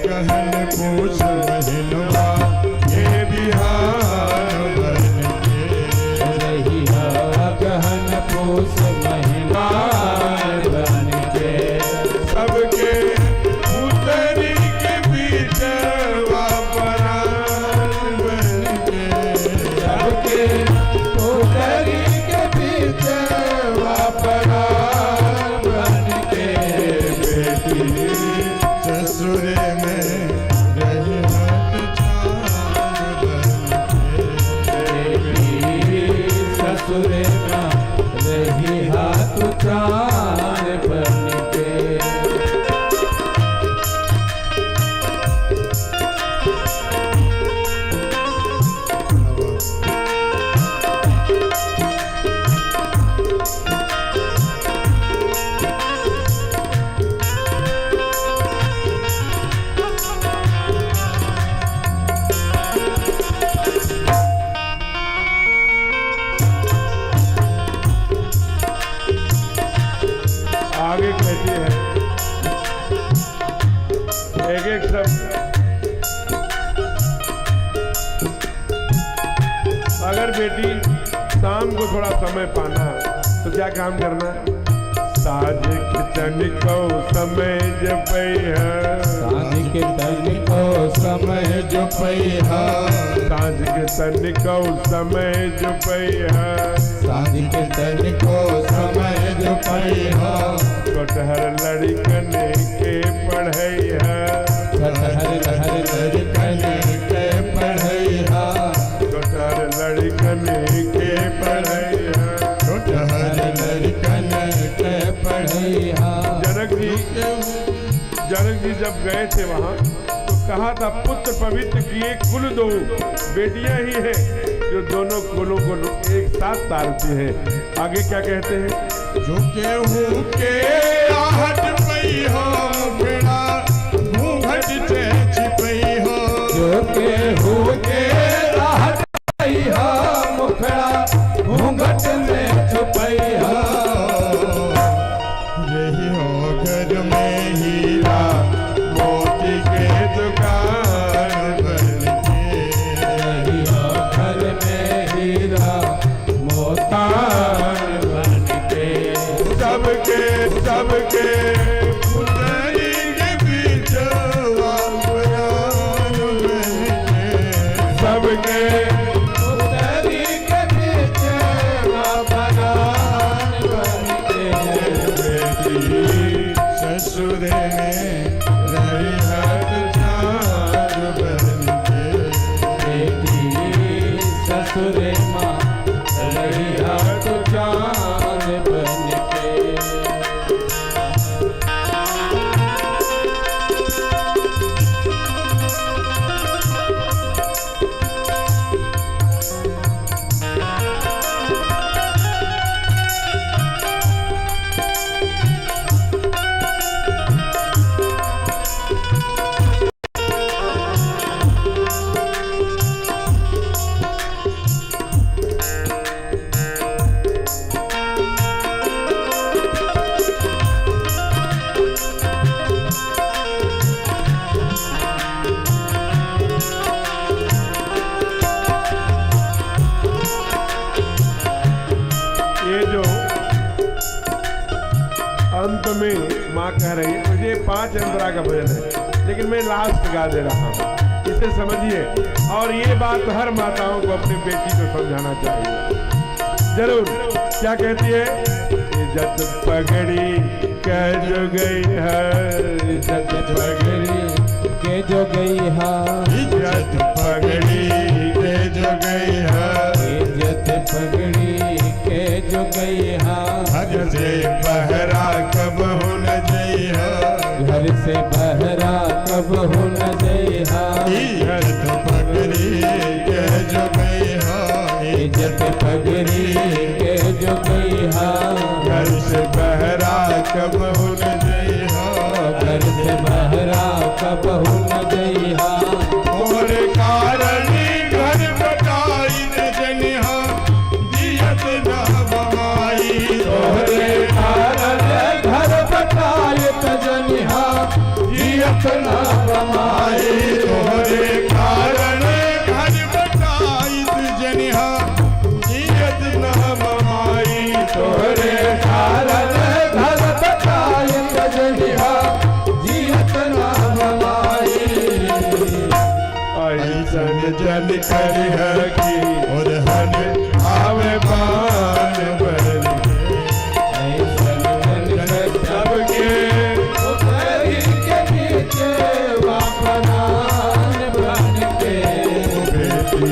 गहन पूछ महिनवा ये बिहार बन के। रहिया गहन पूछ महिमा बन के। सबके पुतरी के बीच परान बन के। सबके पुतरी के बीच परान बन के। बेटी ससुरे में रही हाथ चांद बन के। बेटी ससुरे माँ रही हाथ चांद बन के। आगे कहती है, एक एक शब्द। अगर बेटी शाम को थोड़ा समय पाना तो क्या काम करना है? साज किचन को समय जपैहा। साँझ के तन को समय जो पैहा। साँझ के तन को समय जपैहा। साँझ के तन को समय जो पैहा। कटहर लड़कन के पढ़ैहा। कटहर लहर लड़कन के पढ़ैहा। कटहर लड़कन के पढ़ैहा। कटहर लड़कन के पढ़ैहा। जनक जी जब गए थे वहाँ तो कहा था, पुत्र पवित्र किए कुल दो। बेटियां ही हैं जो दोनों कुलों को एक साथ तारती हैं। आगे क्या कहते हैं? जो केहू के आहट पई हो मुखड़ा घूंघट से छिपई हो। जो केहू के आहट पैहा मुखड़ा घूंघट में छुपैहा। यही हो घर में हीरा मोती के दुकान बन के। यही हो घर में हीरा मोतान बन के। सबके पुतरी के बीच परान बन के। सबके पुतरी के बीच परान बन के। बेटी ससुरे में रही हाथ चांद बन के। बेटी ससुरे माँ रही हाथ चांद बन के। अंत में माँ कह रही है मुझे 5 अंतरा का भजन है, लेकिन मैं लास्ट गा दे रहा हूँ, इसे समझिए। और ये बात हर माताओं को अपनी बेटी को समझाना चाहिए जरूर। क्या कहती है? इज्जत पगड़ी के जो गई है, इज्जत पगड़ी के जो गई है, इज्जत पगड़ी के जो गई है, इज्जत पगड़ी के जो गई है। घर से बहरा कब हो न जई है, घर से बहरा कब हो न जई है। इज्जत पगड़ी के जो गई है, इज्जत पगड़ी के जो गई है। घर से बहरा कब हो न जई है, घर से बहरा कब हो न जई है। और कारण घर बटाई न जनिहा, जियत न बमाई। तोहरे कारण घर बटाई त जनिहा, जियत न बमाई। तोहरे कारण घर बटाई न जनिहा, जियत न बमाई। तोहरे कारण घर बटाई त जनिहा, जियत न बमाई। ऐसन जन कर की और हन आवे बान बन के। ऐसन जन सबके उतरी के नीचे वापरान बन के। बेटी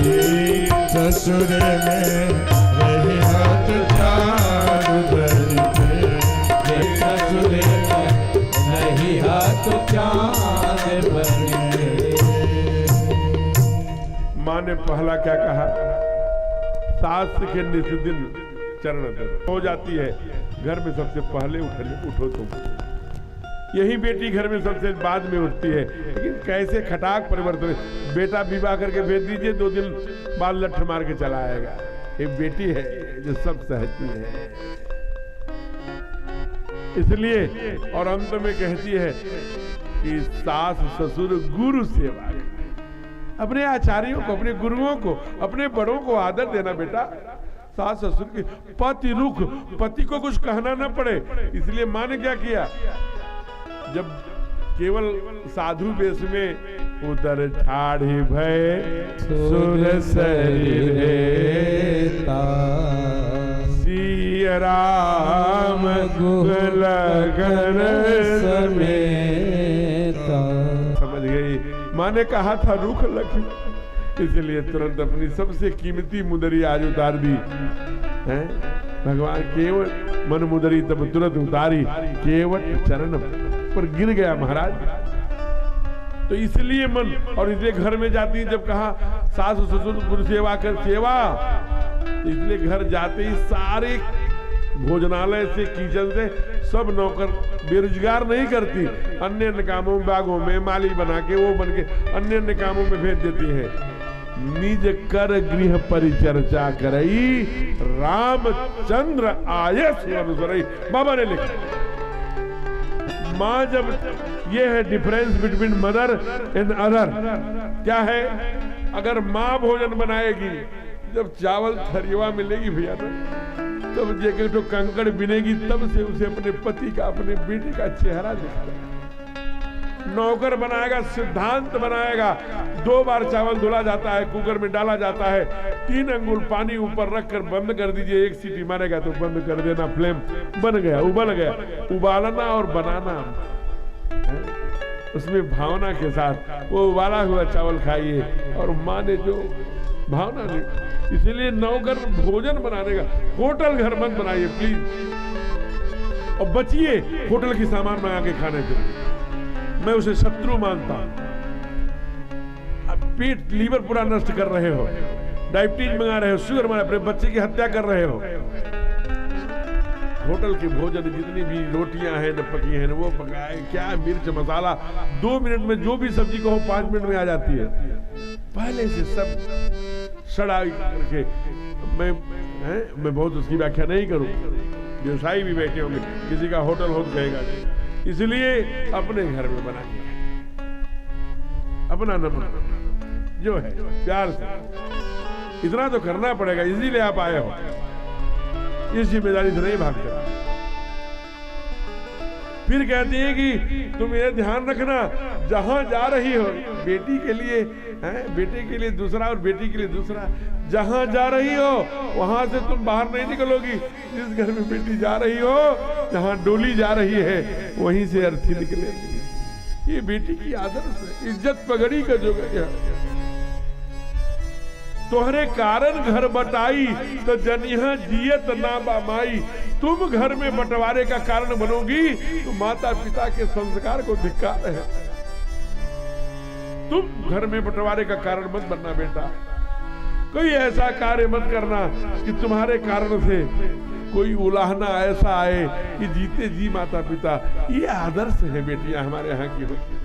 ससुर में रही हाथ चांद बन के। ससुर में नहीं हाथ चांद बन के। माँ ने पहला क्या कहा? सास के निस्दिन चरण दर हो जाती है, घर में सबसे पहले उठो तुम। यही बेटी घर में सबसे बाद में उठती है, लेकिन कैसे खटाक परिवर्तन। बेटा विवाह करके भेज दीजिए, 2 दिन बाद लठ मार के चला आएगा। ये बेटी है जो सब सहती है। इसलिए और अंत में कहती है कि सास ससुर गुरु सेवा करें। अपने आचार्यों को, अपने गुरुओं को, अपने बड़ों को आदर देना बेटा। सास ससुर की पति रुख, पति को कुछ कहना न पड़े। इसलिए माँ ने क्या किया? जब केवल साधु वेश में उतर ठाढ़ी भय सुर शरीर सिय राम लगन समेता। समझ गई? माँ ने कहा था रुख लखी, इसलिए तुरंत अपनी सबसे कीमती मुदरी आज उतार दी है। भगवान केवल मन मुदरी तब तुरंत उतारी, केवल चरण पर गिर गया महाराज। तो इसलिए मन, और इसलिए घर में जाती है, जब कहा सास ससुर गुरु सेवा कर सेवा, इसलिए घर जाते ही सारे भोजनालय से, किचन से सब नौकर बेरोजगार नहीं करती, अन्य अन्य कामों में, बागों में माली बना के, वो बन के अन्य अन्य कामों में भेज देती है। निज कर गृह परिचर्चा करई, रामचंद्र आये सुरई। बाबा ने लिखा। माँ जब, ये है difference between mother and other. क्या है? अगर माँ भोजन बनाएगी, जब चावल थरिया मिलेगी भैया तब जेके तो कंकड़ बिनेगी, तब से उसे अपने पति का, अपने बेटे का चेहरा दिखता है। नौकर बनाएगा, सिद्धांत बनाएगा। 2 बार चावल धुला जाता है, कुकर में डाला जाता है, 3 अंगुल पानी ऊपर रखकर बंद कर दीजिए, 1 सीटी मारेगा तो बंद कर देना, फ्लेम बन गया, उबल गया। उबालना और बनाना उसमें भावना के साथ वो उबाला हुआ चावल खाइए। और माँ ने जो भावना दी, इसलिए नौकर भोजन बनाने का होटल घर मत बनाइए प्लीज, और बचिए होटल की सामान मंगा के खाने के लिए। मैं उसे शत्रु मानता हूं। पेट लीवर पूरा नष्ट कर रहे हो, डायबिटीज मंगा रहे हो, शुगर मंगा, अपने बच्चे की हत्या कर रहे हो। होटल के भोजन जितनी भी रोटियां हैं न पकी हैं न वो पकाए, क्या मिर्च मसाला, 2 मिनट में जो भी सब्जी कहो 5 मिनट में आ जाती है। पहले से सब सड़ाई करके मैं बहुत उसकी व्याख्या नहीं करूं, व्यवसायी भी बैठे होंगे, किसी का होटल हो तो कहेगा। इसलिए अपने घर में बनाइए, अपना नमूना जो है प्यार से, इतना तो करना पड़ेगा, इसीलिए आप आए हो, इस जिम्मेदारी से नहीं भागते। फिर कहती है कि तुम ये ध्यान रखना, जहां जा रही हो, बेटी के लिए बेटे के लिए दूसरा और बेटी के लिए दूसरा, जहां जा रही हो वहां से तुम बाहर नहीं निकलोगी। जिस घर में बेटी जा रही हो, जहां डोली जा रही है वहीं से अर्थी निकलेगी। ये बेटी की आदर्श है, इज्जत पगड़ी का जो है। तोहरे कारण घर बटाई तो जनिहा जियत ना बामाई। तुम घर में बंटवारे का कारण बनोगी तो माता पिता के संस्कार को धिक्कार है। तुम घर में बंटवारे का कारण मत बनना बेटा। कोई ऐसा कार्य मत करना कि तुम्हारे कारण से कोई उलाहना ऐसा आए कि जीते जी माता पिता। ये आदर्श है बेटियां हमारे यहाँ की होती।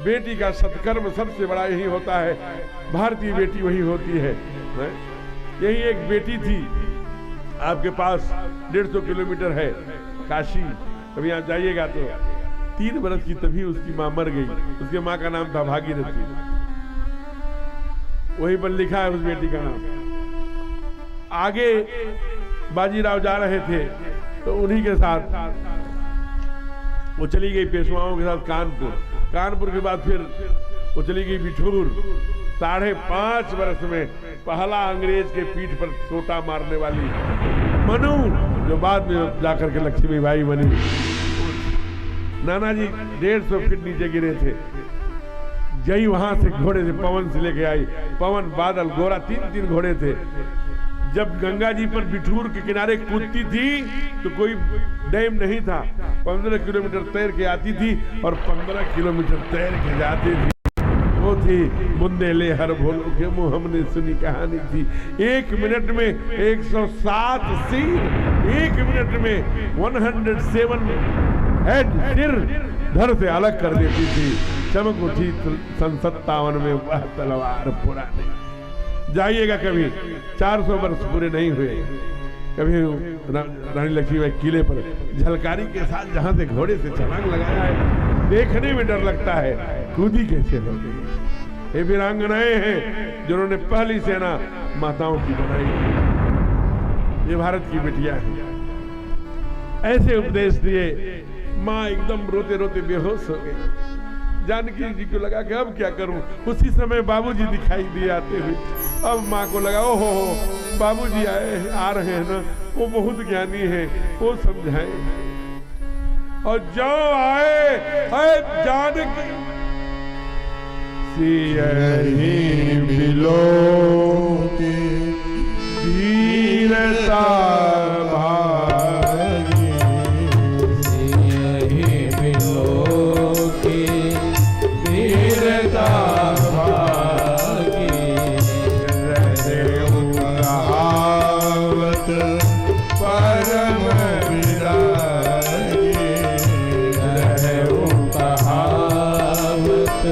बेटी का सत्कर्म सबसे बड़ा यही होता है। भारतीय बेटी वही होती है। यही एक बेटी थी आपके पास 150 किलोमीटर है काशी। कभी यहाँ जाइएगा तो 3 बरस की तभी उसकी माँ मर गई। उसके माँ का नाम था भागीरथी। वही पर लिखा है उस बेटी का नाम। आगे बाजीराव जा रहे थे तो उन्हीं के साथ वो चली गई पेशवाओं के साथ कानपुर। कानपुर के बाद फिर वो चली गई बिठूर। 5.5 बरस में पहला अंग्रेज के पीठ पर छोटा मारने वाली मनु, जो बाद में जाकर के लक्ष्मीबाई बनी। नाना जी 150 फीट नीचे गिरे थे। जई वहां से घोड़े से पवन से लेके आई। पवन, बादल, गोरा, 3 घोड़े थे। जब गंगा जी पर बिठूर के किनारे कूदती थी तो कोई डैम नहीं था। 15 किलोमीटर तैर के आती थी और 15 किलोमीटर तैर के जाती थी। वो थी बुंदेले हर भोलों के मुंह हमने सुनी कहानी थी। 1 मिनट में 107 सिर, 1 मिनट में 107 हेड, सिर धड़ से अलग कर देती थी। चमक उठी 57 में वह तलवार पुरानी। जाइएगा कभी, 400 वर्ष पूरे नहीं हुए। कभी रानी लक्ष्मीबाई किले पर झलकारी के साथ जहां से घोड़े से छलांग लगाया है, देखने में डर लगता है कूदी कैसे हो गई। ये वीरांगनाएं हैं जिन्होंने पहली सेना माताओं की बनाई। ये भारत की बेटियां हैं। ऐसे उपदेश दिए, माँ एकदम रोते रोते बेहोश हो गई। जानकी जी को लगा कि अब क्या करूं। उसी समय बाबूजी दिखाई दिए आते हुए। अब माँ को लगा ओहो बाबूजी आ रहे हैं ना, वो बहुत ज्ञानी है, वो समझाए। और जो आए जानकी सियहि बिलो की वीरता भागी, सियहि बिलो की वीरता भागी। रहु कहावत परम विरागी, रहु कहावत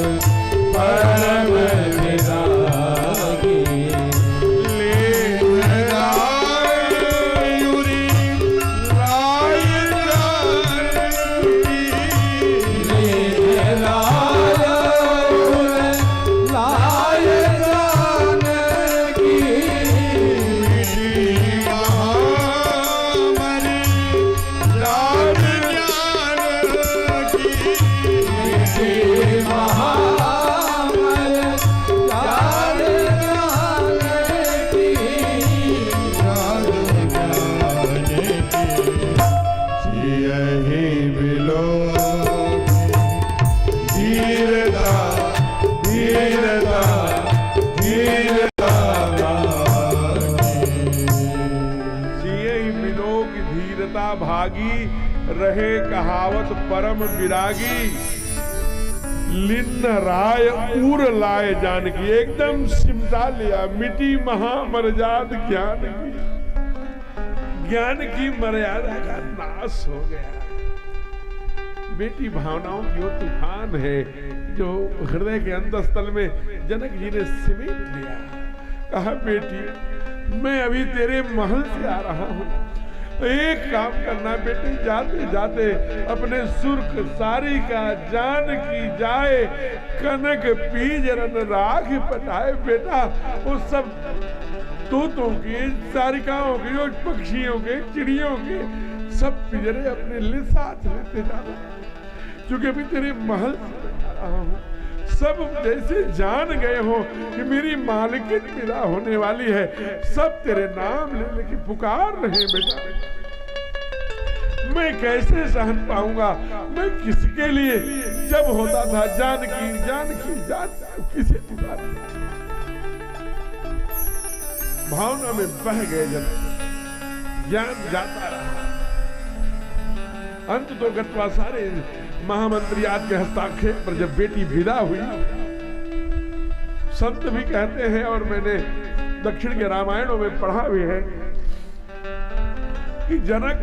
परम विरागी। ले यही मिलो धीरता धीरता धीरता जिये ही मिलो की धीरता भागी रहे कहावत परम विरागी लिन्न राय उर लाए जानकी एकदम सिमटा लिया मिटी महामर्याद ज्ञान की मर्यादा का नाश हो गया। बेटी भावनाओं की वो तूफान है जो हृदय के अंतस्थल में जनक जी ने सिमेट लिया। कहा बेटी मैं अभी तेरे महल से आ रहा हूं, एक काम करना बेटी, जाते जाते अपने सुर्ख सारी का जान की जाए कनक पीज रन राख पटाए। बेटा वो सब तोतों के सारिकाओं के और पक्षियों के चिड़ियों के सब पिंजरे अपने लिए साथ लेते जाना, क्योंकि अभी तेरे महल से आ रहा हूं। सब जैसे जान गए हो कि मेरी मालिकिन विदा होने वाली है, सब तेरे नाम ले लेके पुकार रहे। बेटा मैं कैसे सहन पाऊंगा, मैं किसके लिए? जब होता था जानकी जानकी जानकी किसे पुकार, भावना में बह गए जन, ज्ञान जाता रहा। अंत तो गत्वा सारे महामंत्री आज के हस्ताक्षेप पर जब बेटी विदा हुई, संत भी कहते हैं और मैंने दक्षिण के रामायणों में पढ़ा भी है कि जनक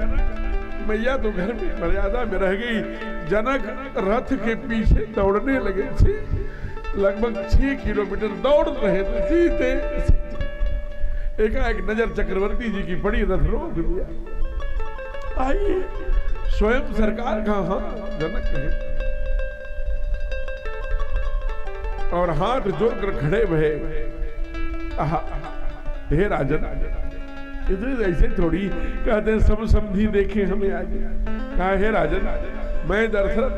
मैया तो घर में मर्यादा में रह गई, जनक रथ के पीछे दौड़ने लगे थे, लगभग 6 किलोमीटर दौड़ रहे थे सीधे। एकाएक नजर चक्रवर्ती जी की पड़ी, रथ रोक दिया। आइए स्वयं सरकार का हाथ जनक है और हाथ जोड़कर खड़े हुए, हे राजन इधर ऐसे थोड़ी कहते हैं सब समझी देखे हमें आज। कहा हे राजन मैं दशरथ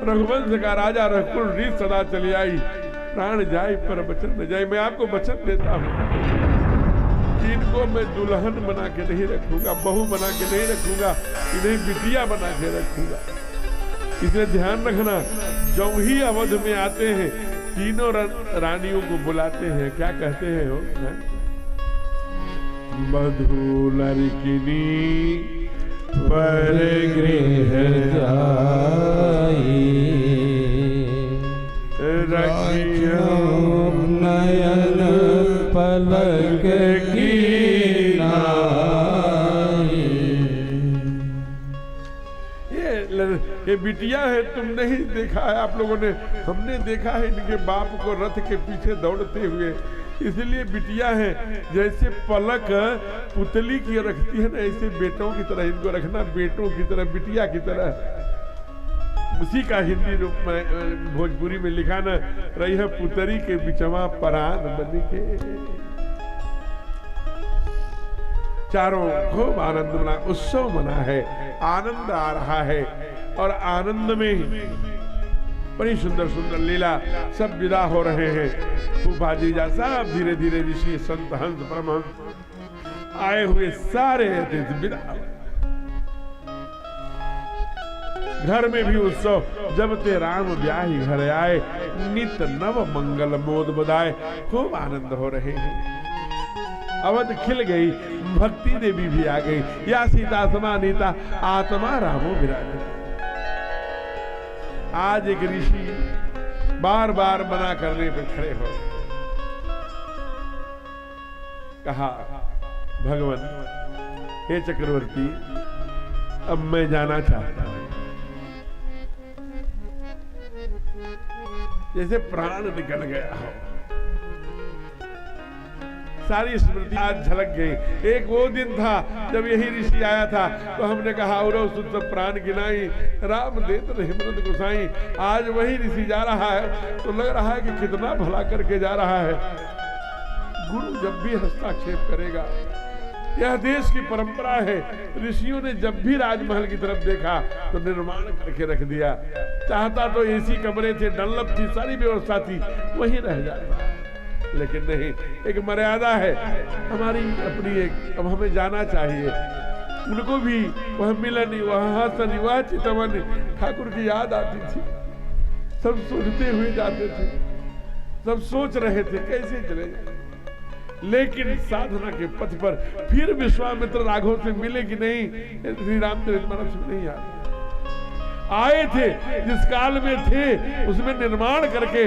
रघुवंश का राजा रघुकुल रीत सदा चली आई, प्राण जाए पर वचन न जाए। मैं आपको वचन देता हूं कि इनको मैं दुल्हन बना के नहीं रखूंगा, बहू बना के नहीं रखूंगा, इन्हें बिटिया बना के रखूंगा। इसलिए ध्यान रखना, जो ही अवध में आते हैं तीनों रानियों को बुलाते हैं, क्या कहते हैं हो? मधु लड़किनी पर गृह जाई, रखियो नयन पलक की नाई। ये बिटिया है, तुम नहीं देखा है आप लोगों ने, हमने देखा है इनके बाप को रथ के पीछे दौड़ते हुए, इसलिए बिटिया है। जैसे पलक पुतली की रखती है ना, ऐसे बेटों की तरह इनको रखना, बेटों की तरह, बिटिया की तरह। उसी का हिंदी रूप में भोजपुरी में लिखा न रही है, पुतरी के बिचवा परान बनी के। चारों खूब आनंद मना, उत्सव मना है, आनंद आ रहा है और आनंद में बड़ी सुंदर सुंदर लीला, सब विदा हो रहे हैं। फूफा जीजा सब धीरे धीरे ऋषि संत हंस परमहंस आए हुए सारे विदा। घर में भी उत्सव, जब ते राम ब्याही घर आए, नित नव मंगल मोद बधाए। खूब आनंद हो रहे हैं, अवध खिल गई, भक्ति देवी भी आ गई। या सीता समानीता आत्मा रामो विराजे। आज एक ऋषि बार बार मना करने पर खड़े हो, कहा भगवान हे चक्रवर्ती अब मैं जाना चाहता हूं। जैसे प्राण निकल गया हो, सारी स्मृति आज झलक गई। एक वो दिन था जब यही ऋषि आया था तो हमने कहा और सुत प्राण गिनाई, राम देत हिम्मत गुसाई। आज वही ऋषि जा रहा है तो लग रहा है कि कितना भला करके जा रहा है। गुरु जब भी हस्ताक्षेप करेगा, यह देश की परंपरा है, ऋषियों ने जब भी राजमहल की तरफ देखा तो निर्माण करके रख दिया। चाहता तो एसी कमरे थे, डनलप थी, सारी व्यवस्था थी, वहीं रह जाता, लेकिन नहीं, एक मर्यादा है हमारी अपनी एक। अब हमें जाना चाहिए, उनको भी वह मिलन, वह हसन, वह चितवन ठाकुर की याद आती थी। सब सोचते हुए जाते थे, सब सोच रहे थे कैसे चले। लेकिन साधना के पथ पर फिर विश्वामित्र राघव से मिले कि नहीं, श्री रामचरित मानस में नहीं आए थे। जिस काल में थे उसमें निर्माण करके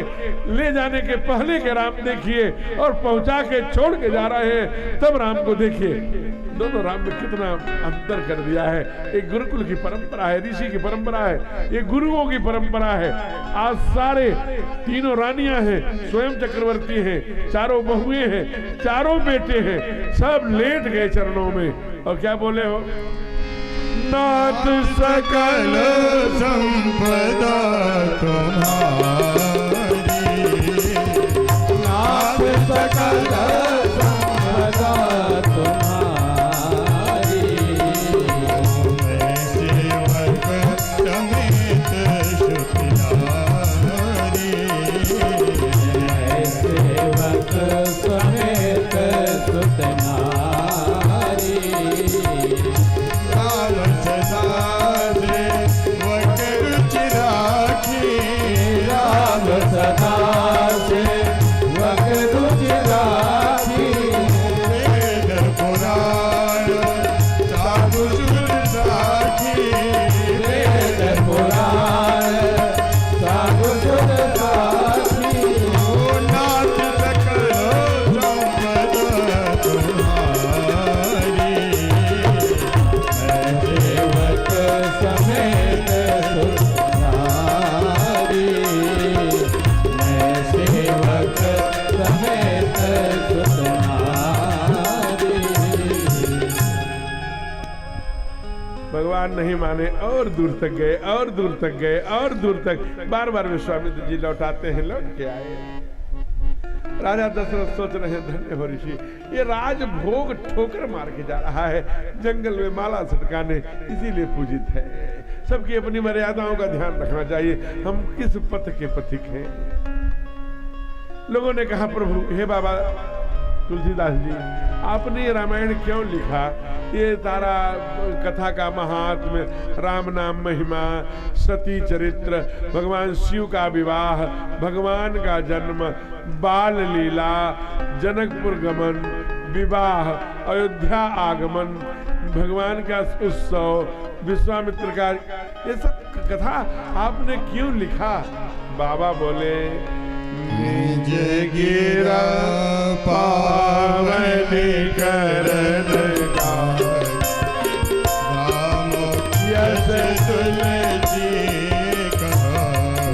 ले जाने के पहले के राम देखिए, और पहुंचा के छोड़ के जा रहे हैं तब राम को देखिए। दोनों राम में कितना अंतर कर दिया है। एक गुरुकुल की परंपरा है, ऋषि की परंपरा है, ये गुरुओं की परंपरा है। आज सारे तीनों रानियां हैं, स्वयं चक्रवर्ती हैं, चारों बहुएं हैं, चारों बेटे हैं, सब लेट गए चरणों में। और क्या बोले हो? नाथ सकल संपदा तुम्हारी, नाथ सकल संपदा तुम्हारी, मैं सेवक समेत सुखियारी, मैं सेवक समेत सुतनारी, राम सदा से वक रुचि राखी, वेद पुराण साधु सुर साखी, वेद पुराण साधु सुर साखी, नाथ सकल संपदा तुम्हारी, मैं सेवक समेत सुतनारी, मैं सेवक समेत सुतनारी। भगवान नहीं माने और दूर तक गए, और दूर तक गए, और दूर तक। बार बार विश्वामित्र जी लौटाते हैं, लौट के आए। राजा दशरथ सोच रहे हैं धन्य हो ऋषि, ये राजभोग ठोकर मार के जा रहा है, जंगल में माला सटकाने, इसीलिए पूजित है। सबकी अपनी मर्यादाओं का ध्यान रखना चाहिए। हम किस पथ के पथिक हैं? लोगों ने कहा प्रभु, हे बाबा तुलसीदास जी, आपने ये रामायण क्यों लिखा? ये तारा कथा का महात्म्य, राम नाम महिमा, सती चरित्र, भगवान शिव का विवाह, भगवान का जन्म, बाल लीला, जनकपुर गमन, विवाह, अयोध्या आगमन, भगवान का उत्सव, विश्वामित्र का, ये सब कथा आपने क्यों लिखा? बाबा बोले, निज गिरा पावन करन का, राम यश तुलसी कहा,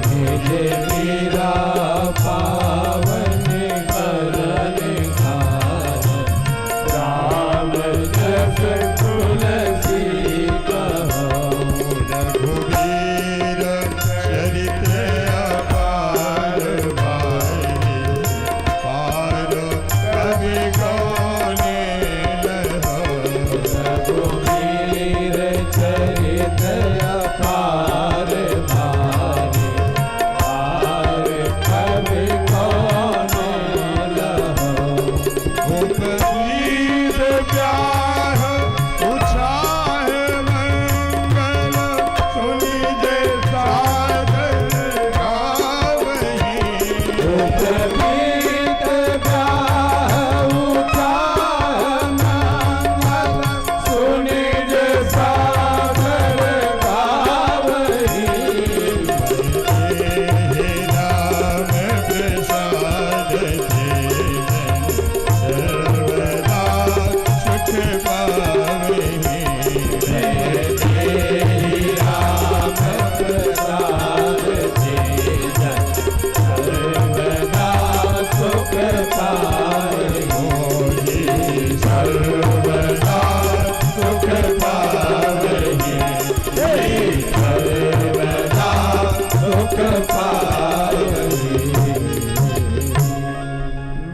निज गिरा पावन करन का, राम यश तुलसी कहो, रघुवीर चरित्र अपार भाई, पार कवि गौने लहो, रघुवीर चरित अपार भारी, पार कवि कौन लहो, उपवीर प्यार उछाह मंगल, सुनि जे सागर गावहीं, उपवीत गाह उछाह मंगल, सुनि जे सागर गावहीं, हे राम प्रसाद तेजन, सर्वदा सुख पावहीं, तेरी राम प्रसाद तेजन, सर्वदा सुख पावहीं, मोहि सर्वदा सुख पावहीं, सर्वदा सुख पावहीं।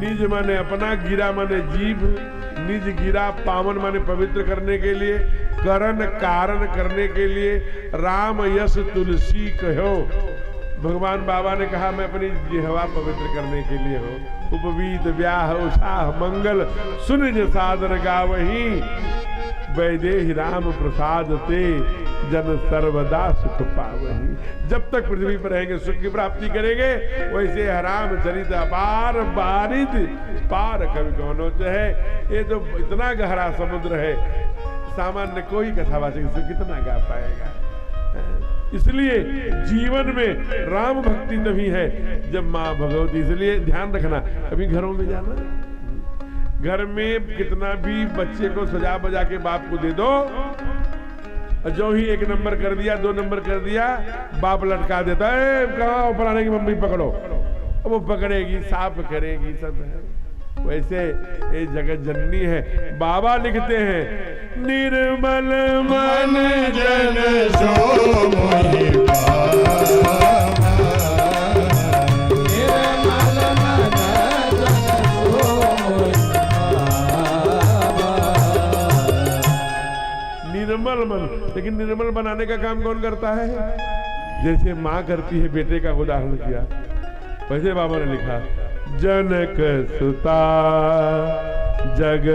निज माने अपना, गिरा माने जीभ, निज गिरा पावन माने पवित्र करने के लिए, करण कारण करने के लिए, राम यश तुलसी कहो, भगवान बाबा ने कहा मैं अपनी जिह्वा पवित्र करने के लिए हो। उपवीत व्याह उत्साह मंगल सुनिज सादर गावही, वैदेही राम प्रसाद ते जन सर्वदा सुख पावही। जब तक पृथ्वी पर रहेंगे सुख की प्राप्ति करेंगे। वैसे हराम चरित अपार बारिद पार कवि कौनो चाहे। ये तो इतना गहरा समुद्र है, सामान्य कोई कथावाचक से कितना गा पाएगा। इसलिए जीवन में राम भक्ति तभी है जब माँ भगवती। इसलिए ध्यान रखना, अभी घरों में जाना, घर में कितना भी बच्चे को सजा बजा के बाप को दे दो, जो ही 1 नंबर कर दिया 2 नंबर कर दिया, बाप लटका देता है, कहाँ फलाने की मम्मी पकड़ो, वो पकड़ेगी साफ करेगी सब है। वैसे ये जगत जननी है। बाबा लिखते हैं निर्मल मन जन सो मोहि निर्मल मन। लेकिन निर्मल बनाने का काम कौन करता है? जैसे माँ करती है, बेटे का उदाहरण किया, वैसे बाबा ने लिखा जनक सुता जग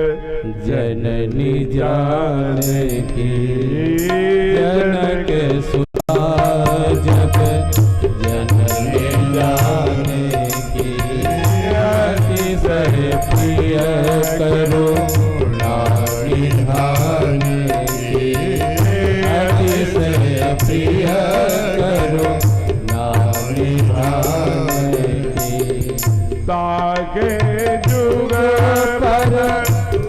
जननी जानकी, जनक सुता जग जननी जानकी, अति सह प्रिय करुणा निधान की, अति सह प्रिय करुणा निधान की, ताके जुग पर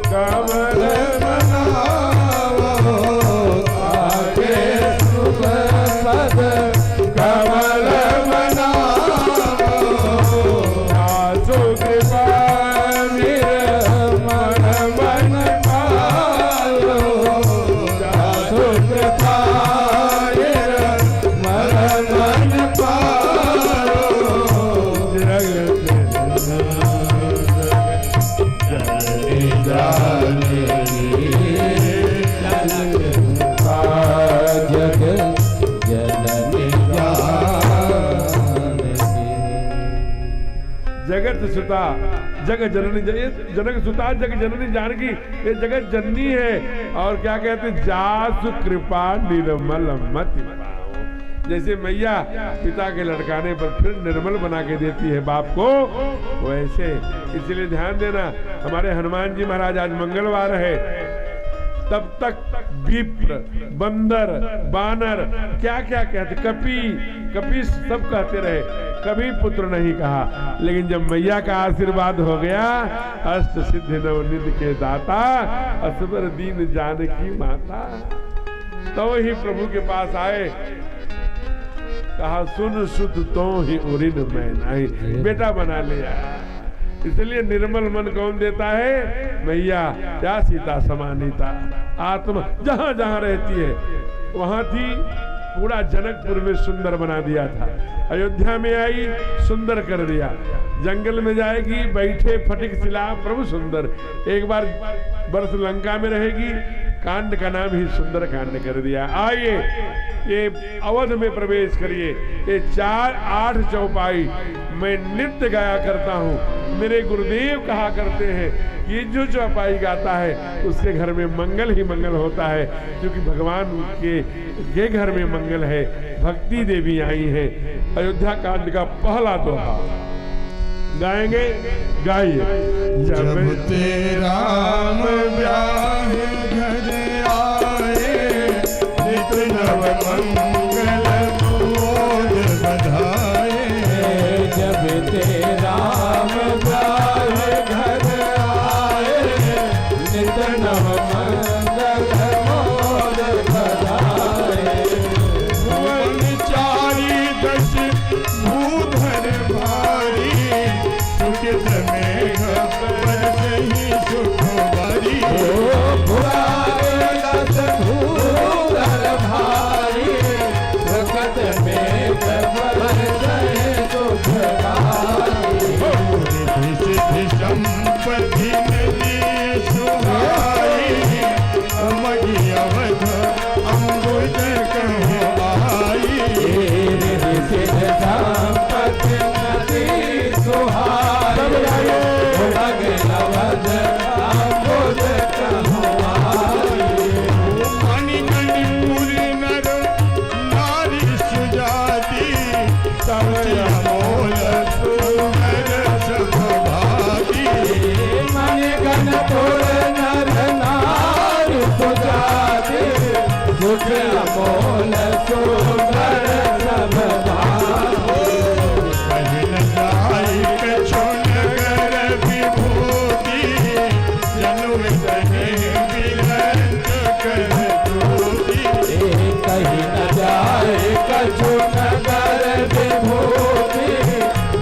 कमल मनावो, ताके सुख पद कमल मनावो, आसु कृपा निर्मल मन पालो, आसु कृपा निर्मल मन पालो, जगत सुता जग जननी, जनक सुता जग जननी जानकी, ये जगत जननी है। और क्या कहते, जासु कृपा निर्मल मति पाओ। जैसे मैया पिता के लटकाने पर फिर निर्मल बना के देती है बाप को, वैसे इसलिए ध्यान देना। हमारे हनुमान जी महाराज आज मंगलवार है, तब तक विप्र बंदर बानर क्या क्या कहते, कपी सब कहते रहे, कभी पुत्र नहीं कहा। लेकिन जब मैया का आशीर्वाद हो गया, अष्ट सिद्धि नवनिधि के दाता, असबर दीन जानकी माता, तो ही प्रभु के पास आए, कहा सुन सुत तो ही उरिन मैं नहीं, बेटा बना लिया। इसलिए निर्मल मन कौन देता है? मैया। क्या सीता समानीता, आत्मा जहां जहां रहती है वहां थी। पूरा जनकपुर में सुंदर बना दिया था, अयोध्या में आई सुंदर कर दिया, जंगल में जाएगी बैठे फटिक शिला प्रभु सुंदर, एक बार वर्ष लंका में रहेगी, कांड का नाम ही सुंदर कांड कर दिया। आइए ये अवध में प्रवेश करिए। ये 4-8 चौपाई मैं नित्य गाया करता हूँ। मेरे गुरुदेव कहा करते हैं ये जो चौपाई गाता है उसके घर में मंगल ही मंगल होता है, क्योंकि भगवान के घर में मंगल है। भक्ति देवी आई है। अयोध्या कांड का पहला दोहा गाएंगे, गाइए। जब तेरा राम ब्याह घर आए, नित नव मंगल मोद बधाए। जब तेरा राम ब्याह घर आए, नित नव मंगल मोद बधाए। भुवन चारी दश भूधर भारी, सुखित मेघ बरसहि सुख बारी। भुवन दश भूधर भारी, अनमोल सुंदर सब भांति। कहीं न जाई कछु नगर विभूति, जनु कहे विरंज कर दूती। कहीं न जाए कछु नगर विभूति,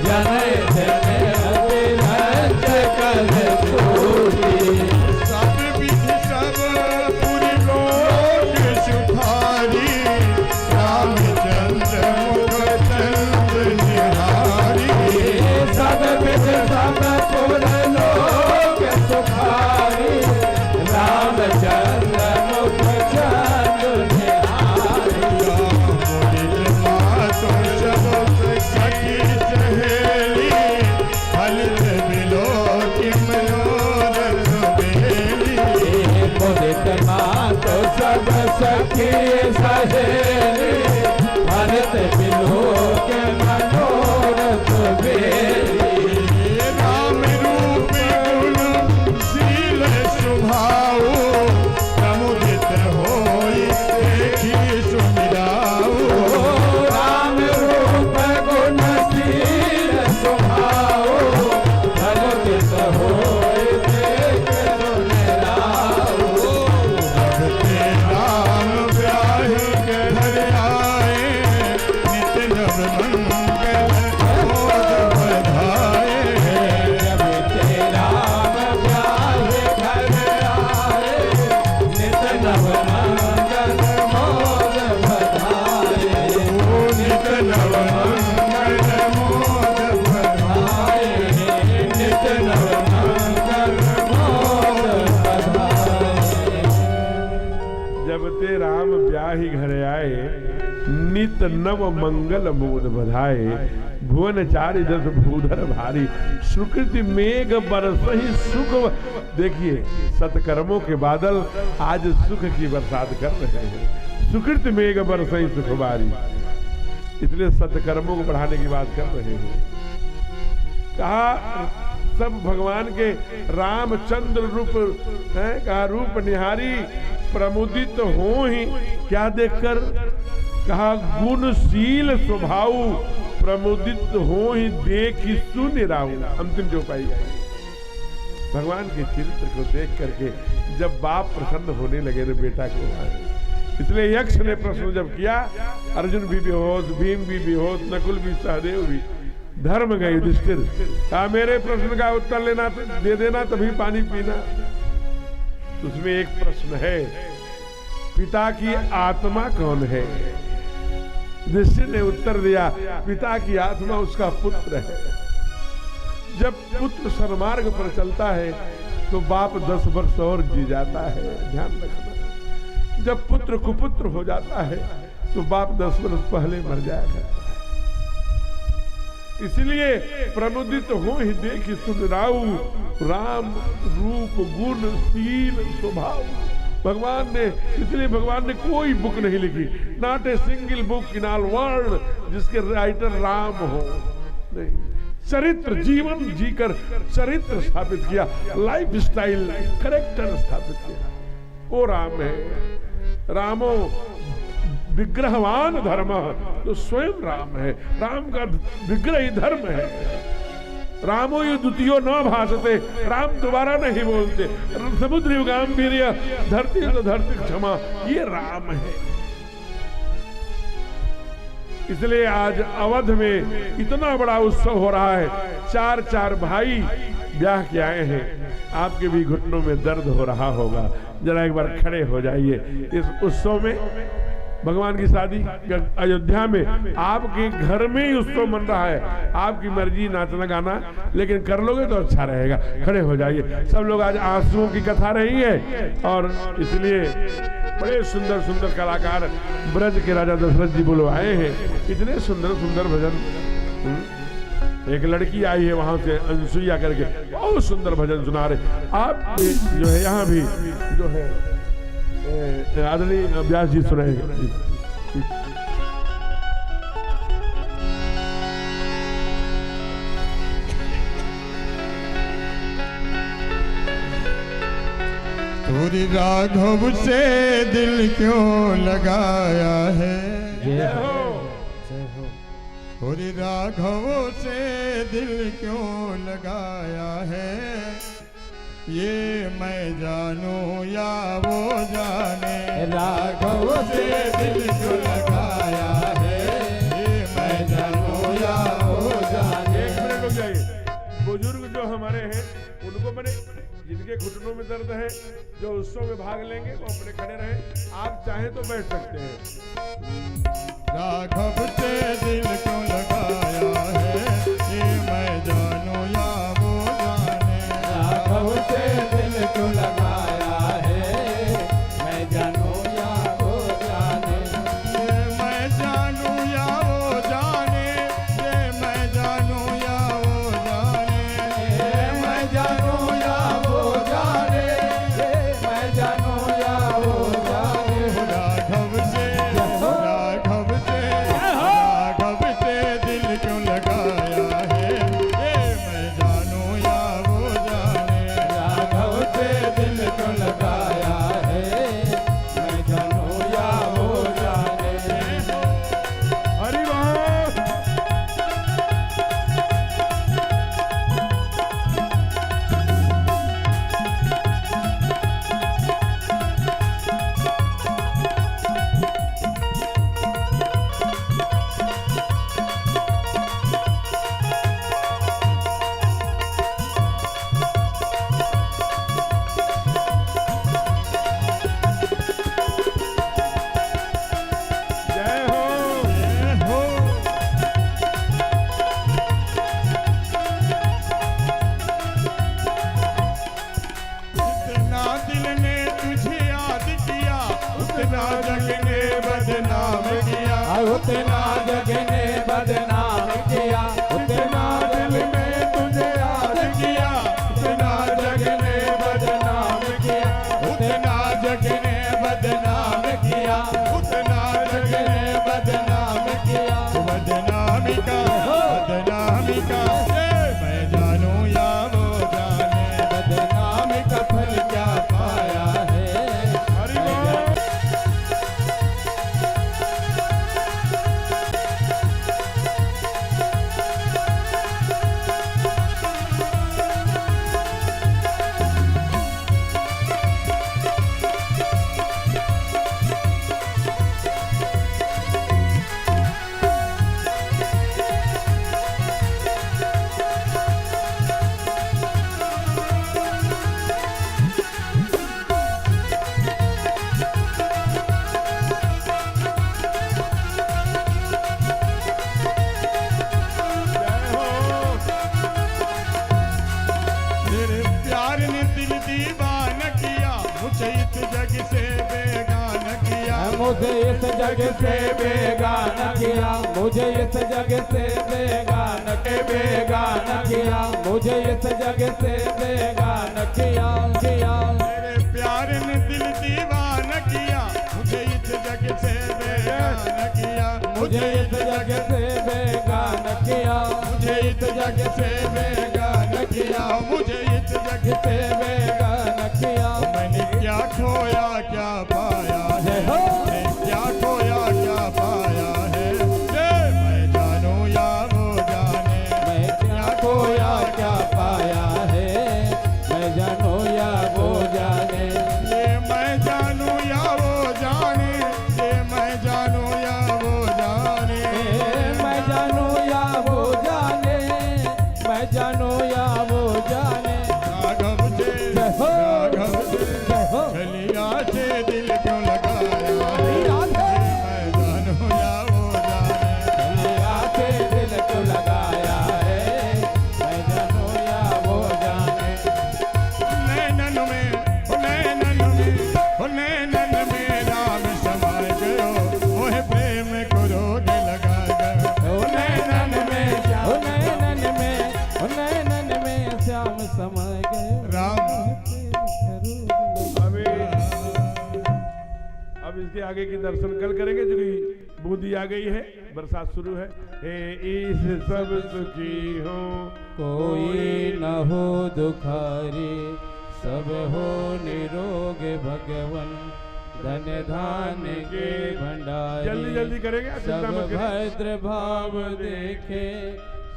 जन जन विरंज कर दूती। सब विधि सब पुरि लोक सुखारी, रामचंद्र मुख चंद्र निहारी। सब विध सब पुर लोक सुखारी, रामचंद्र मुख चंद्र निहारी। मुदित मातो सब सखी सहेली, फलित बिलोकी मनोरथ बेली। मुदित मातो सब सखी सहेली, भरत बिलोक मनोरथ बेली। राम रूप गुण शील स्वभाव, प्रमुदित होई देखी सुमिराऊ। राम रूप गुण शील स्वभाव, प्रमुदित होई देख सुमिराऊ। जब ते राम ब्याहि घर आए, नित नव मंगल मोद बधाए। जब ते राम ब्याहि घर आए, नित नव मंगल मोद बधाए। नित नव मंगल मोद बधाए। नित नव मंगल मोद बधाए। जब ते राम ब्याहि घर आए, नित नव मंगल मोद बधाए। भुवन चारि जस भूधर भारी, सुकृति मेघ बरसहि सुख। देखिए सत्कर्मों के बादल आज सुख की बरसात कर रहे हैं। सुकृति मेघ बरसहि सुख बारी, इसलिए सत्कर्मों को बढ़ाने की बात कर रहे हैं। कहा सब भगवान के रामचंद्र रूप है, कहा रूप निहारी, प्रमुदित हो ही क्या देखकर। कहा गुणशील स्वभाव, प्रमुदित हो ही देखी सुनिराऊ। अंतिम जो पाई गई भगवान के चरित्र को देख करके जब बाप प्रसन्न होने लगे रे बेटा को, इसलिए यक्ष ने प्रश्न जब किया, अर्जुन भी बेहोश, भीम भी बेहोश, नकुल भी, सहदेव भी, धर्म गए युधिष्ठिर। कहा मेरे प्रश्न का उत्तर लेना दे देना, तभी पानी पीना। उसमें एक प्रश्न है, पिता की आत्मा कौन है? युधिष्ठिर ने उत्तर दिया, पिता की आत्मा उसका पुत्र है। जब पुत्र सन्मार्ग पर चलता है तो बाप 10 वर्ष और जी जाता है, ध्यान रखना। जब पुत्र कुपुत्र हो जाता है तो बाप 10 वर्ष पहले मर जाएगा। इसलिए प्रमुदित हो ही देखी सुनिराऊ, राम रूप गुण शील स्वभाव। भगवान ने, इसलिए भगवान ने कोई बुक नहीं लिखी, not a single book in all world जिसके राइटर राम हो। नहीं, चरित्र जीवन जीकर चरित्र स्थापित किया, लाइफ स्टाइल करेक्टर स्थापित किया, वो राम है। रामो विग्रहवान धर्म, तो स्वयं राम है। राम का विग्रह ही धर्म है। रामो ये द्वितीयो न भाषते, राम दोबारा नहीं बोलते। समुद्र गांभीर्य, धरती तो धरती क्षमा, ये राम है। इसलिए आज अवध में इतना बड़ा उत्सव हो रहा है। 4 भाई ब्याह के आए हैं। आपके भी घुटनों में दर्द हो रहा होगा, जरा एक बार खड़े हो जाइए। इस उत्सव में भगवान की शादी अयोध्या में आपके घर में ही उत्सव मन रहा है। आपकी मर्जी नाचना गाना, लेकिन कर लोगे तो अच्छा रहेगा। खड़े हो जाइए। सब लोग आज आंसुओं की कथा रही है, और इसलिए बड़े सुंदर सुंदर कलाकार ब्रज के राजा दशरथ जी बुलवाए हैं। इतने सुंदर सुंदर भजन। एक लड़की आई है वहां से, अनसुईया करके, बहुत सुंदर भजन सुना रहे। आप जो है यहाँ भी जो है आदरणीय व्यास जी सुनाएंगे। तुर और राघव से दिल क्यों लगाया है, जय हो। और राघव से दिल क्यों लगाया है, ये मैं जानूं या वो जाने। राघव से दिल क्यों लगाया है, ये मैं जानूं या वो जाने। एक मिनट रुक जाइए। बुजुर्ग जो हमारे हैं उनको मैंने, जिनके घुटनों में दर्द है, जो उत्सव में भाग लेंगे वो अपने खड़े रहे, आप चाहें तो बैठ सकते हैं। राघव से दिल क्यों लगाया है, ये मैं जानूं या वो जाने। राघव से दिल क्यों लगाया है, मैं जानूं या वो जाने। ये मैं जानूं या वो जाने, ये मैं जानूं या वो जाने। ये मैं जानूं या वो जाने, ये मैं जानूं या वो जाने। राघव से दिल क्यों लगाया है, ये मैं जानूं या वो जाने। राघव से दिल क्यों लगाया है, मैं जानूं या वो जाने। हरि बोल। जय हो। ये हो जितना दिल ने तुझे याद किया, उतना जग ने बदनाम किया। उतना जग ने बदनाम किया, उतना दिल में तुझे याद किया। उतना जग ने बदनाम किया, उतना जग ने बदनाम किया। उतना जग ने बदनाम किया। बदनामी का ये मैं जानूं या वो जाने। बदनामी का फल क्या पाया है, हरि बोल। जय हो। तेरे प्यार ने दिल दीवाना किया, मुझे इस जग से बेगाना किया। मुझे इस जग से बेगाना किया, मुझे इस जग से बेगाना किया, मुझे इस जग से बेगाना किया। तेरे प्यार ने दिल दीवाना किया, मुझे इस जग से बेगाना किया। मुझे इस जग से बेगाना किया, मुझे इस जग से बेगाना किया। मुझे इस जग से बेगाना किया। मैंने क्या खोया क्या पाया है, मैंने क्या खोया क्या पाया है, ये मैं जानूं या वो जाने। मैं क्या खोया क्या पाया है, मैं जानूं या वो जाने। ये मैं जानूं या वो जाने, ये मैं जानूं या वो जाने। मैं जानूं या वो जाने, मैं जानूं या वो जाने। राघव से छलिया से दिल क्यों लगाया है, मैं जानूं या वो जाने। आके दिल को लगाया है, मैं जानूं या वो जाने। नैनन में राम समाय गयो, मोहे प्रेम को रोग लगा गयो। नैनन में श्याम समय गए राम अब इसके आगे की दर्शन कल करेंगे, जो कि बूंदी आ गई है, बरसात शुरू है। हे इस सब सुखी हो, कोई न हो दुखारी, सब हो निरोग भगवन धन धान के भंडारी जल्दी जल्दी करेंगे, आप चिंता सब मत करें। भद्र भाव देखे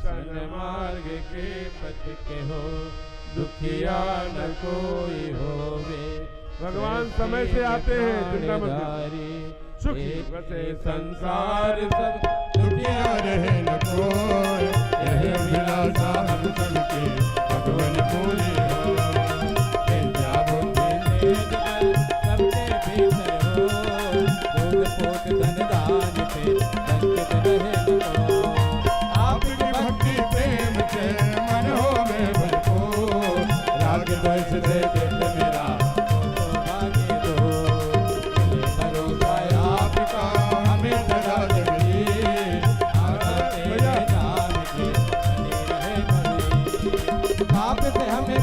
सन्मार्ग के पथ के हो दुखिया न कोई होवे भगवान समय से आते हैं, चिंता मत करें। प्राणधारी सुखी बसे संसार सब दुखिया रहे न कोई, यह अभिलाषा हम सबके भगवन पूरी हो। विद्या बुद्धि तेज बल सबके भीतर हो दूध पोत धन दान से वंचित रहे न को आपकी भक्ति प्रेम से मन हो में भरपूर, राग द्वेष से चित्त मेरा भाग्य दो मिले भरोसा आपका हमें सदा जगदीश। आते जान के बने रहे भले आप से हमें